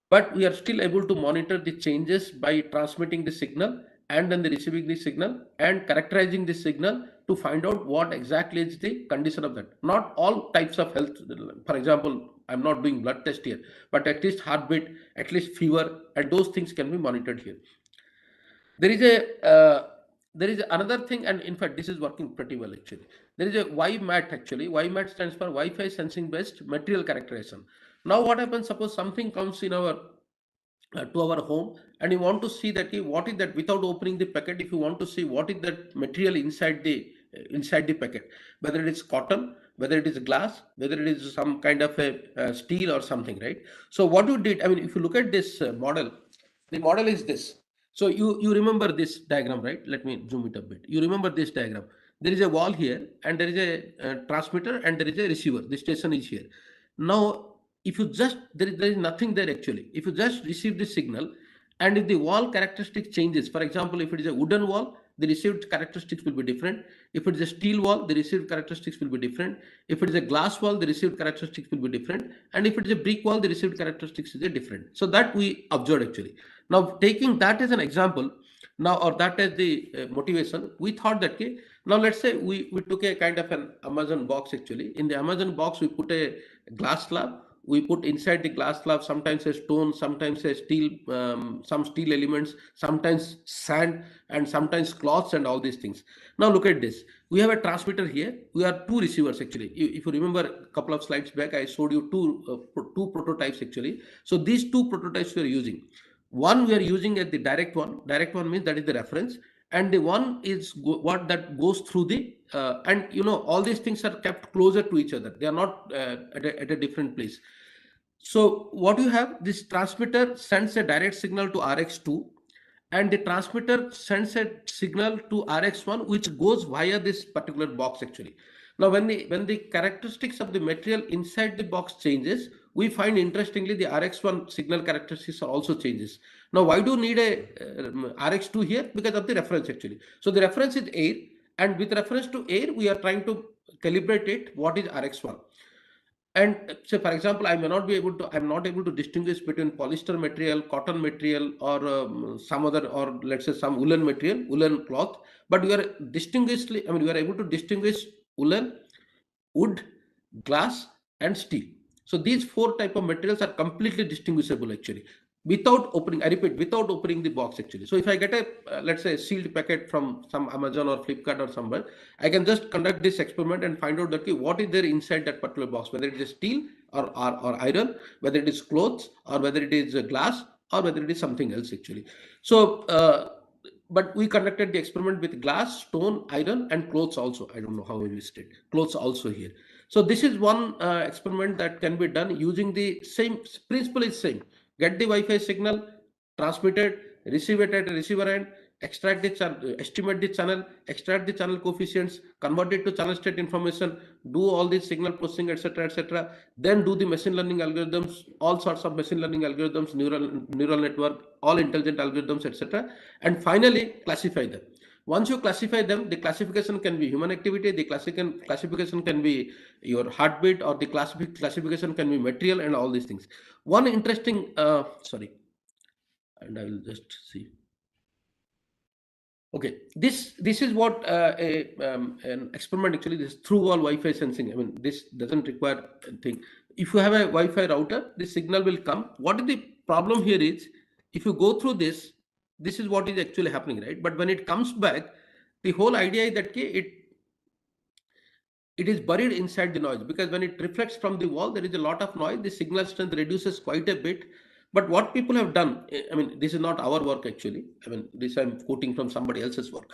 but we are still able to monitor the changes by transmitting the signal and then the receiving the signal and characterizing the signal to find out what exactly is the condition of that. Not all types of health, for example, I'm not doing blood test here, but at least heartbeat, at least fever, and those things can be monitored here. There is another thing, and in fact this is working pretty well actually. There is a WiMAT actually. WiMAT stands for Wi-Fi sensing based material characterization. Now what happens, suppose something comes in our to our home, and you want to see that what is that, without opening the packet, if you want to see what is that material inside the packet, whether it is cotton, whether it is glass, whether it is some kind of a steel or something, right? So what you did, I mean, if you look at this model, the model is this. So you remember this diagram, right? Let me zoom it a bit. You remember this diagram. There is a wall here, and there is a transmitter, and there is a receiver. The station is here. Now if you just there is nothing there actually. If you just receive the signal, and if the wall characteristic changes, for example, if it is a wooden wall, the received characteristics will be different. If it is a steel wall, the received characteristics will be different. If it is a glass wall, the received characteristics will be different. And if it is a brick wall, the received characteristics is different. So that we observed actually. Now taking that as an example, now, or that as the motivation, we thought that now let's say we took a kind of an Amazon box actually. In the Amazon box, we put a glass slab. We put inside the glass slab sometimes a stone, sometimes a steel, some steel elements, sometimes sand, and sometimes cloths, and all these things. Now look at this. We have a transmitter here. We have two receivers actually. If you remember a couple of slides back, I showed you two prototypes actually. So these two prototypes we are using. One we are using at the direct one. Direct one means that is the reference, and the one is what that goes through the and all these things are kept closer to each other. They are not at a different place. So what you have, this transmitter sends a direct signal to RX2, and the transmitter sends a signal to RX1, which goes via this particular box actually. Now when the characteristics of the material inside the box changes, we find interestingly the RX1 signal characteristics are also changes. Now why do you need a RX2 here? Because of the reference actually. So the reference is air, and with reference to air, we are trying to calibrate it what is RX1. And say, for example, I'm not able to distinguish between polyester material, cotton material, or some other, or let's say some woolen material, woolen cloth. But we are we are able to distinguish woolen, wood, glass, and steel. So these four type of materials are completely distinguishable actually. without opening, I repeat, without opening the box actually. So if I get a let's say sealed packet from some Amazon or Flipkart or somewhere, I can just conduct this experiment and find out that what is there inside that particular box, whether it is steel or iron, whether it is clothes or whether it is glass or whether it is something else actually. So but we conducted the experiment with glass, stone, iron, and clothes also. I don't know how we listed clothes also here. So this is one experiment that can be done using the same principle is same. Get the Wi-Fi signal, transmit it, receive it at a receiver end, extract the channel, estimate the channel, extract the channel coefficients, convert it to channel state information, do all this signal processing, etc., then do the machine learning algorithms, all sorts of machine learning algorithms, neural network, all intelligent algorithms, etc., and finally classify them. Once you classify them, the classification can be human activity, the classification can be your heartbeat, or the classification can be material, and all these things. One interesting, sorry, and I will just see. Okay, this is what an experiment actually. This through wall Wi-Fi sensing. I mean, this doesn't require a thing. If you have a Wi-Fi router, the signal will come. What is the problem here is, if you go through this, this is what is actually happening, right? But when it comes back, the whole idea is that it is buried inside the noise, because when it reflects from the wall, there is a lot of noise. The signal strength reduces quite a bit. But what people have done, I mean, this is not our work actually. I mean, this I'm quoting from somebody else's work.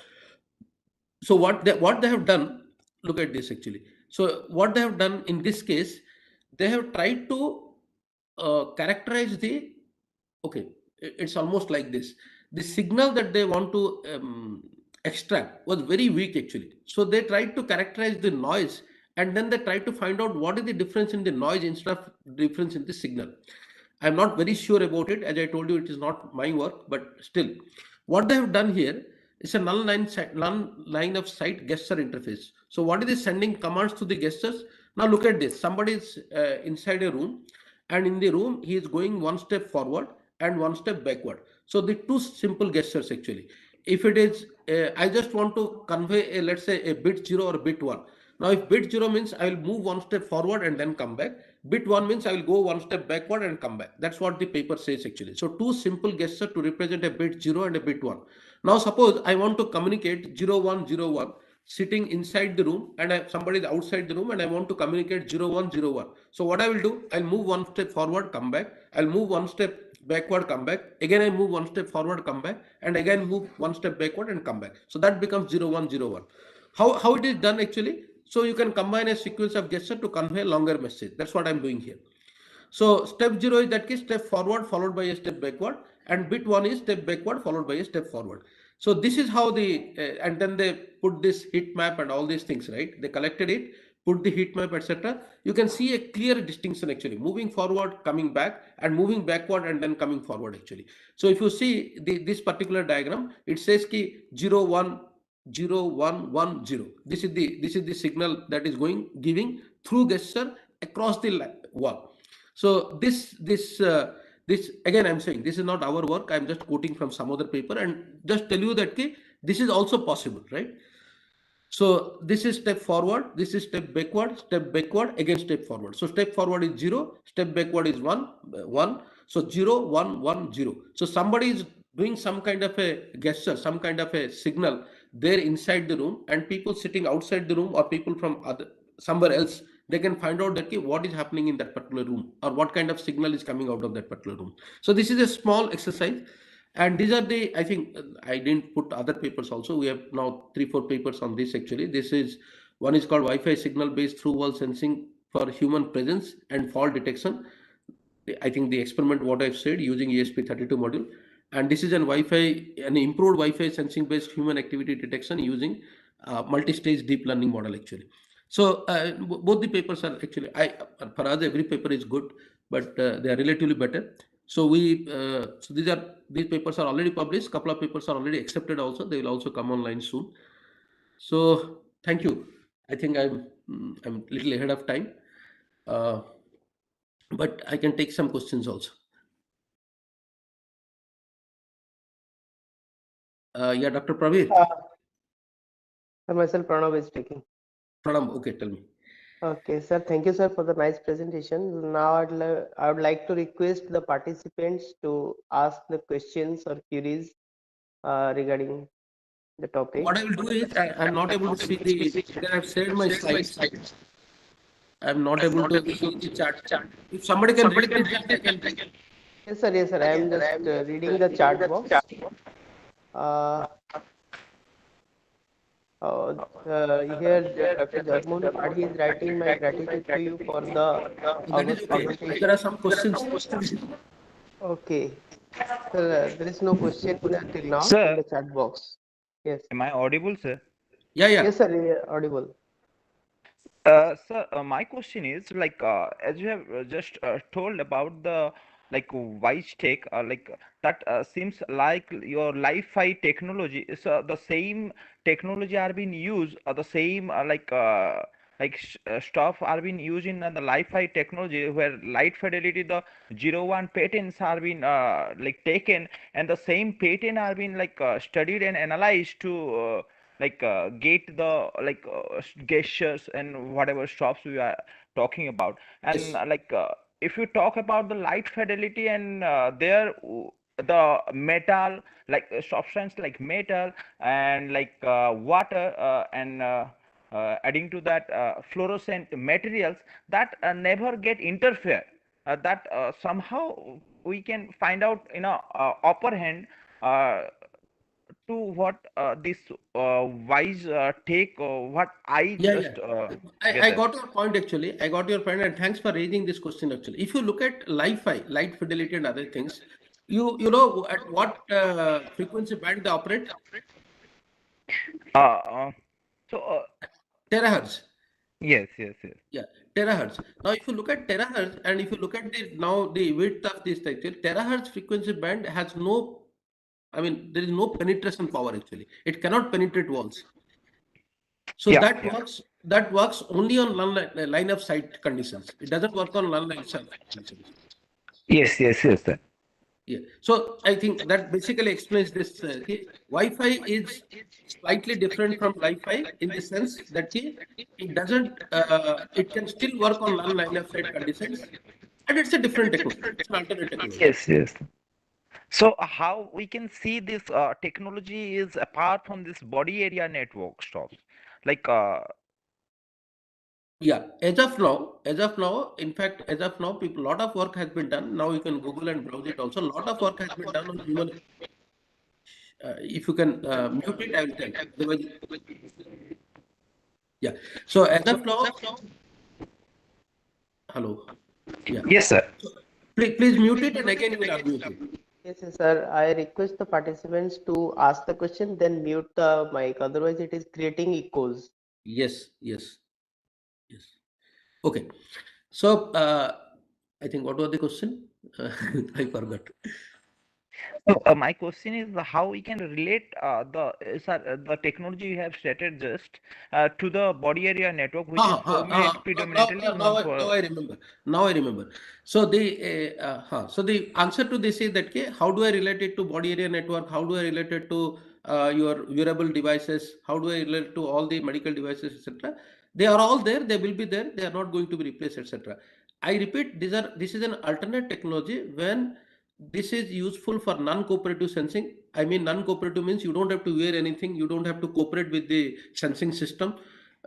So what they have done, look at this actually. So what they have done in this case, they have tried to characterize the, okay, it's almost like this. The signal that they want to extract was very weak actually. So they tried to characterize the noise, and then they tried to find out what is the difference in the noise instead of difference in the signal. I'm not very sure about it. As I told you, it is not my work, but still, what they have done here is a null line of sight gesture interface. So what is it sending commands to the gestures? Now look at this. Somebody is inside a room, and in the room he is going one step forward and one step backward. So the two simple gestures actually. If it is, I just want to convey a, let's say, a bit 0 or bit 1. Now if bit 0 means I will move one step forward and then come back. Bit 1 means I will go one step backward and come back. That's what the paper says actually. So two simple gestures to represent a bit 0 and a bit 1. Now suppose I want to communicate 0101 sitting inside the room, and somebody is outside the room, and I want to communicate 0101. So what I will do, I'll move one step forward, come back. I'll move one step backward, come back. Again I move one step forward, come back, and again move one step backward and come back. So that becomes 0101. How it is done actually? So you can combine a sequence of gesture to convey a longer message. That's what I'm doing here. So step 0 is that case step forward followed by a step backward, and bit 1 is step backward followed by a step forward. So this is how the and then they put this heat map and all these things, right? They collected it, put the heat map, etc. You can see a clear distinction actually, moving forward, coming back, and moving backward and then coming forward actually. So if you see this particular diagram, it says ki 0 1 0 1 1 0. This is the signal that is giving through gesture across the wall. So this again, I'm saying this is not our work. I'm just quoting from some other paper and just tell you that this is also possible, right? So this is step forward, this is step backward, again step forward. So step forward is 0, step backward is 1. So 0 1 1 0. So somebody is doing some kind of a gesture, some kind of a signal there inside the room, and people sitting outside the room or people from somewhere else, they can find out that what is happening in that particular room or what kind of signal is coming out of that particular room. So this is a small exercise. And these are the, I think I didn't put other papers also. We have now 3-4 papers on this actually. This is one is called Wi-Fi signal based through wall sensing for human presence and fall detection. I think the experiment what I've said using ESP32 module. And this is an improved Wi-Fi sensing based human activity detection using multi-stage deep learning model actually. So both the papers are actually, for us every paper is good, but they are relatively better. So so these papers are already published. Couple of papers are already accepted also. They will also come online soon. So thank you. I think I'm a little ahead of time, but I can take some questions also. Yeah, Dr. Pravir. Myself, Pranav is taking. Pranam, okay, tell me. Okay, sir. Thank you, sir, for the nice presentation. Now, I would like to request the participants to ask the questions or queries regarding the topic. What I will do is I'm not able to see the, because I've shared my slides. I'm not able to see the chat. If somebody can read the chat, I can. Yes, sir. Yes, sir. I am just reading the chat box. Uh, Here, Dr. Jagmohan Padhi is writing my gratitude to you for the That is August okay. presentation. There are some questions. Okay. Sir, there is no question till now in Sir, the chat box. Yes. am I audible, sir? Yeah, yeah. Yes, sir. Audible. Sir, my question is like as you have just told about the like wise tech, that seems like your Li-Fi technology is the same technology are being used, or the same stuff are being used in the Li-Fi technology where light fidelity the 01 patents are being like taken, and the same patent are being like studied and analyzed to get the gestures and whatever stops we are talking about. And Yes. if you talk about the light fidelity and the metal substance like metal and water adding to that fluorescent materials that never get interfere, that somehow we can find out in a upper hand uh, to what this wise take what I Yeah, yeah. just I gathered. got your point actually. I got your point, and thanks for raising this question actually. If you look at Li-Fi, light fidelity and other things, you know at what frequency band they operate? Uh, uh, so Terahertz. yes, yes, yes, Yeah, terahertz. Now, if you look at terahertz and if you look at the width of this actually, terahertz frequency band has no, I mean, there is no penetration power actually. It cannot penetrate walls. So yeah, that yeah, works only on line of sight conditions. It doesn't work on line of sight conditions. yes, yes, yes, sir. Yeah. So I think that basically explains this. Wi-Fi is slightly different from Wi-Fi in the sense that it doesn't. It can still work on non-line of sight conditions, and it's a different technology. It's an alternate technology. Yes, yes. So how we can see this technology is apart from this body area network stops, like Yeah. In fact, as of now, people, lot of work has been done. Now you can Google and browse it also. A lot of work has been done on human. If you can mute it, I will tell. Otherwise, yeah. So as of now, hello. Yeah. yes, sir. So please mute it and again you will unmute it. Yes, yes, sir. I request the participants to ask the question, then mute the mic. Otherwise, it is creating echoes. Yes, yes, yes. Okay. So I think what was the question? I forgot. So my question is how we can relate the technology you have stated just to the body area network, which is homemade predominantly known Now for. I remember. Now I remember. So the answer to this is that how do I relate it to body area network? How do I relate it to your wearable devices? How do I relate to all the medical devices, etc.? They are all there. They will be there. They are not going to be replaced, etc. I repeat, this is an alternate technology when this is useful for non-cooperative sensing. I mean, non-cooperative means you don't have to wear anything. You don't have to cooperate with the sensing system,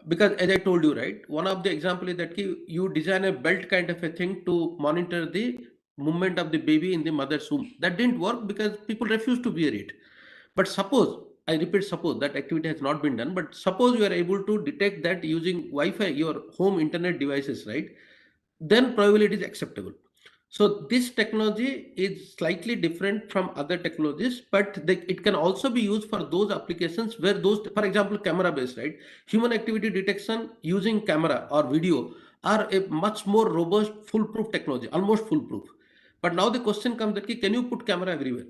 because as I told you, right, one of the example is that you design a belt kind of a thing to monitor the movement of the baby in the mother's womb. That didn't work because people refused to wear it. But suppose, I repeat, suppose that activity has not been done, but suppose you are able to detect that using Wi-Fi, your home internet devices, right, then probably it is acceptable. So this technology is slightly different from other technologies, but it can also be used for those applications where those, for example, camera based, right? Human activity detection using camera or video are a much more robust, foolproof technology, almost foolproof. But now the question comes that can you put camera everywhere?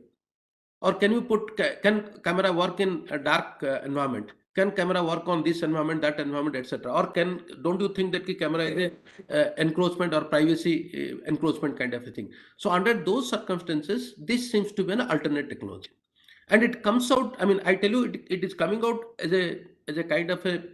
Or can you put, can camera work in a dark environment? Can camera work on this environment, that environment, etc.? Or don't you think that camera is a encroachment or privacy encroachment kind of a thing? So under those circumstances, this seems to be an alternate technology. And it comes out, I mean, I tell you, it is coming out as a kind of a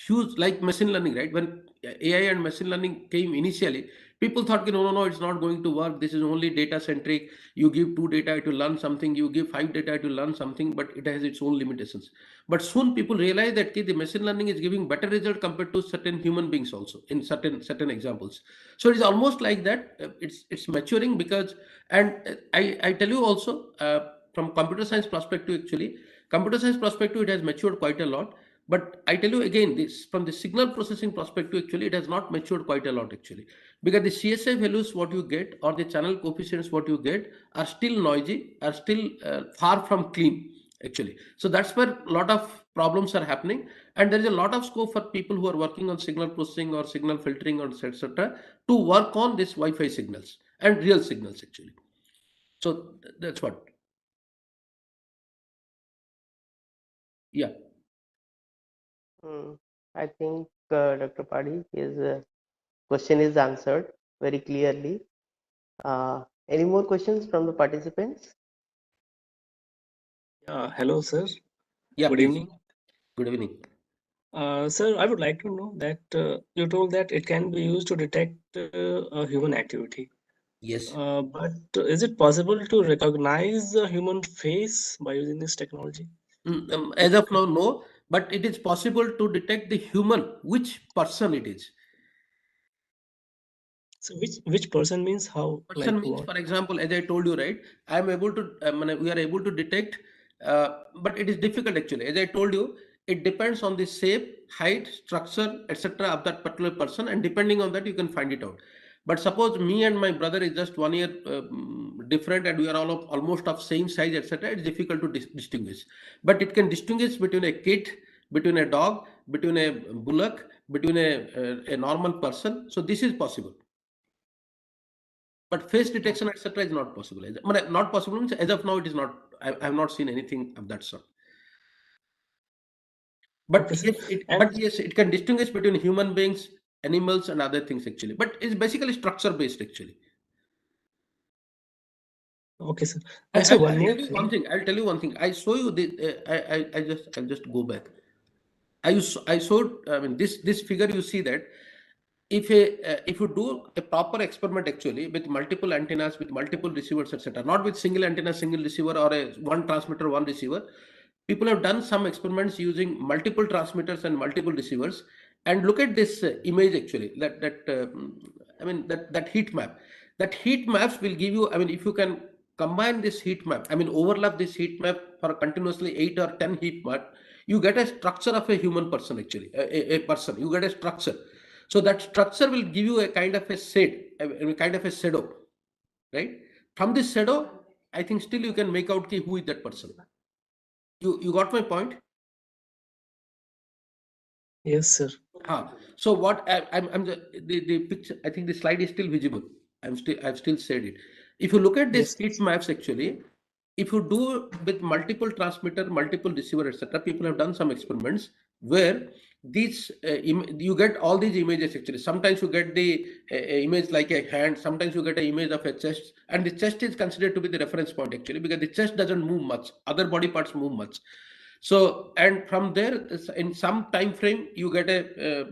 huge, like machine learning, right? When AI and machine learning came initially, people thought, no, no, no, it's not going to work. This is only data centric. You give 2 data to learn something, you give 5 data to learn something, but it has its own limitations. But soon people realize that the machine learning is giving better result compared to certain human beings also in certain examples. So it's almost like that. It's maturing because, and I tell you also, from computer science perspective, actually, computer science perspective, it has matured quite a lot. But I tell you again, this from the signal processing perspective, actually, it has not matured quite a lot actually, because the CSI values what you get or the channel coefficients what you get are still noisy, are still far from clean actually. So that's where a lot of problems are happening, and there is a lot of scope for people who are working on signal processing or signal filtering or etc. to work on this Wi-Fi signals and real signals actually. So that's what. Yeah. I think Dr. Padi, his question is answered very clearly. Any more questions from the participants? Hello, sir. Yeah, Good please. evening. Good evening. Sir, I would like to know that you told that it can be used to detect a human activity. Yes. But is it possible to recognize a human face by using this technology? As of now, no, but it is possible to detect the human, which person it is. So which person means how, like Person means, what? for example, as I told you, right? I am able to, we are able to detect, but it is difficult actually. As I told you, it depends on the shape, height, structure, etc. of that particular person, and depending on that, you can find it out. But suppose me and my brother is just 1 year different, and we are all almost of same size, etc. It's difficult to distinguish. But it can distinguish between a kid, between a dog, between a bullock, between a normal person. So this is possible. But face detection, etc., is not possible. Not possible means as of now it is not. I have not seen anything of that sort. But Okay, sir. yes, And it can distinguish between human beings, animals, and other things actually. But it's basically structure based actually. okay, sir. I, And so I'll, one I'll more tell you one thing. thing. I'll tell you one thing. I show you the. I'll just go back. I showed. I mean, this figure you see that if you do a proper experiment actually with multiple antennas with multiple receivers etc., not with single antenna single receiver or a one transmitter one receiver, people have done some experiments using multiple transmitters and multiple receivers, and look at this image actually, that heat map. That heat maps will give you, I mean, if you can combine this heat map, I mean overlap this heat map for continuously 8 or 10 heat map, you get a structure of a human person actually, a person, you get a structure. So that structure will give you a kind of a shade, a kind of a shadow, right? From this shadow, I think still you can make out who is that person. You got my point? Yes, sir. So what I'm the picture, I think the slide is still visible. I've still said it. If you look at this Yes. heat maps actually, if you do with multiple transmitter, multiple receiver, etc., people have done some experiments where these you get all these images actually. Sometimes you get the image like a hand, sometimes you get an image of a chest, and the chest is considered to be the reference point actually, because the chest doesn't move much, other body parts move much. So, and from there, in some time frame, you get a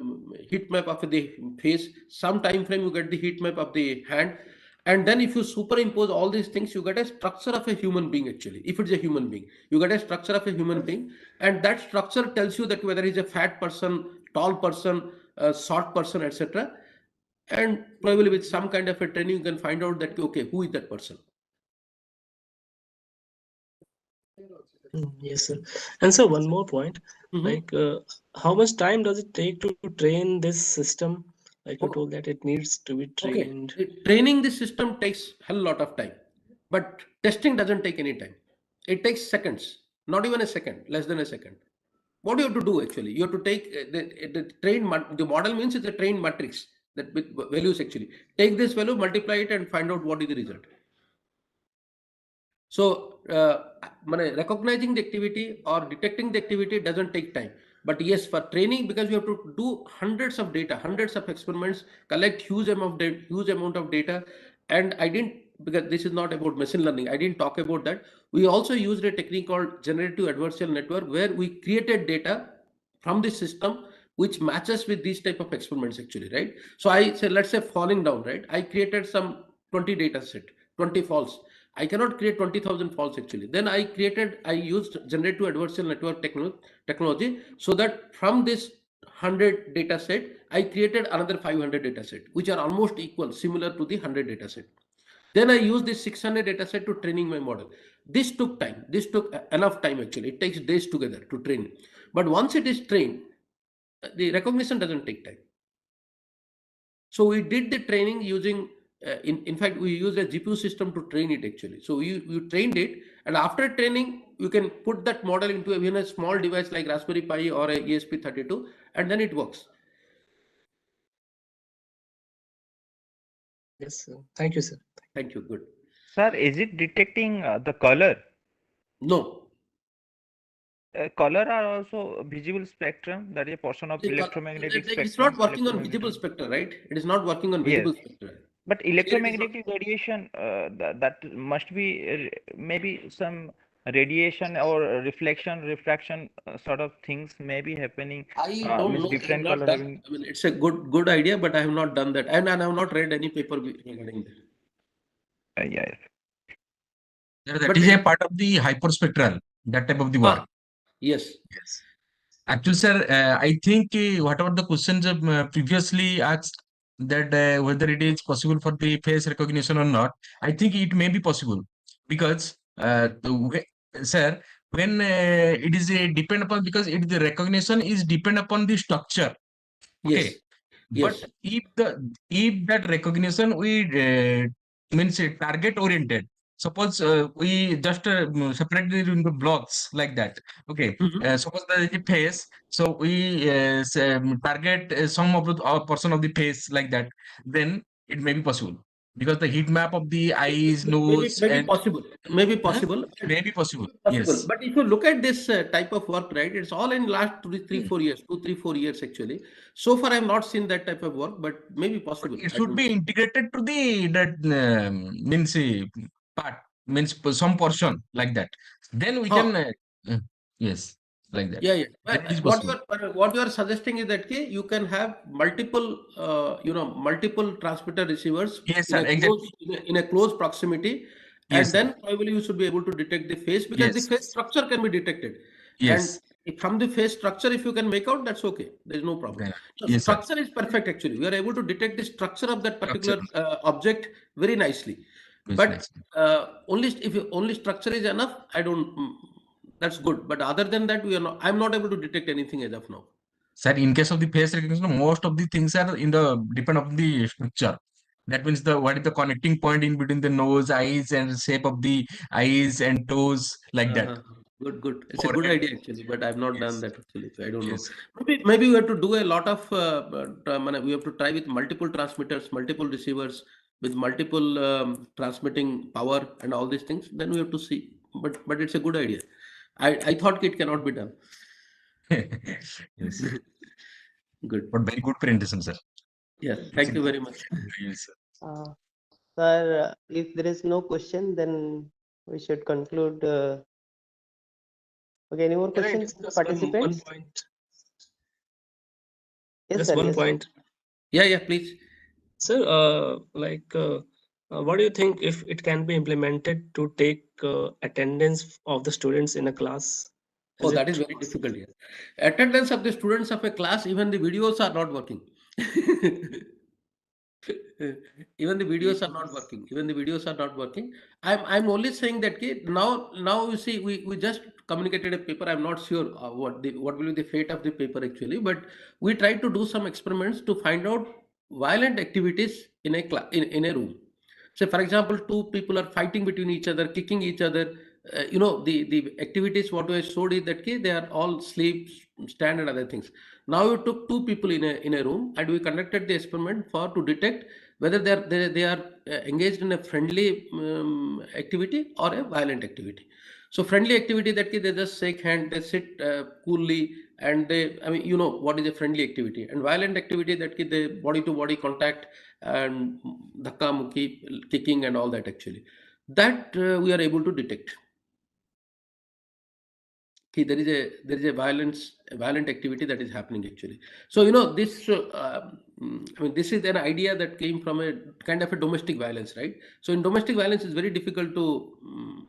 heat map of the face. Some time frame, you get the heat map of the hand. And then if you superimpose all these things, you get a structure of a human being actually. If it's a human being, you get a structure of a human being. And that structure tells you that whether he's a fat person, tall person, short person, etc. And probably with some kind of a training, you can find out that, okay, who is that person? Yes, sir. And so one more point, like how much time does it take to train this system? Like you told that it needs to be Okay, trained. training the system takes hell lot of time, but testing doesn't take any time. It takes seconds, not even a second, less than a second. What do you have to do actually? You have to take the model means it's a trained matrix that with values actually. Take this value, multiply it, and find out what is the result. So, recognizing the activity or detecting the activity doesn't take time. But yes, for training, because you have to do hundreds of data, hundreds of experiments, collect huge amount of data, and I didn't, because this is not about machine learning. I didn't talk about that. We also used a technique called generative adversarial network, where we created data from the system, which matches with these type of experiments actually, right? So I say, let's say falling down, right? I created some 20 data set, 20 falls. I cannot create 20,000 falls actually. Then I used generative adversarial network technology, so that from this 100 data set, I created another 500 data set, which are almost equal, similar to the 100 data set. Then I used this 600 data set to training my model. This took time. This took enough time actually. It takes days together to train. But once it is trained, the recognition doesn't take time. So we did the training using, in fact, we used a GPU system to train it actually. So you trained it, and after training, you can put that model into even a small device like Raspberry Pi or a ESP32, and then it works. Yes, sir. Thank you, sir. Thank you. Good. Sir, is it detecting the color? No. Color are also visible spectrum, that is a portion of electromagnetic spectrum. It's not working on visible spectrum, right? It is not working on visible spectrum. But electromagnetic radiation, that must be maybe some radiation or reflection, refraction sort of things may be happening. I don't know. Different color having. I mean, it's a good idea, but I have not done that, and I have not read any paper regarding that. Yeah. That is a part of the hyperspectral, that type of the work. Yes. Yes. Actually, sir, I think whatever the questions previously asked, that whether it is possible for the face recognition or not, I think it may be possible, because sir, when it is depend upon, because the recognition is depend upon the structure. Okay. Yes. But if that recognition we means target oriented. Suppose we just separate it into blocks like that. Okay. Suppose there is a face, so we target some of the portion of the face like that. Then it may be possible, because the heat map of the eyes, nose, maybe and possible. Maybe possible. Maybe possible. Possible. Yes. But if you look at this type of work, right, it's all in last 4 years, 4 years actually. So far, I have not seen that type of work, but maybe possible. It should be integrated to the that means part, means some portion like that. Then we can yes, like that. Yeah. Then it is What possible. what you are suggesting is that you can have multiple multiple transmitter receivers Yes, in sir. a Exactly. in a close proximity, Yes, and sir. then probably you should be able to detect the face, because the Yes. face structure can be detected. Yes. And from the face structure, if you can make out, that's okay. There is no problem. Then, So yes, sir. structure is perfect actually. We are able to detect the structure of that Structure. particular object very nicely. Yes, But nice. only if only structure is enough, I don't. That's good. But other than that, we are not. I'm not able to detect anything as of now. Sir, in case of the face recognition, most of the things are in the depend on the structure. That means the what is the connecting point in between the nose, eyes, and shape of the eyes and toes, like that. Good. It's a good Forehead. idea actually, but I've not done Yes. that actually. So I don't know. Yes. Maybe we have to do a lot of. We have to try with multiple transmitters, multiple receivers, with multiple transmitting power and all these things. Then we have to see. But it's a good idea. I thought it cannot be done. Yes. Good. But very good presentation, sir. Yes. Thank you very much. Yes, sir. Sir, if there is no question, then we should conclude. Okay, any more Can I questions, discuss participants? one point? Yes, Just sir. one Yes, point. Yeah, please. Sir, what do you think if it can be implemented to take attendance of the students in a class? Oh, that is very difficult here. Attendance of the students of a class, even the videos are not working. Even the videos are not working. Even the videos are not working. I'm only saying that now you see we just communicated a paper. I'm not sure what will be the fate of the paper actually, but we tried to do some experiments to find out violent activities in in a room. So, for example, two people are fighting between each other, kicking each other. The activities what I showed is that they are all sleep, stand, and other things. Now we took two people in a room, and we conducted the experiment for to detect whether they are engaged in a friendly activity or a violent activity. So friendly activity, that they just shake hand, they sit coolly, and they, I mean, you know what is a friendly activity. And violent activity, that they body to body contact and dhakka mukhi, kicking and all that actually. That we are able to detect. there is a violent activity that is happening actually. So you know this. I mean, this is an idea that came from a kind of a domestic violence, right? So in domestic violence, it's very difficult to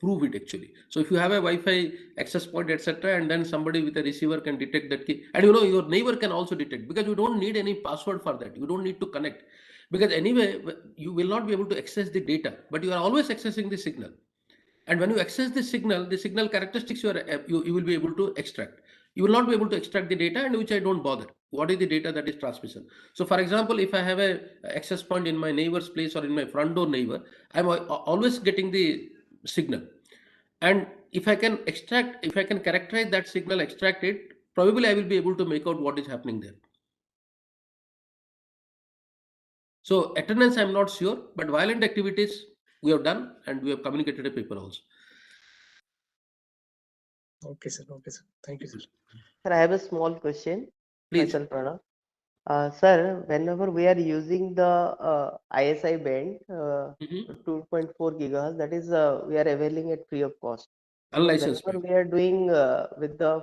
prove it actually. So if you have a Wi-Fi access point, etc., and then somebody with a receiver can detect that key, and you know your neighbor can also detect, because you don't need any password for that. You don't need to connect, because anyway you will not be able to access the data, but you are always accessing the signal. And when you access the signal characteristics you will be able to extract. You will not be able to extract the data, and which I don't bother. What is the data that is transmission? So for example, if I have a access point in my neighbor's place or in my front door neighbor, I'm always getting the signal. And if I can characterize that signal, extract it, probably I will be able to make out what is happening there. So attendance, I'm not sure, but violent activities we have done, and we have communicated to people also. Okay, sir. Okay, sir. Thank you, sir. Sir, I have a small question. Please. Myself, Pranav. Sir, whenever we are using the ISI band, 2.4 gigahertz, that is we are availing it free of cost. Unlicensed Whenever band. we are doing with the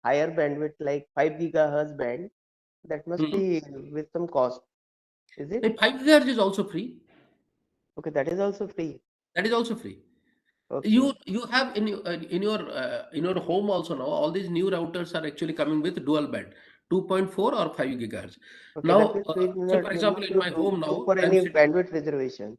higher bandwidth like 5 gigahertz band, that must be with some cost. Is it? 5 gigahertz is also free. Okay, that is also free. That is also free. Okay. You have in your home also now, all these new routers are actually coming with dual band, 2.4 or 5 gigahertz. Okay, Now, that means so for example, in my home go now, for I'm any sitting. bandwidth reservation.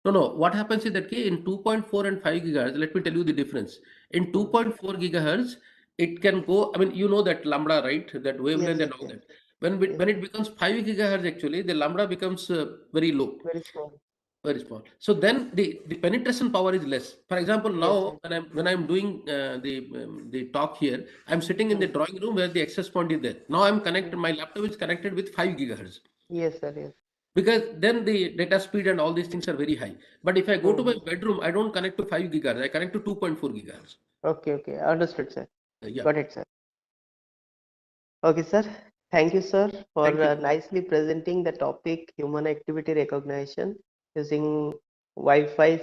No. What happens is that in 2.4 and 5 gigahertz, let me tell you the difference. In 2.4 gigahertz, it can go. I mean, you know that lambda, right? That wavelength Yes, and all yes. that. When it becomes 5 gigahertz, actually, the lambda becomes very low. Very small. Very small. So then the penetration power is less. For example, Yes, now yes. when I'm doing the talk here, I'm sitting in the drawing room where the access point is there. Now I'm connected. My laptop is connected with 5 gigahertz. Yes, sir. Yes. Because then the data speed and all these things are very high. But if I go to my bedroom, I don't connect to 5 gigahertz. I connect to 2.4 gigahertz. Okay, okay. Understood, sir. Yeah. Got it, sir. Okay, sir. Thank you, sir, for Thank you. nicely presenting the topic human activity recognition using Wi-Fi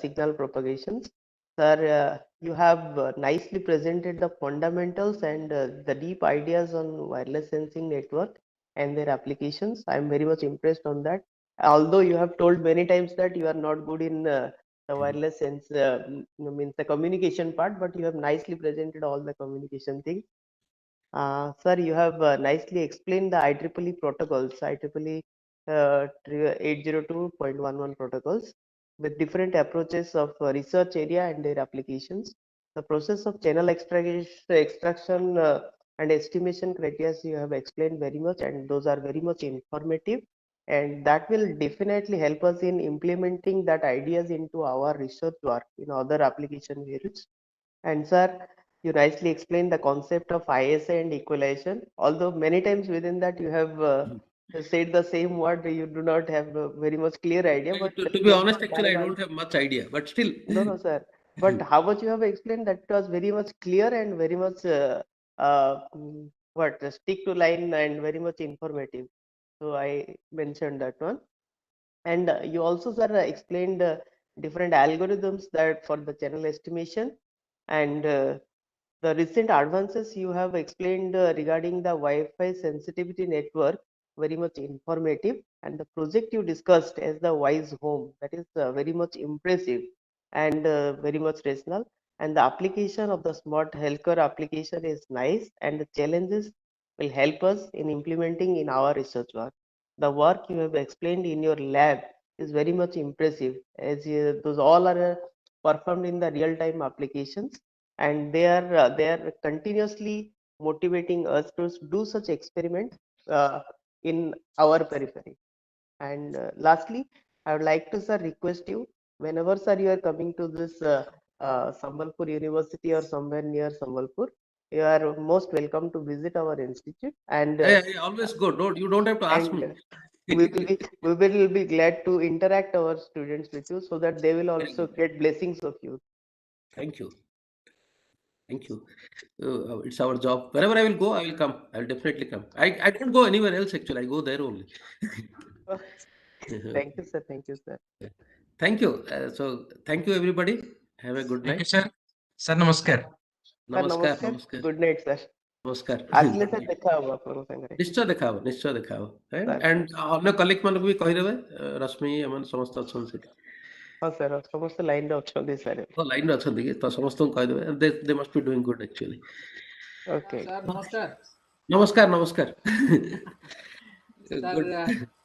signal propagations. Sir, you have nicely presented the fundamentals and the deep ideas on wireless sensing network and their applications. I'm very much impressed on that. Although you have told many times that you are not good in the wireless sense, means the communication part, but you have nicely presented all the communication things. Sir, you have nicely explained the IEEE protocols, IEEE 802.11 protocols with different approaches of research area and their applications. The process of channel extraction and estimation criteria you have explained very much, and those are very much informative, and that will definitely help us in implementing that ideas into our research work in other application areas. And sir, you nicely explained the concept of ISA and equalization. Although many times within that you have said the same word, you do not have a very much clear idea. But To be just honest, for actually, I guide don't have much idea, but still. no, sir. But how much you have explained, that was very much clear and very much stick to line and very much informative. So I mentioned that one. And you also, sir, explained different algorithms that for the channel estimation, and the recent advances you have explained regarding the Wi-Fi sensitivity network, very much informative, and the project you discussed as the Wise Home, that is very much impressive and very much rational. And the application of the smart healthcare application is nice, and the challenges will help us in implementing in our research work. The work you have explained in your lab is very much impressive, as those all are performed in the real-time applications, and they are continuously motivating us to do such experiments in our periphery. And lastly, I would like to, sir, request you, whenever, sir, you are coming to this Sambalpur University or somewhere near Sambalpur, you are most welcome to visit our institute, and I always go. You don't have to ask me. we will be glad to interact our students with you, so that they will Very also good. get blessings of you. Thank you. Thank you. It's our job. Wherever I will go, I will come. I will definitely come. I don't go anywhere else actually. I go there only. Thank you, sir. Thank you, sir. Thank you. So thank you everybody. Have a good Thank you, night. sir. Sir, namaskar. नमस्कार नमस्कार Good night, sir. नमस्कार ଆସିଲେ sir ଦେଖା ହବ ଆପଣଙ୍କ ସାଙ୍ଗରେ। ନିଶ୍ଚୟ ଦେଖା ହବ Sir, and ଅନ୍ୟ କଲିଗ ମାନଙ୍କୁ ବି କହିଦେବେ ରଶ୍ମି ଏମାନେ ସମସ୍ତେ ଅଛନ୍ତି ସେଠି ହଁ sir, ସମସ୍ତେ ଲାଇନ ରେ ଅଛନ୍ତି sir। ଲାଇନ ରେ ଅଛନ୍ତି କି ତ ସମସ୍ତଙ୍କୁ କହିଦେବେ they must be doing good actually Okay. Sir, namaskar. ନମସ୍କାର Sir, good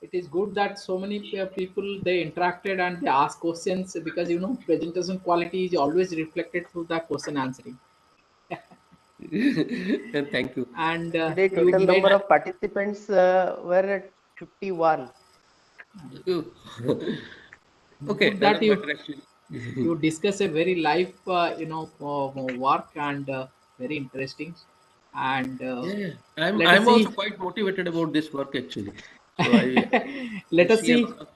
it is good that so many people they interacted and they ask questions because presentation quality is always reflected through the question answering. thank you And Today you total made number of participants were at 51. okay good that doesn't matter actually you discuss a very live work and very interesting. And yeah let us I'm see. also quite motivated about this work actually so I Let us see a see. lot of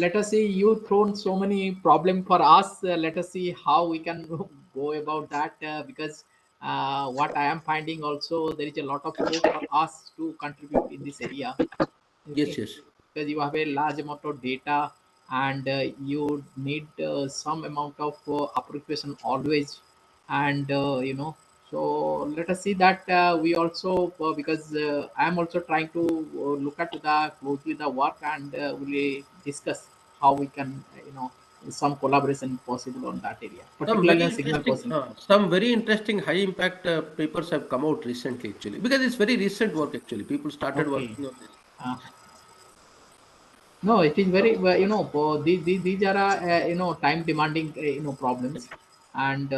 Let us see. You thrown so many problem for us. Let us see how we can go about that because what I am finding also there is a lot of scope for us to contribute in this area. Okay, yes because you have a large amount of data and you need some amount of appropriation always. And so let us see that we also because I am also trying to look at the closely the work and we discuss how we can some collaboration possible on that area, particularly on signal processing. Some very interesting high impact papers have come out recently actually because it's very recent work actually. People started Okay. working on this. No, it is very well, these are time demanding problems. And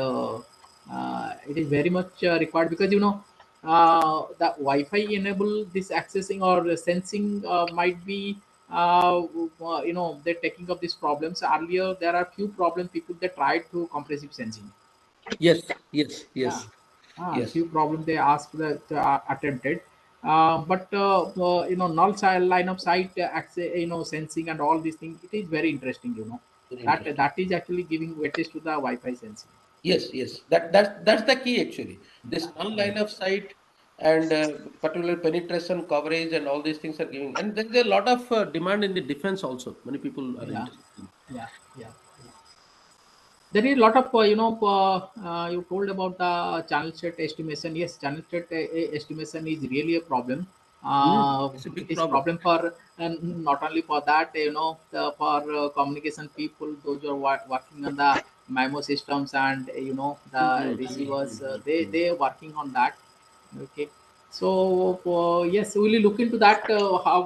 it is very much required because the Wi-Fi enable this accessing or sensing might be they're taking up these problems. Earlier there are few problems people they tried to compressive sensing. Yes, Yeah, yes. few problems they asked that attempted, but null line of sight access, sensing and all these things. It is very interesting. Very That interesting. is actually giving weightage to the Wi-Fi sensing. Yes. That's the key actually. This null Right. line of sight and particular penetration coverage and all these things are giving. And there's a lot of demand in the defense also. Many people are Yeah, interested in. yeah, yeah. There is a lot of you told about the channel state estimation. Yes, channel state estimation is really a problem. It's a It big is problem. problem for not only for that, for communication people, those who are working on the MIMO systems and the receivers, they are working on that. Okay, so yes, we will look into that. How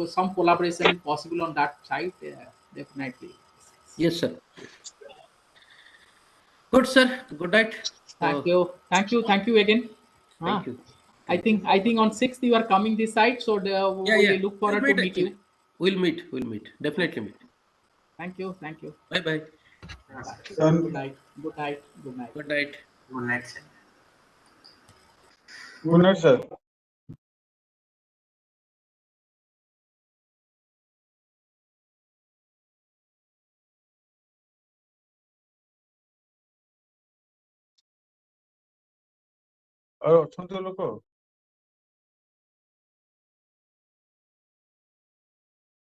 some collaboration possible on that side? Definitely. Yes, sir. Good, sir. Good night. Thank So, you. Thank you again. thank Ah, you. I Thank you. think on 6th you are coming this side, so we Yeah. look We'll forward to meet meet actually. you. We'll meet. Definitely meet. Thank you. Thank you. Bye bye. Bye. Sir, Good night. Good night. Good night. Good night. good night, sir. Good night, sir. ଆଉ ଅଛନ୍ତି ଲୋକ